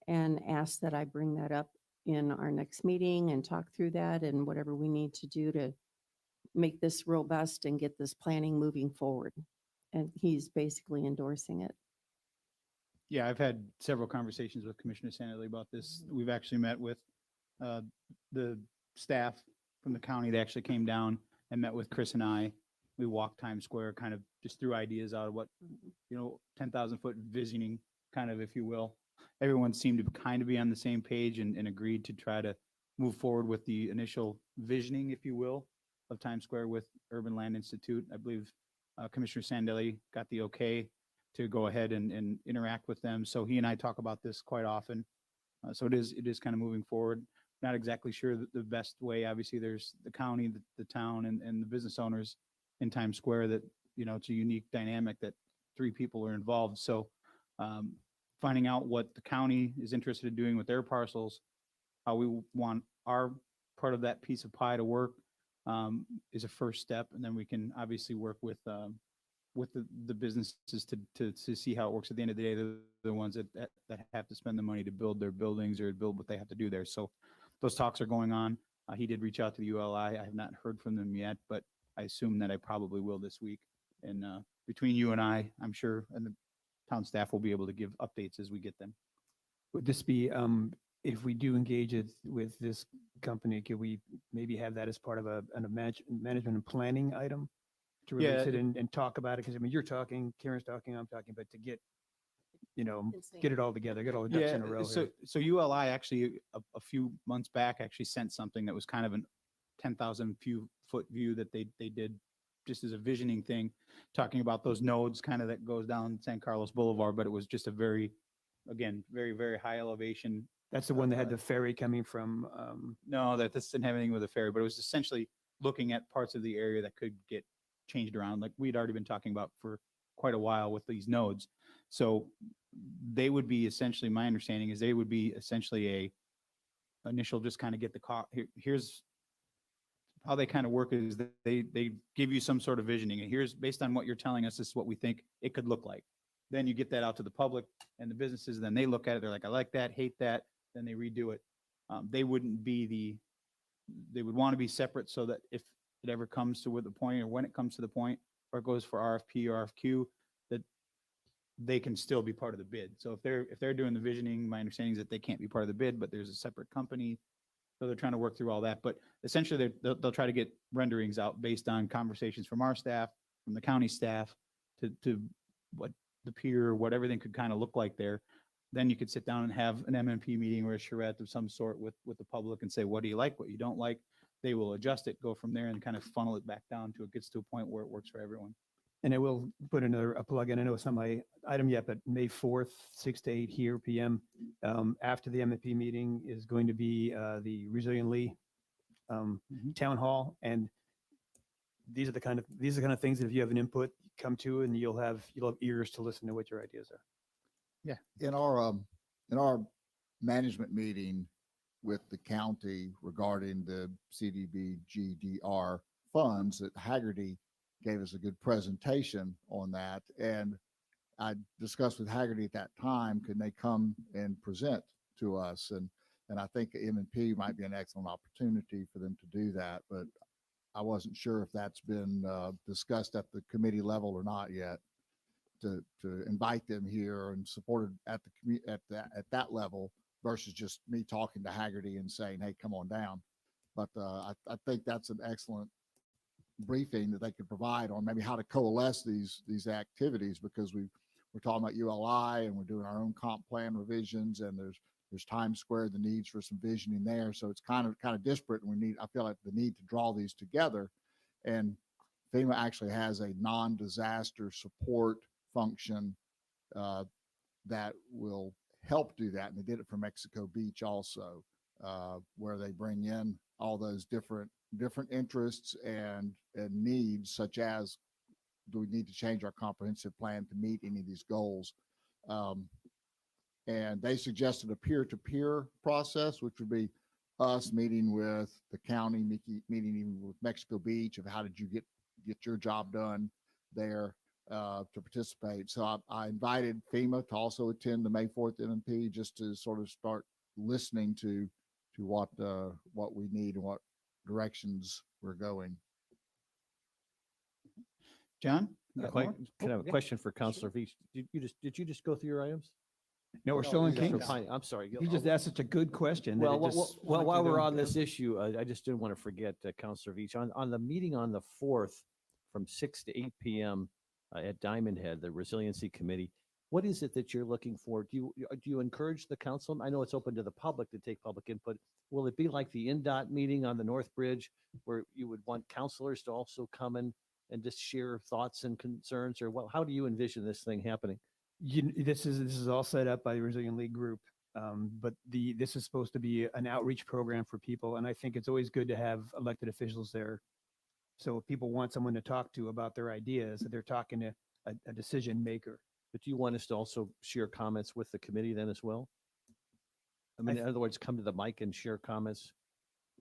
[SPEAKER 6] and ask that I bring that up in our next meeting and talk through that and whatever we need to do to make this robust and get this planning moving forward. And he's basically endorsing it.
[SPEAKER 2] Yeah, I've had several conversations with Commissioner Sandelli about this. We've actually met with the staff from the county. They actually came down and met with Chris and I. We walked Times Square, kind of just threw ideas out of what, 10,000 foot visioning, kind of, if you will. Everyone seemed to kind of be on the same page and agreed to try to move forward with the initial visioning, if you will, of Times Square with Urban Land Institute. I believe Commissioner Sandelli got the okay to go ahead and interact with them. So he and I talk about this quite often. So it is kind of moving forward. Not exactly sure the best way. Obviously, there's the county, the town, and the business owners in Times Square that, it's a unique dynamic that 3 people are involved. So finding out what the county is interested in doing with their parcels, how we want our part of that piece of pie to work is a first step. And then we can obviously work with the businesses to see how it works. At the end of the day, they're the ones that have to spend the money to build their buildings or build what they have to do there. So those talks are going on. He did reach out to the ULI. I have not heard from them yet, but I assume that I probably will this week. And between you and I'm sure, and the town staff will be able to give updates as we get them.
[SPEAKER 5] Would this be, if we do engage it with this company, could we maybe have that as part of management and planning item? To
[SPEAKER 2] Yeah,
[SPEAKER 5] release it and talk about it? Because I mean, you're talking, Karen's talking, I'm talking, but to get, get it all together, get all the ducks in a row
[SPEAKER 2] so,
[SPEAKER 5] here.
[SPEAKER 2] so ULI actually, a few months back, actually sent something that was kind of an 10,000 foot view that they did just as a visioning thing, talking about those nodes kind of that goes down San Carlos Boulevard, but it was just a very, again, very, very high elevation.
[SPEAKER 5] That's the one that had the ferry coming from,
[SPEAKER 2] No, this didn't have anything with a ferry, but it was essentially looking at parts of the area that could get changed around, like we'd already been talking about for quite a while with these nodes. So they would be essentially, my understanding is they would be essentially a initial, just kind of get the here's how they kind of work is that they give you some sort of visioning, and here's, based on what you're telling us, this is what we think it could look like. Then you get that out to the public and the businesses, then they look at it, they're like, I like that, hate that, then they redo it. They wouldn't be they would want to be separate so that if it ever comes to the point, or when it comes to the point, or it goes for RFP or RFQ, that they can still be part of the bid. So if they're doing the visioning, my understanding is that they can't be part of the bid, but there's a separate company. So they're trying to work through all that, but essentially they'll try to get renderings out based on conversations from our staff, from the county staff, to what the pier, what everything could kind of look like there. Then you could sit down and have an MMP meeting or a charrette of some sort with the public and say, what do you like, what you don't like? They will adjust it, go from there, and kind of funnel it back down to it gets to a point where it works for everyone.
[SPEAKER 5] and I will put a plug in. I know it's not my item yet, but May 4th, 6 to 8 here PM. After the MMP meeting is going to be the Resilient Lee Town Hall. And these are the kind of things that if you have an input, come to, and you'll have ears to listen to what your ideas are.
[SPEAKER 2] Yeah.
[SPEAKER 9] In our management meeting with the county regarding the CDBG-DR funds, that Haggerty gave us a good presentation on that. And I discussed with Haggerty at that time, could they come and present to us? And I think M&P might be an excellent opportunity for them to do that, but I wasn't sure if that's been discussed at the committee level or not yet, to invite them here and supported at that level versus just me talking to Haggerty and saying, hey, come on down. But I think that's an excellent briefing that they could provide on maybe how to coalesce these activities, because we're talking about ULI and we're doing our own comp plan revisions, and there's Times Square, the needs for some visioning there. So it's kind of disparate, and I feel like the need to draw these together. And FEMA actually has a non-disaster support function that will help do that. And they did it for Mexico Beach also, where they bring in all those different interests and needs, such as, do we need to change our comprehensive plan to meet any of these goals? And they suggested a peer-to-peer process, which would be us meeting with the county, meeting even with Mexico Beach, of how did you get your job done there to participate. So I invited FEMA to also attend the May 4th MMP, just to sort of start listening to what we need and what directions we're going.
[SPEAKER 2] John?
[SPEAKER 4] Can I have a
[SPEAKER 2] yeah.
[SPEAKER 4] question for Counselor Veach? Did you just go through your items?
[SPEAKER 5] No, we're still in
[SPEAKER 4] You're
[SPEAKER 5] Kings.
[SPEAKER 4] fine. I'm sorry.
[SPEAKER 5] He just asked such a good question. that
[SPEAKER 4] Well,
[SPEAKER 5] it just
[SPEAKER 4] well,
[SPEAKER 5] went
[SPEAKER 4] while
[SPEAKER 5] to
[SPEAKER 4] we're
[SPEAKER 5] the-
[SPEAKER 4] on this issue, I just didn't want to forget Counselor Veach. On the meeting on the 4th from 6 to 8 PM at Diamond Head, the Resiliency Committee, what is it that you're looking for? Do you encourage the council? I know it's open to the public to take public input. Will it be like the NDOT meeting on the North Bridge, where you would want counselors to also come in and just share thoughts and concerns? Or how do you envision this thing happening?
[SPEAKER 5] This is all set up by the Resilient League Group. But this is supposed to be an outreach program for people. And I think it's always good to have elected officials there. So if people want someone to talk to about their ideas, that they're talking to a decision maker.
[SPEAKER 4] But do you want us to also share comments with the committee then as well? I mean, in other words, come to the mic and share comments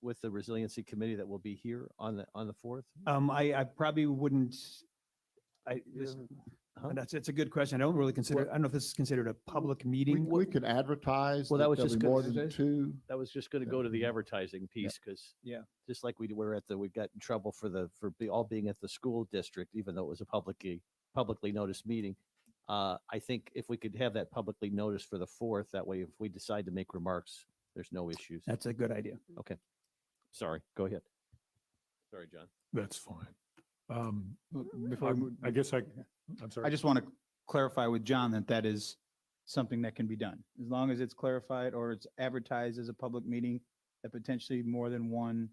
[SPEAKER 4] with the Resiliency Committee that will be here on the 4th?
[SPEAKER 5] I probably wouldn't,
[SPEAKER 4] Huh?
[SPEAKER 5] And it's a good question. I don't really consider, I don't know if this is considered a public
[SPEAKER 9] We,
[SPEAKER 5] meeting.
[SPEAKER 9] we could advertise.
[SPEAKER 4] Well, that was
[SPEAKER 9] there'll
[SPEAKER 4] just
[SPEAKER 9] be
[SPEAKER 4] gonna
[SPEAKER 9] more
[SPEAKER 5] say-
[SPEAKER 9] than two.
[SPEAKER 4] That was just going to go to the advertising piece because
[SPEAKER 5] Yeah.
[SPEAKER 4] just like we were we got in trouble all being at the school district, even though it was a publicly noticed meeting. I think if we could have that publicly noticed for the 4th, that way if we decide to make remarks, there's no issues.
[SPEAKER 5] That's a good idea.
[SPEAKER 4] Sorry, go ahead. Sorry, John.
[SPEAKER 3] That's fine.
[SPEAKER 2] Before I move-
[SPEAKER 3] I guess I'm sorry.
[SPEAKER 2] I just want to clarify with John that that is something that can be done. As long as it's clarified or it's advertised as a public meeting, that potentially more than one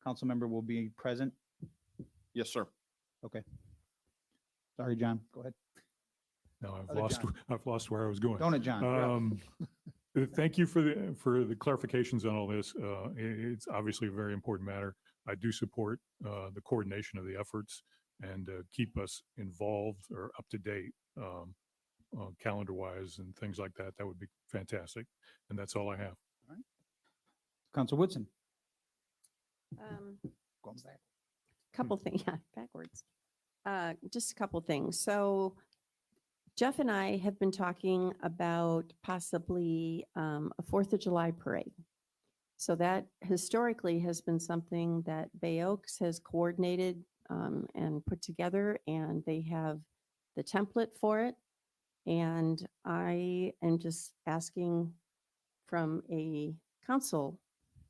[SPEAKER 2] council member will be present.
[SPEAKER 8] Yes, sir.
[SPEAKER 2] Okay. Sorry, John, go ahead.
[SPEAKER 3] No, I've
[SPEAKER 2] Other
[SPEAKER 3] lost,
[SPEAKER 2] John.
[SPEAKER 3] I've lost where I was going.
[SPEAKER 2] Don't it, John? You're up.
[SPEAKER 3] Thank you for the clarifications on all this. It's obviously a very important matter. I do support the coordination of the efforts and keep us involved or up to date calendar wise and things like that. That would be fantastic. And that's all I have.
[SPEAKER 2] Council Woodson.
[SPEAKER 6] Going back. Couple things, yeah, backwards. Just a couple things. So Jeff and I have been talking about possibly a 4th of July parade. So that historically has been something that Bay Oaks has coordinated and put together, and they have the template for it. And I am just asking from a council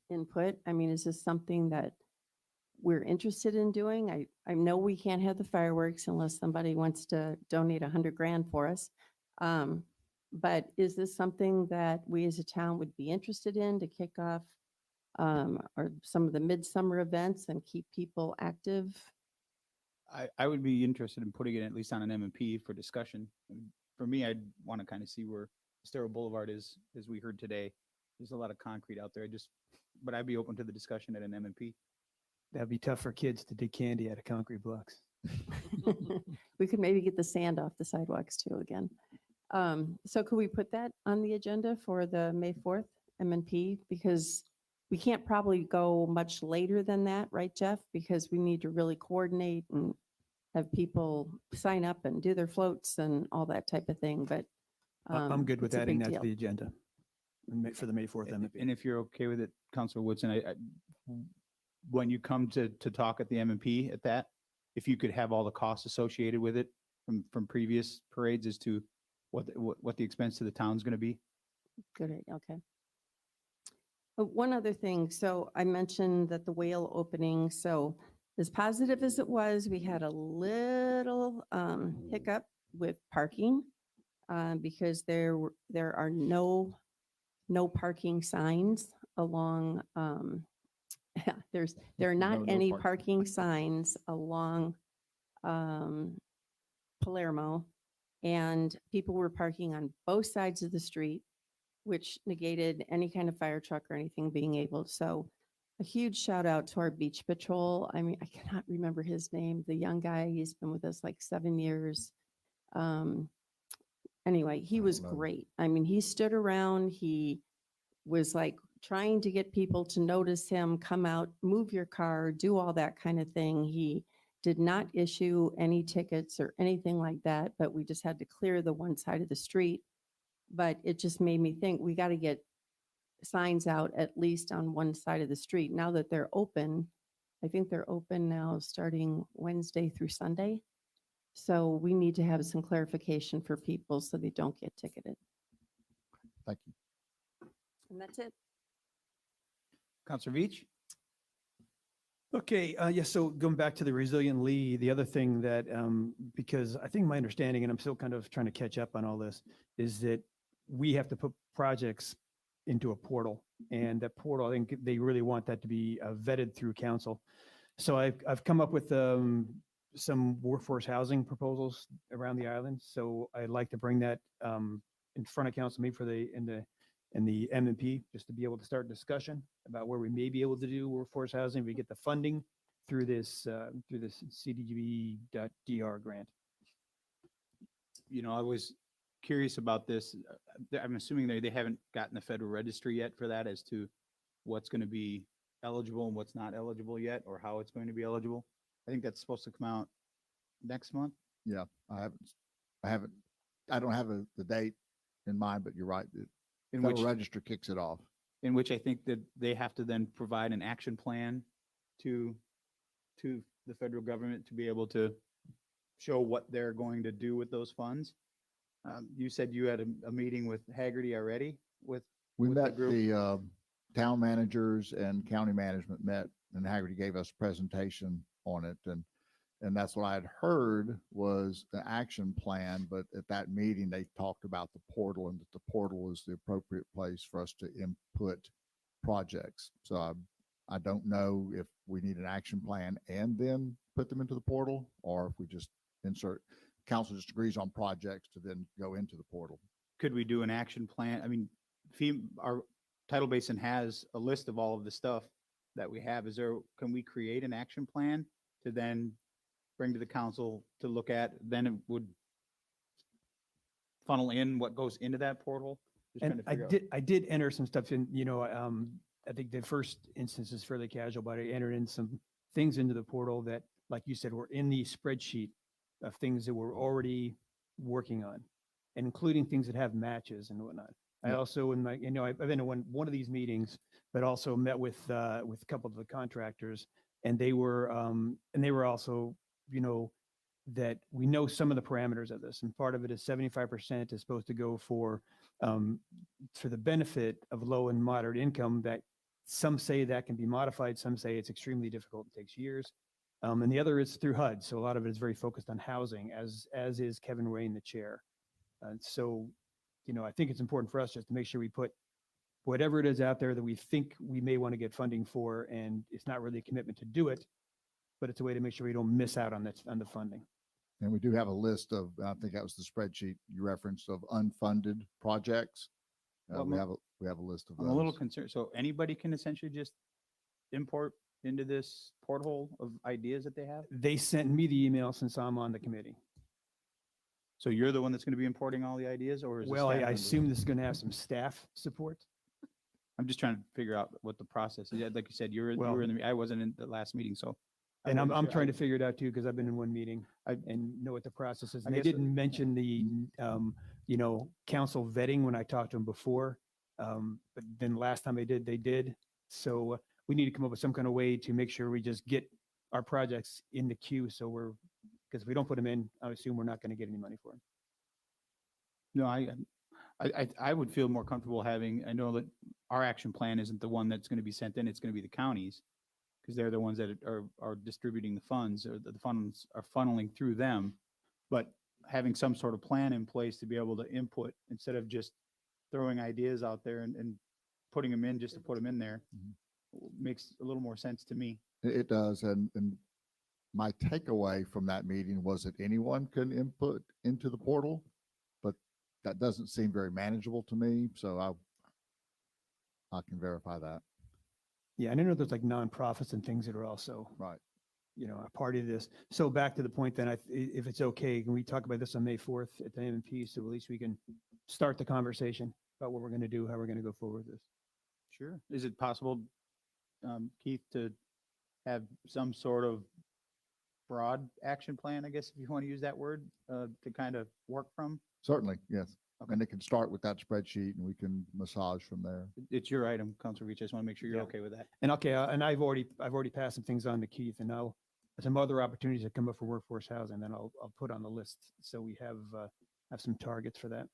[SPEAKER 6] input, I mean, is this something that we're interested in doing? I know we can't have the fireworks unless somebody wants to donate 100 grand for us. But is this something that we as a town would be interested in to kick off or some of the midsummer events and keep people active?
[SPEAKER 2] I would be interested in putting it at least on an M&P for discussion. For me, I'd want to kind of see where Estero Boulevard is, as we heard today. There's a lot of concrete out there. But I'd be open to the discussion at an M&P.
[SPEAKER 5] That'd be tough for kids to dig candy out of concrete blocks.
[SPEAKER 6] We could maybe get the sand off the sidewalks too again. So could we put that on the agenda for the May 4th M&P? Because we can't probably go much later than that, right, Jeff? Because we need to really coordinate and have people sign up and do their floats and all that type of thing, but
[SPEAKER 5] I'm good with
[SPEAKER 6] it's a
[SPEAKER 5] adding
[SPEAKER 6] big
[SPEAKER 5] that to
[SPEAKER 6] deal.
[SPEAKER 5] the agenda for the May 4th
[SPEAKER 2] And
[SPEAKER 5] M&P.
[SPEAKER 2] if you're okay with it, Councilor Woodson, when you come to talk at the M&P at that, if you could have all the costs associated with it from previous parades as to what the expense to the town's going to be.
[SPEAKER 6] Good, okay. One other thing, so I mentioned that the whale opening, so as positive as it was, we had a little hiccup with parking because there are no parking signs along, there are not
[SPEAKER 9] No
[SPEAKER 6] any
[SPEAKER 9] parking.
[SPEAKER 6] parking signs along Palermo, and people were parking on both sides of the street, which negated any kind of fire truck or anything being able. So a huge shout out to our beach patrol. I mean, I cannot remember his name. The young guy, he's been with us like 7 years. Anyway, he was
[SPEAKER 9] don't know.
[SPEAKER 6] great. I mean, he stood around, he was like trying to get people to notice him, come out, move your car, do all that kind of thing. He did not issue any tickets or anything like that, but we just had to clear the one side of the street. But it just made me think we got to get signs out at least on one side of the street. Now that they're open, I think they're open now starting Wednesday through Sunday. So we need to have some clarification for people so they don't get ticketed.
[SPEAKER 9] Thank you.
[SPEAKER 6] And that's it.
[SPEAKER 2] Councilor Veach?
[SPEAKER 5] Okay, yeah, so going back to the Resilient Lee, the other thing that, because I think my understanding, and I'm still kind of trying to catch up on all this, is that we have to put projects into a portal. And that portal, I think they really want that to be vetted through council. So I've come up with some workforce housing proposals around the island. So I'd like to bring that in front of council, maybe for in the M&P, just to be able to start discussion about where we may be able to do workforce housing. We get the funding through this CDBG.DR grant.
[SPEAKER 2] You know, I was curious about this. I'm assuming they haven't gotten the federal registry yet for that as to what's going to be eligible and what's not eligible yet, or how it's going to be eligible. I think that's supposed to come out next month.
[SPEAKER 9] Yeah, I haven't I don't have the date in mind, but you're right. The
[SPEAKER 2] In
[SPEAKER 9] Federal
[SPEAKER 2] which,
[SPEAKER 9] Register kicks it off.
[SPEAKER 2] in which I think that they have to then provide an action plan to, to the federal government to be able to show what they're going to do with those funds. You said you had a meeting with Haggerty already with,
[SPEAKER 9] We
[SPEAKER 2] with the
[SPEAKER 9] met
[SPEAKER 2] group?
[SPEAKER 9] the town managers and county management met, and Haggerty gave us a presentation on it. And that's what I had heard was the action plan, but at that meeting, they talked about the portal and that the portal is the appropriate place for us to input projects. So I don't know if we need an action plan and then put them into the portal, or if we just insert, council just agrees on projects to then go into the portal.
[SPEAKER 2] Could we do an action plan? I mean, our Tidal Basin has a list of all of the stuff that we have. Can we create an action plan to then bring to the council to look at? Then it would funnel in what goes into that portal? Just trying
[SPEAKER 5] And
[SPEAKER 2] to figure out.
[SPEAKER 5] I did enter some stuff in, I think the first instance is fairly casual, but I entered in some things into the portal that, like you said, were in the spreadsheet of things that we're already working on, and including things that have matches and whatnot. I
[SPEAKER 9] Yeah.
[SPEAKER 5] also, I've been to one of these meetings, but also met with a couple of the contractors, and they were also, that we know some of the parameters of this, and part of it is 75% is supposed to go for the benefit of low and moderate income. That some say that can be modified, some say it's extremely difficult, it takes years. And the other is through HUD. So a lot of it is very focused on housing, as is Kevin Rain, the chair. So, I think it's important for us just to make sure we put whatever it is out there that we think we may want to get funding for, and it's not really a commitment to do it, but it's a way to make sure we don't miss out on the funding.
[SPEAKER 9] And we do have a list of, I think that was the spreadsheet you referenced, of unfunded projects.
[SPEAKER 2] Well,
[SPEAKER 9] We have a list of
[SPEAKER 2] I'm a little
[SPEAKER 9] those.
[SPEAKER 2] concerned. So anybody can essentially just import into this porthole of ideas that they have?
[SPEAKER 5] They sent me the email since I'm on the committee.
[SPEAKER 2] So you're the one that's going to be importing all the ideas, or is the
[SPEAKER 5] Well,
[SPEAKER 2] staff
[SPEAKER 5] I
[SPEAKER 2] member?
[SPEAKER 5] assume this is going to have some staff support.
[SPEAKER 2] I'm just trying to figure out what the process is. Yeah, like you said, you
[SPEAKER 5] Well-
[SPEAKER 2] were in I wasn't in the last meeting, so. I
[SPEAKER 5] And I'm
[SPEAKER 2] wasn't sure.
[SPEAKER 5] trying to figure it out too, because I've been in one meeting
[SPEAKER 2] I-
[SPEAKER 5] and know what the process is.
[SPEAKER 2] I
[SPEAKER 5] And they
[SPEAKER 2] guess it-
[SPEAKER 5] didn't mention the, council vetting when I talked to them before. But then last time they did. So we need to come up with some kind of way to make sure we just get our projects in the queue. So because if we don't put them in, I assume we're not going to get any money for them.
[SPEAKER 2] No, I would feel more comfortable having, I know that our action plan isn't the one that's going to be sent in, it's going to be the counties. Because they're the ones that are distributing the funds, or the funds are funneling through them. But having some sort of plan in place to be able to input instead of just throwing ideas out there and putting them in just to put them in there makes a little more sense to me.
[SPEAKER 9] It does. And my takeaway from that meeting was that anyone can input into the portal, but that doesn't seem very manageable to me. So I can verify that.
[SPEAKER 5] Yeah, and I know there's like nonprofits and things that are also,
[SPEAKER 9] Right.
[SPEAKER 5] a part of this. So back to the point then, if it's okay, can we talk about this on May 4th at the M&P, so at least we can start the conversation about what we're going to do, how we're going to go forward with this?
[SPEAKER 2] Sure. Is it possible, Keith, to have some sort of broad action plan, I guess, if you want to use that word, to kind of work from?
[SPEAKER 9] Certainly, yes.
[SPEAKER 2] Okay.
[SPEAKER 9] And it can start with that spreadsheet and we can massage from there.
[SPEAKER 2] It's your item, Counselor Reach. I just want to make sure you're
[SPEAKER 5] Yeah.
[SPEAKER 2] okay with that.
[SPEAKER 5] And okay, and I've already passed some things on to Keith, and now some other opportunities that come up for workforce housing, then I'll put on the list. So we have some targets for that.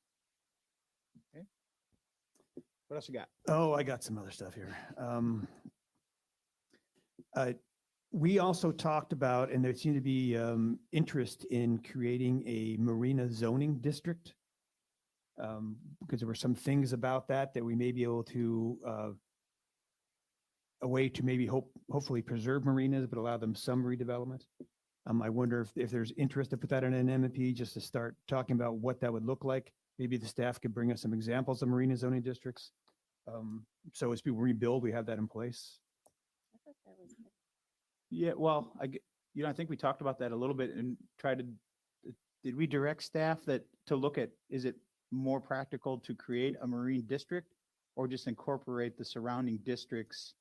[SPEAKER 2] What else you got?
[SPEAKER 5] Oh, I got some other stuff here. We also talked about, and there seemed to be interest in creating a marina zoning district. Because there were some things about that we may be able to, a way to maybe hopefully preserve marinas, but allow them some redevelopment. I wonder if there's interest to put that in an M&P, just to start talking about what that would look like. Maybe the staff could bring us some examples of marina zoning districts. So as people rebuild, we have that in place.
[SPEAKER 2] Yeah, well, I think we talked about that a little bit and did we direct staff to look at, is it more practical to create a marine district or just incorporate the surrounding districts,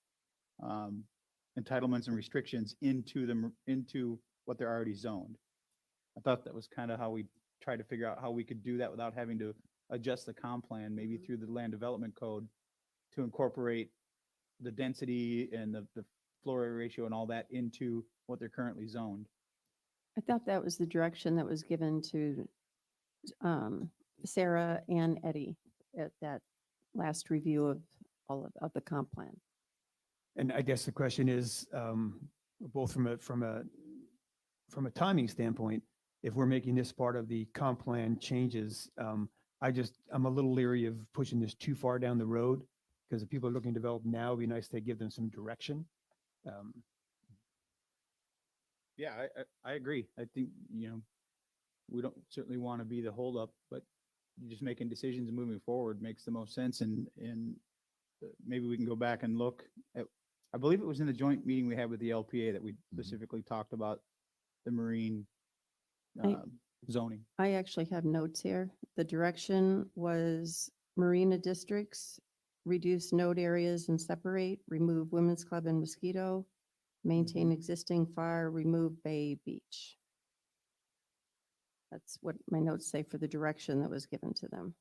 [SPEAKER 2] entitlements and restrictions into what they're already zoned? I thought that was kind of how we try to figure out how we could do that without having to adjust the comp plan, maybe through the land development code to incorporate the density and the floor area ratio and all that into what they're currently zoned.
[SPEAKER 6] I thought that was the direction that was given to Sarah and Eddie at that last review of of the comp plan.
[SPEAKER 5] And I guess the question is, both from a timing standpoint, if we're making this part of the comp plan changes, I'm a little leery of pushing this too far down the road, because if people are looking to develop now, it'd be nice to give them some direction.
[SPEAKER 2] Yeah, I agree. I think, we don't certainly want to be the holdup, but just making decisions and moving forward makes the most sense. And maybe we can go back and look at, I believe it was in the joint meeting we had with the LPA that we specifically talked about the marine
[SPEAKER 6] I-
[SPEAKER 2] zoning.
[SPEAKER 6] I actually have notes here. The direction was marina districts, reduce node areas and separate, remove women's club and mosquito, maintain existing fire, remove bay beach. That's what my notes say for the direction that was given to them.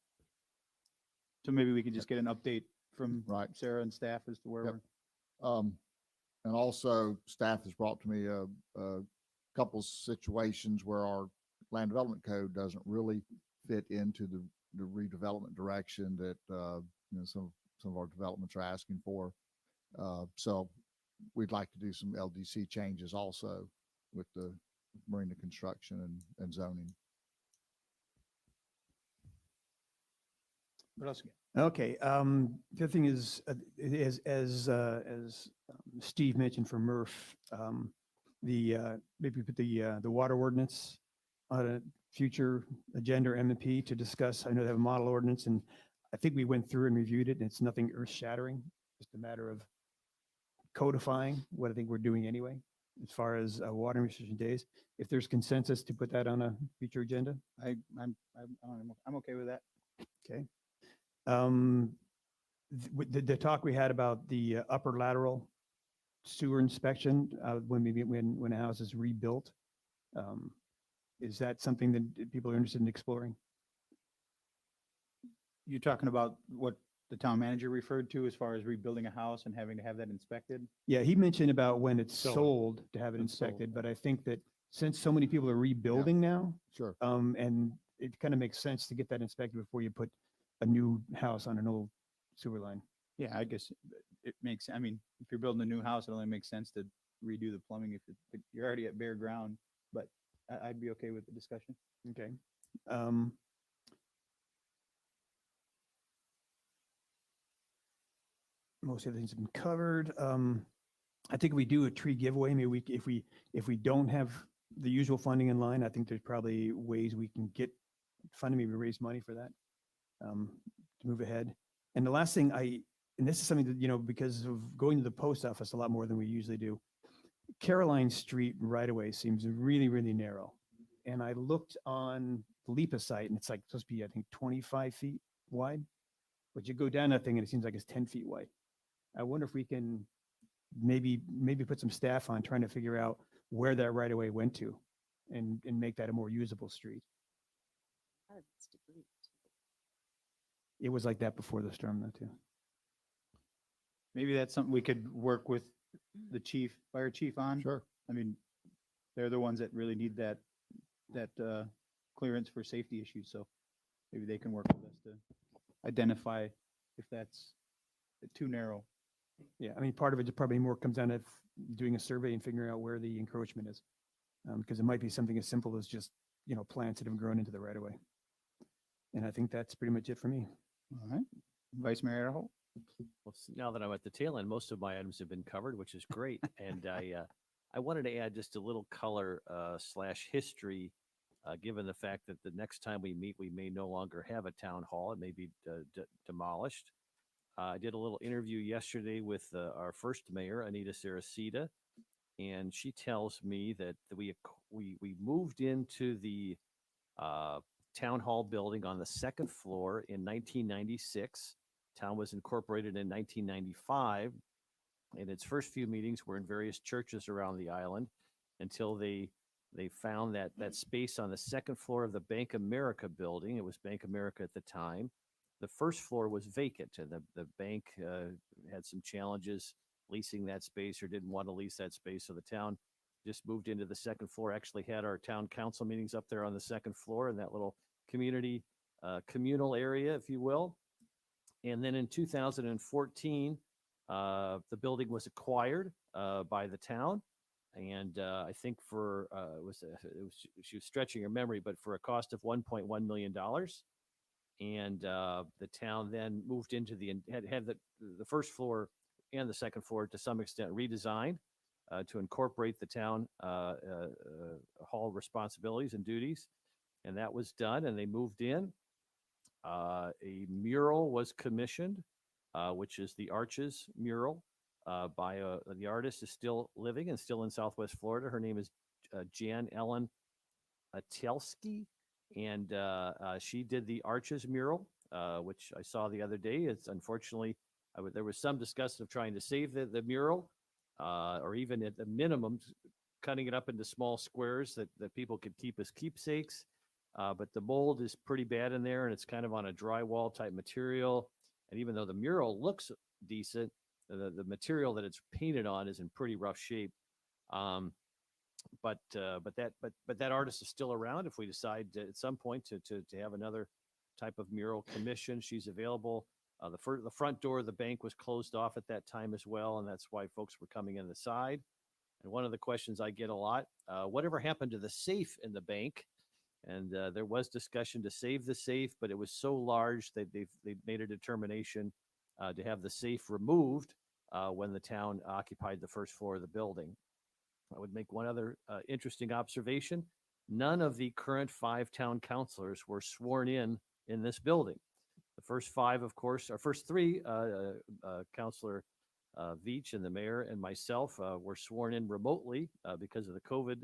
[SPEAKER 2] So maybe we could just get an update from
[SPEAKER 9] Right.
[SPEAKER 2] Sarah and staff as to where
[SPEAKER 9] Yep.
[SPEAKER 2] we're.
[SPEAKER 9] And also, staff has brought to me a couple situations where our land development code doesn't really fit into the redevelopment direction that, some of our developments are asking for. So we'd like to do some LDC changes also with the marina construction and zoning.
[SPEAKER 2] What else?
[SPEAKER 5] Okay, the other thing is, as Steve mentioned for Murph, maybe put the water ordinance on a future agenda or M&P to discuss. I know they have a model ordinance, and I think we went through and reviewed it, and it's nothing earth-shattering, just a matter of codifying what I think we're doing anyway, as far as water restriction days. If there's consensus to put that on a future agenda.
[SPEAKER 2] I'm okay with that.
[SPEAKER 5] Okay. The talk we had about the upper lateral sewer inspection, when a house is rebuilt, is that something that people are interested in exploring?
[SPEAKER 2] You're talking about what the town manager referred to as far as rebuilding a house and having to have that inspected?
[SPEAKER 5] Yeah, he mentioned about when it's
[SPEAKER 3] Selling.
[SPEAKER 5] sold to have it
[SPEAKER 3] It's sold.
[SPEAKER 5] inspected, but I think that since so many people are rebuilding now,
[SPEAKER 9] Sure.
[SPEAKER 5] and it kind of makes sense to get that inspected before you put a new house on an old sewer line.
[SPEAKER 2] Yeah, I guess it makes, I mean, if you're building a new house, it only makes sense to redo the plumbing if you're already at bare ground, but I'd be okay with the discussion.
[SPEAKER 5] Okay. Most of the things have been covered. I think we do a tree giveaway. Maybe if we don't have the usual funding in line, I think there's probably ways we can get funding, maybe raise money for that, to move ahead. And the last thing and this is something that, because of going to the post office a lot more than we usually do, Caroline Street right away seems really, really narrow. And I looked on the LIPA site and it's like supposed to be, I think, 25 feet wide. But you go down that thing and it seems like it's 10 feet wide. I wonder if we can maybe put some staff on trying to figure out where that right away went to and make that a more usable street. It was like that before the storm though too.
[SPEAKER 2] Maybe that's something we could work with the fire chief on.
[SPEAKER 9] Sure.
[SPEAKER 2] I mean, they're the ones that really need that clearance for safety issues, so maybe they can work with us to identify if that's too narrow.
[SPEAKER 5] Yeah, I mean, part of it probably more comes down to doing a survey and figuring out where the encroachment is. Because it might be something as simple as just, plants that have grown into the right of way. And I think that's pretty much it for me.
[SPEAKER 2] All right. Vice Mayor Adderholt?
[SPEAKER 4] Well, now that I'm at the tail end, most of my items have been covered, which is great. And I wanted to add just a little color / history, given the fact that the next time we meet, we may no longer have a town hall. It may be demolished. I did a little interview yesterday with our first mayor, Anita Saracita, and she tells me that we moved into the town hall building on the second floor in 1996. Town was incorporated in 1995, and its first few meetings were in various churches around the island until they they found that that space on the second floor of the Bank America building, it was Bank America at the time, the first floor was vacant, and the bank had some challenges leasing that space or didn't want to lease that space. So the town just moved into the second floor, actually had our town council meetings up there on the second floor in that little community, communal area, if you will. And then in 2014, the building was acquired by the town. And I think for, she was stretching her memory, but for a cost of $1.1 million. And the town then moved into had the first floor and the second floor to some extent redesigned to incorporate the town hall responsibilities and duties. And that was done, and they moved in. A mural was commissioned, which is the Arches mural by the artist is still living and still in Southwest Florida. Her name is Jan Ellen Atelski, and she did the Arches mural, which I saw the other day. It's unfortunately, there was some discussion of trying to save the mural, or even at the minimum, cutting it up into small squares that people could keep as keepsakes. But the mold is pretty bad in there, and it's kind of on a drywall type material. And even though the mural looks decent, the material that it's painted on is in pretty rough shape. But that artist is still around. If we decide at some point to have another type of mural commission, she's available. The front door of the bank was closed off at that time as well, and that's why folks were coming in the side. And one of the questions I get a lot, whatever happened to the safe in the bank? And there was discussion to save the safe, but it was so large that they made a determination to have the safe removed when the town occupied the first floor of the building. I would make one other interesting observation. None of the current 5 town councilors were sworn in this building. The first 5, of course, our first 3, Councilor Veach and the mayor and myself were sworn in remotely because of the COVID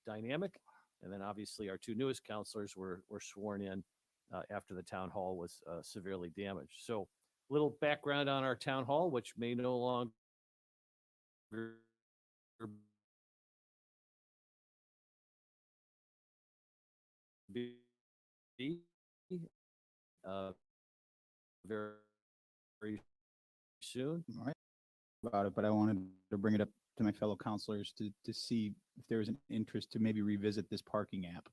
[SPEAKER 4] dynamic. And then obviously our 2 newest councilors were sworn in after the town hall was severely damaged. So a little background on our town hall, which may no longer be very, very soon.
[SPEAKER 2] All right. About it, but I wanted to bring it up to my fellow counselors to see if there was an interest to maybe revisit this parking app.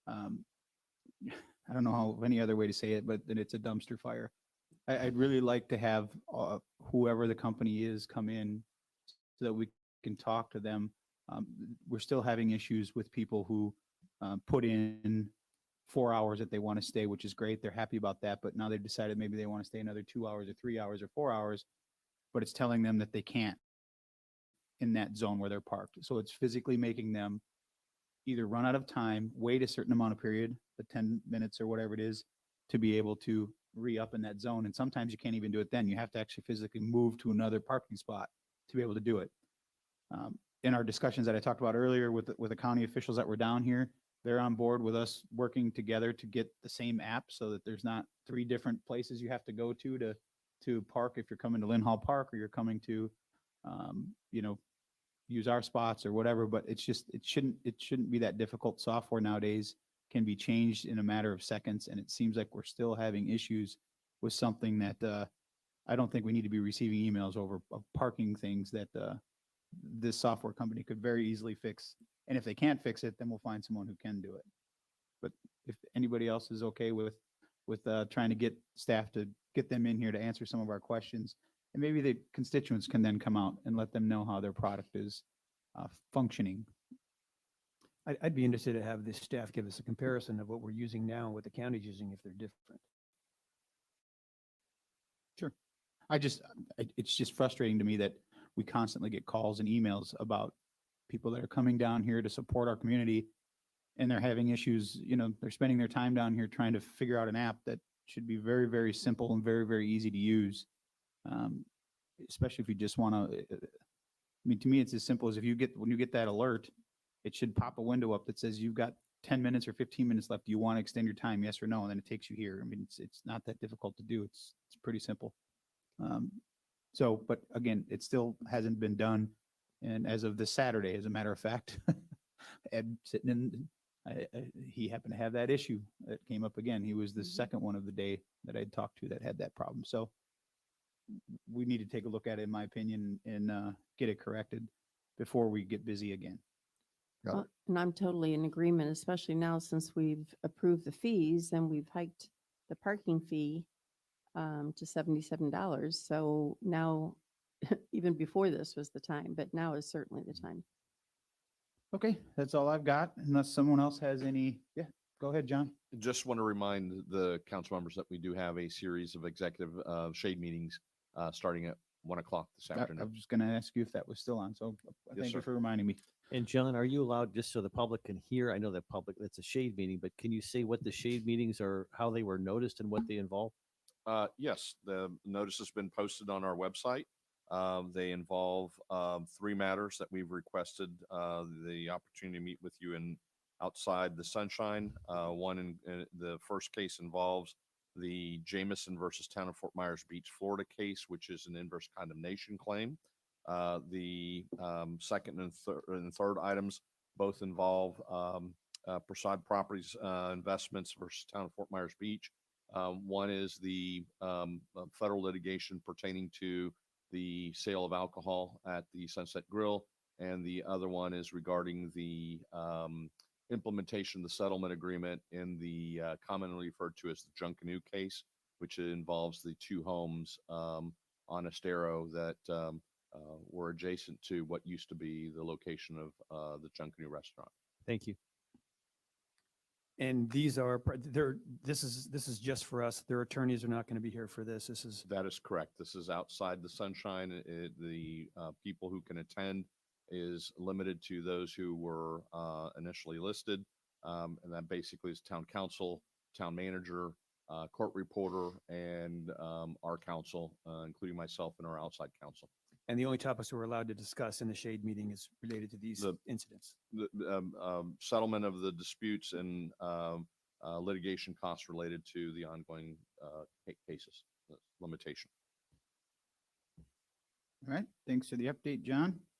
[SPEAKER 2] I don't know how any other way to say it, but then it's a dumpster fire. I'd really like to have whoever the company is come in so that we can talk to them. We're still having issues with people who put in 4 hours that they want to stay, which is great. They're happy about that, but now they've decided maybe they want to stay another 2 hours or 3 hours or 4 hours, but it's telling them that they can't in that zone where they're parked. So it's physically making them either run out of time, wait a certain amount of period, the 10 minutes or whatever it is, to be able to re-up in that zone. And sometimes you can't even do it then. You have to actually physically move to another parking spot to be able to do it. In our discussions that I talked about earlier with the county officials that were down here, they're on board with us working together to get the same app so that there's not 3 different places you have to go to park if you're coming to Lynn Hall Park or you're coming to, use our spots or whatever. But it's just, it shouldn't be that difficult. Software nowadays can be changed in a matter of seconds. And it seems like we're still having issues with something that I don't think we need to be receiving emails over of parking things that this software company could very easily fix. And if they can't fix it, then we'll find someone who can do it. But if anybody else is okay with trying to get staff to get them in here to answer some of our questions, and maybe the constituents can then come out and let them know how their product is functioning.
[SPEAKER 5] I'd be interested to have this staff give us a comparison of what we're using now and what the county's using if they're different.
[SPEAKER 2] Sure. It's just frustrating to me that we constantly get calls and emails about people that are coming down here to support our community, and they're having issues. They're spending their time down here trying to figure out an app that should be very, very simple and very, very easy to use. Especially if you just want to, to me, it's as simple as when you get that alert, it should pop a window up that says you've got 10 minutes or 15 minutes left. Do you want to extend your time? Yes or no? And then it takes you here. It's not that difficult to do. It's pretty simple. But again, it still hasn't been done. And as of this Saturday, as a matter of fact, Ed sitting in, he happened to have that issue that came up again. He was the second one of the day that I'd talked to that had that problem. So we need to take a look at it, in my opinion, and get it corrected before we get busy again.
[SPEAKER 9] Got it.
[SPEAKER 6] And I'm totally in agreement, especially now since we've approved the fees and we've hiked the parking fee to $77. So now, even before this was the time, but now is certainly the time.
[SPEAKER 2] Okay, that's all I've got, unless someone else has any. Yeah, go ahead, John.
[SPEAKER 8] Just want to remind the council members that we do have a series of executive shade meetings starting at 1 o'clock this
[SPEAKER 2] I
[SPEAKER 8] afternoon.
[SPEAKER 2] was going to ask you if that was still on, so thank you
[SPEAKER 8] sir.
[SPEAKER 2] for reminding me.
[SPEAKER 4] And John, are you allowed, just so the public can hear, I know that public, it's a shade meeting, but can you say what the shade meetings are, how they were noticed and what they involve?
[SPEAKER 8] Yes, the notice has been posted on our website. They involve 3 matters that we've requested the opportunity to meet with you in outside the sunshine. One in the first case involves the Jamison versus Town of Fort Myers Beach, Florida case, which is an inverse condemnation claim. The second and third items both involve Prasad Properties Investments versus Town of Fort Myers Beach. One is the federal litigation pertaining to the sale of alcohol at the Sunset Grill, and the other one is regarding the implementation of the settlement agreement in the commonly referred to as the Junkanoo case, which involves the 2 homes on Estero that were adjacent to what used to be the location of the Junkanoo restaurant.
[SPEAKER 4] Thank you.
[SPEAKER 5] And these are, this is just for us. Their attorneys are not going to be here for this. This is,
[SPEAKER 8] That is correct. This is outside the sunshine. The people who can attend is limited to those who were initially listed. And that basically is town council, town manager, court reporter, and our council, including myself and our outside counsel.
[SPEAKER 5] and the only topics we're allowed to discuss in the shade meeting is related to these
[SPEAKER 8] The-
[SPEAKER 5] incidents.
[SPEAKER 8] The settlement of the disputes and litigation costs related to the ongoing cases, limitation.
[SPEAKER 2] All right, thanks for the update, John.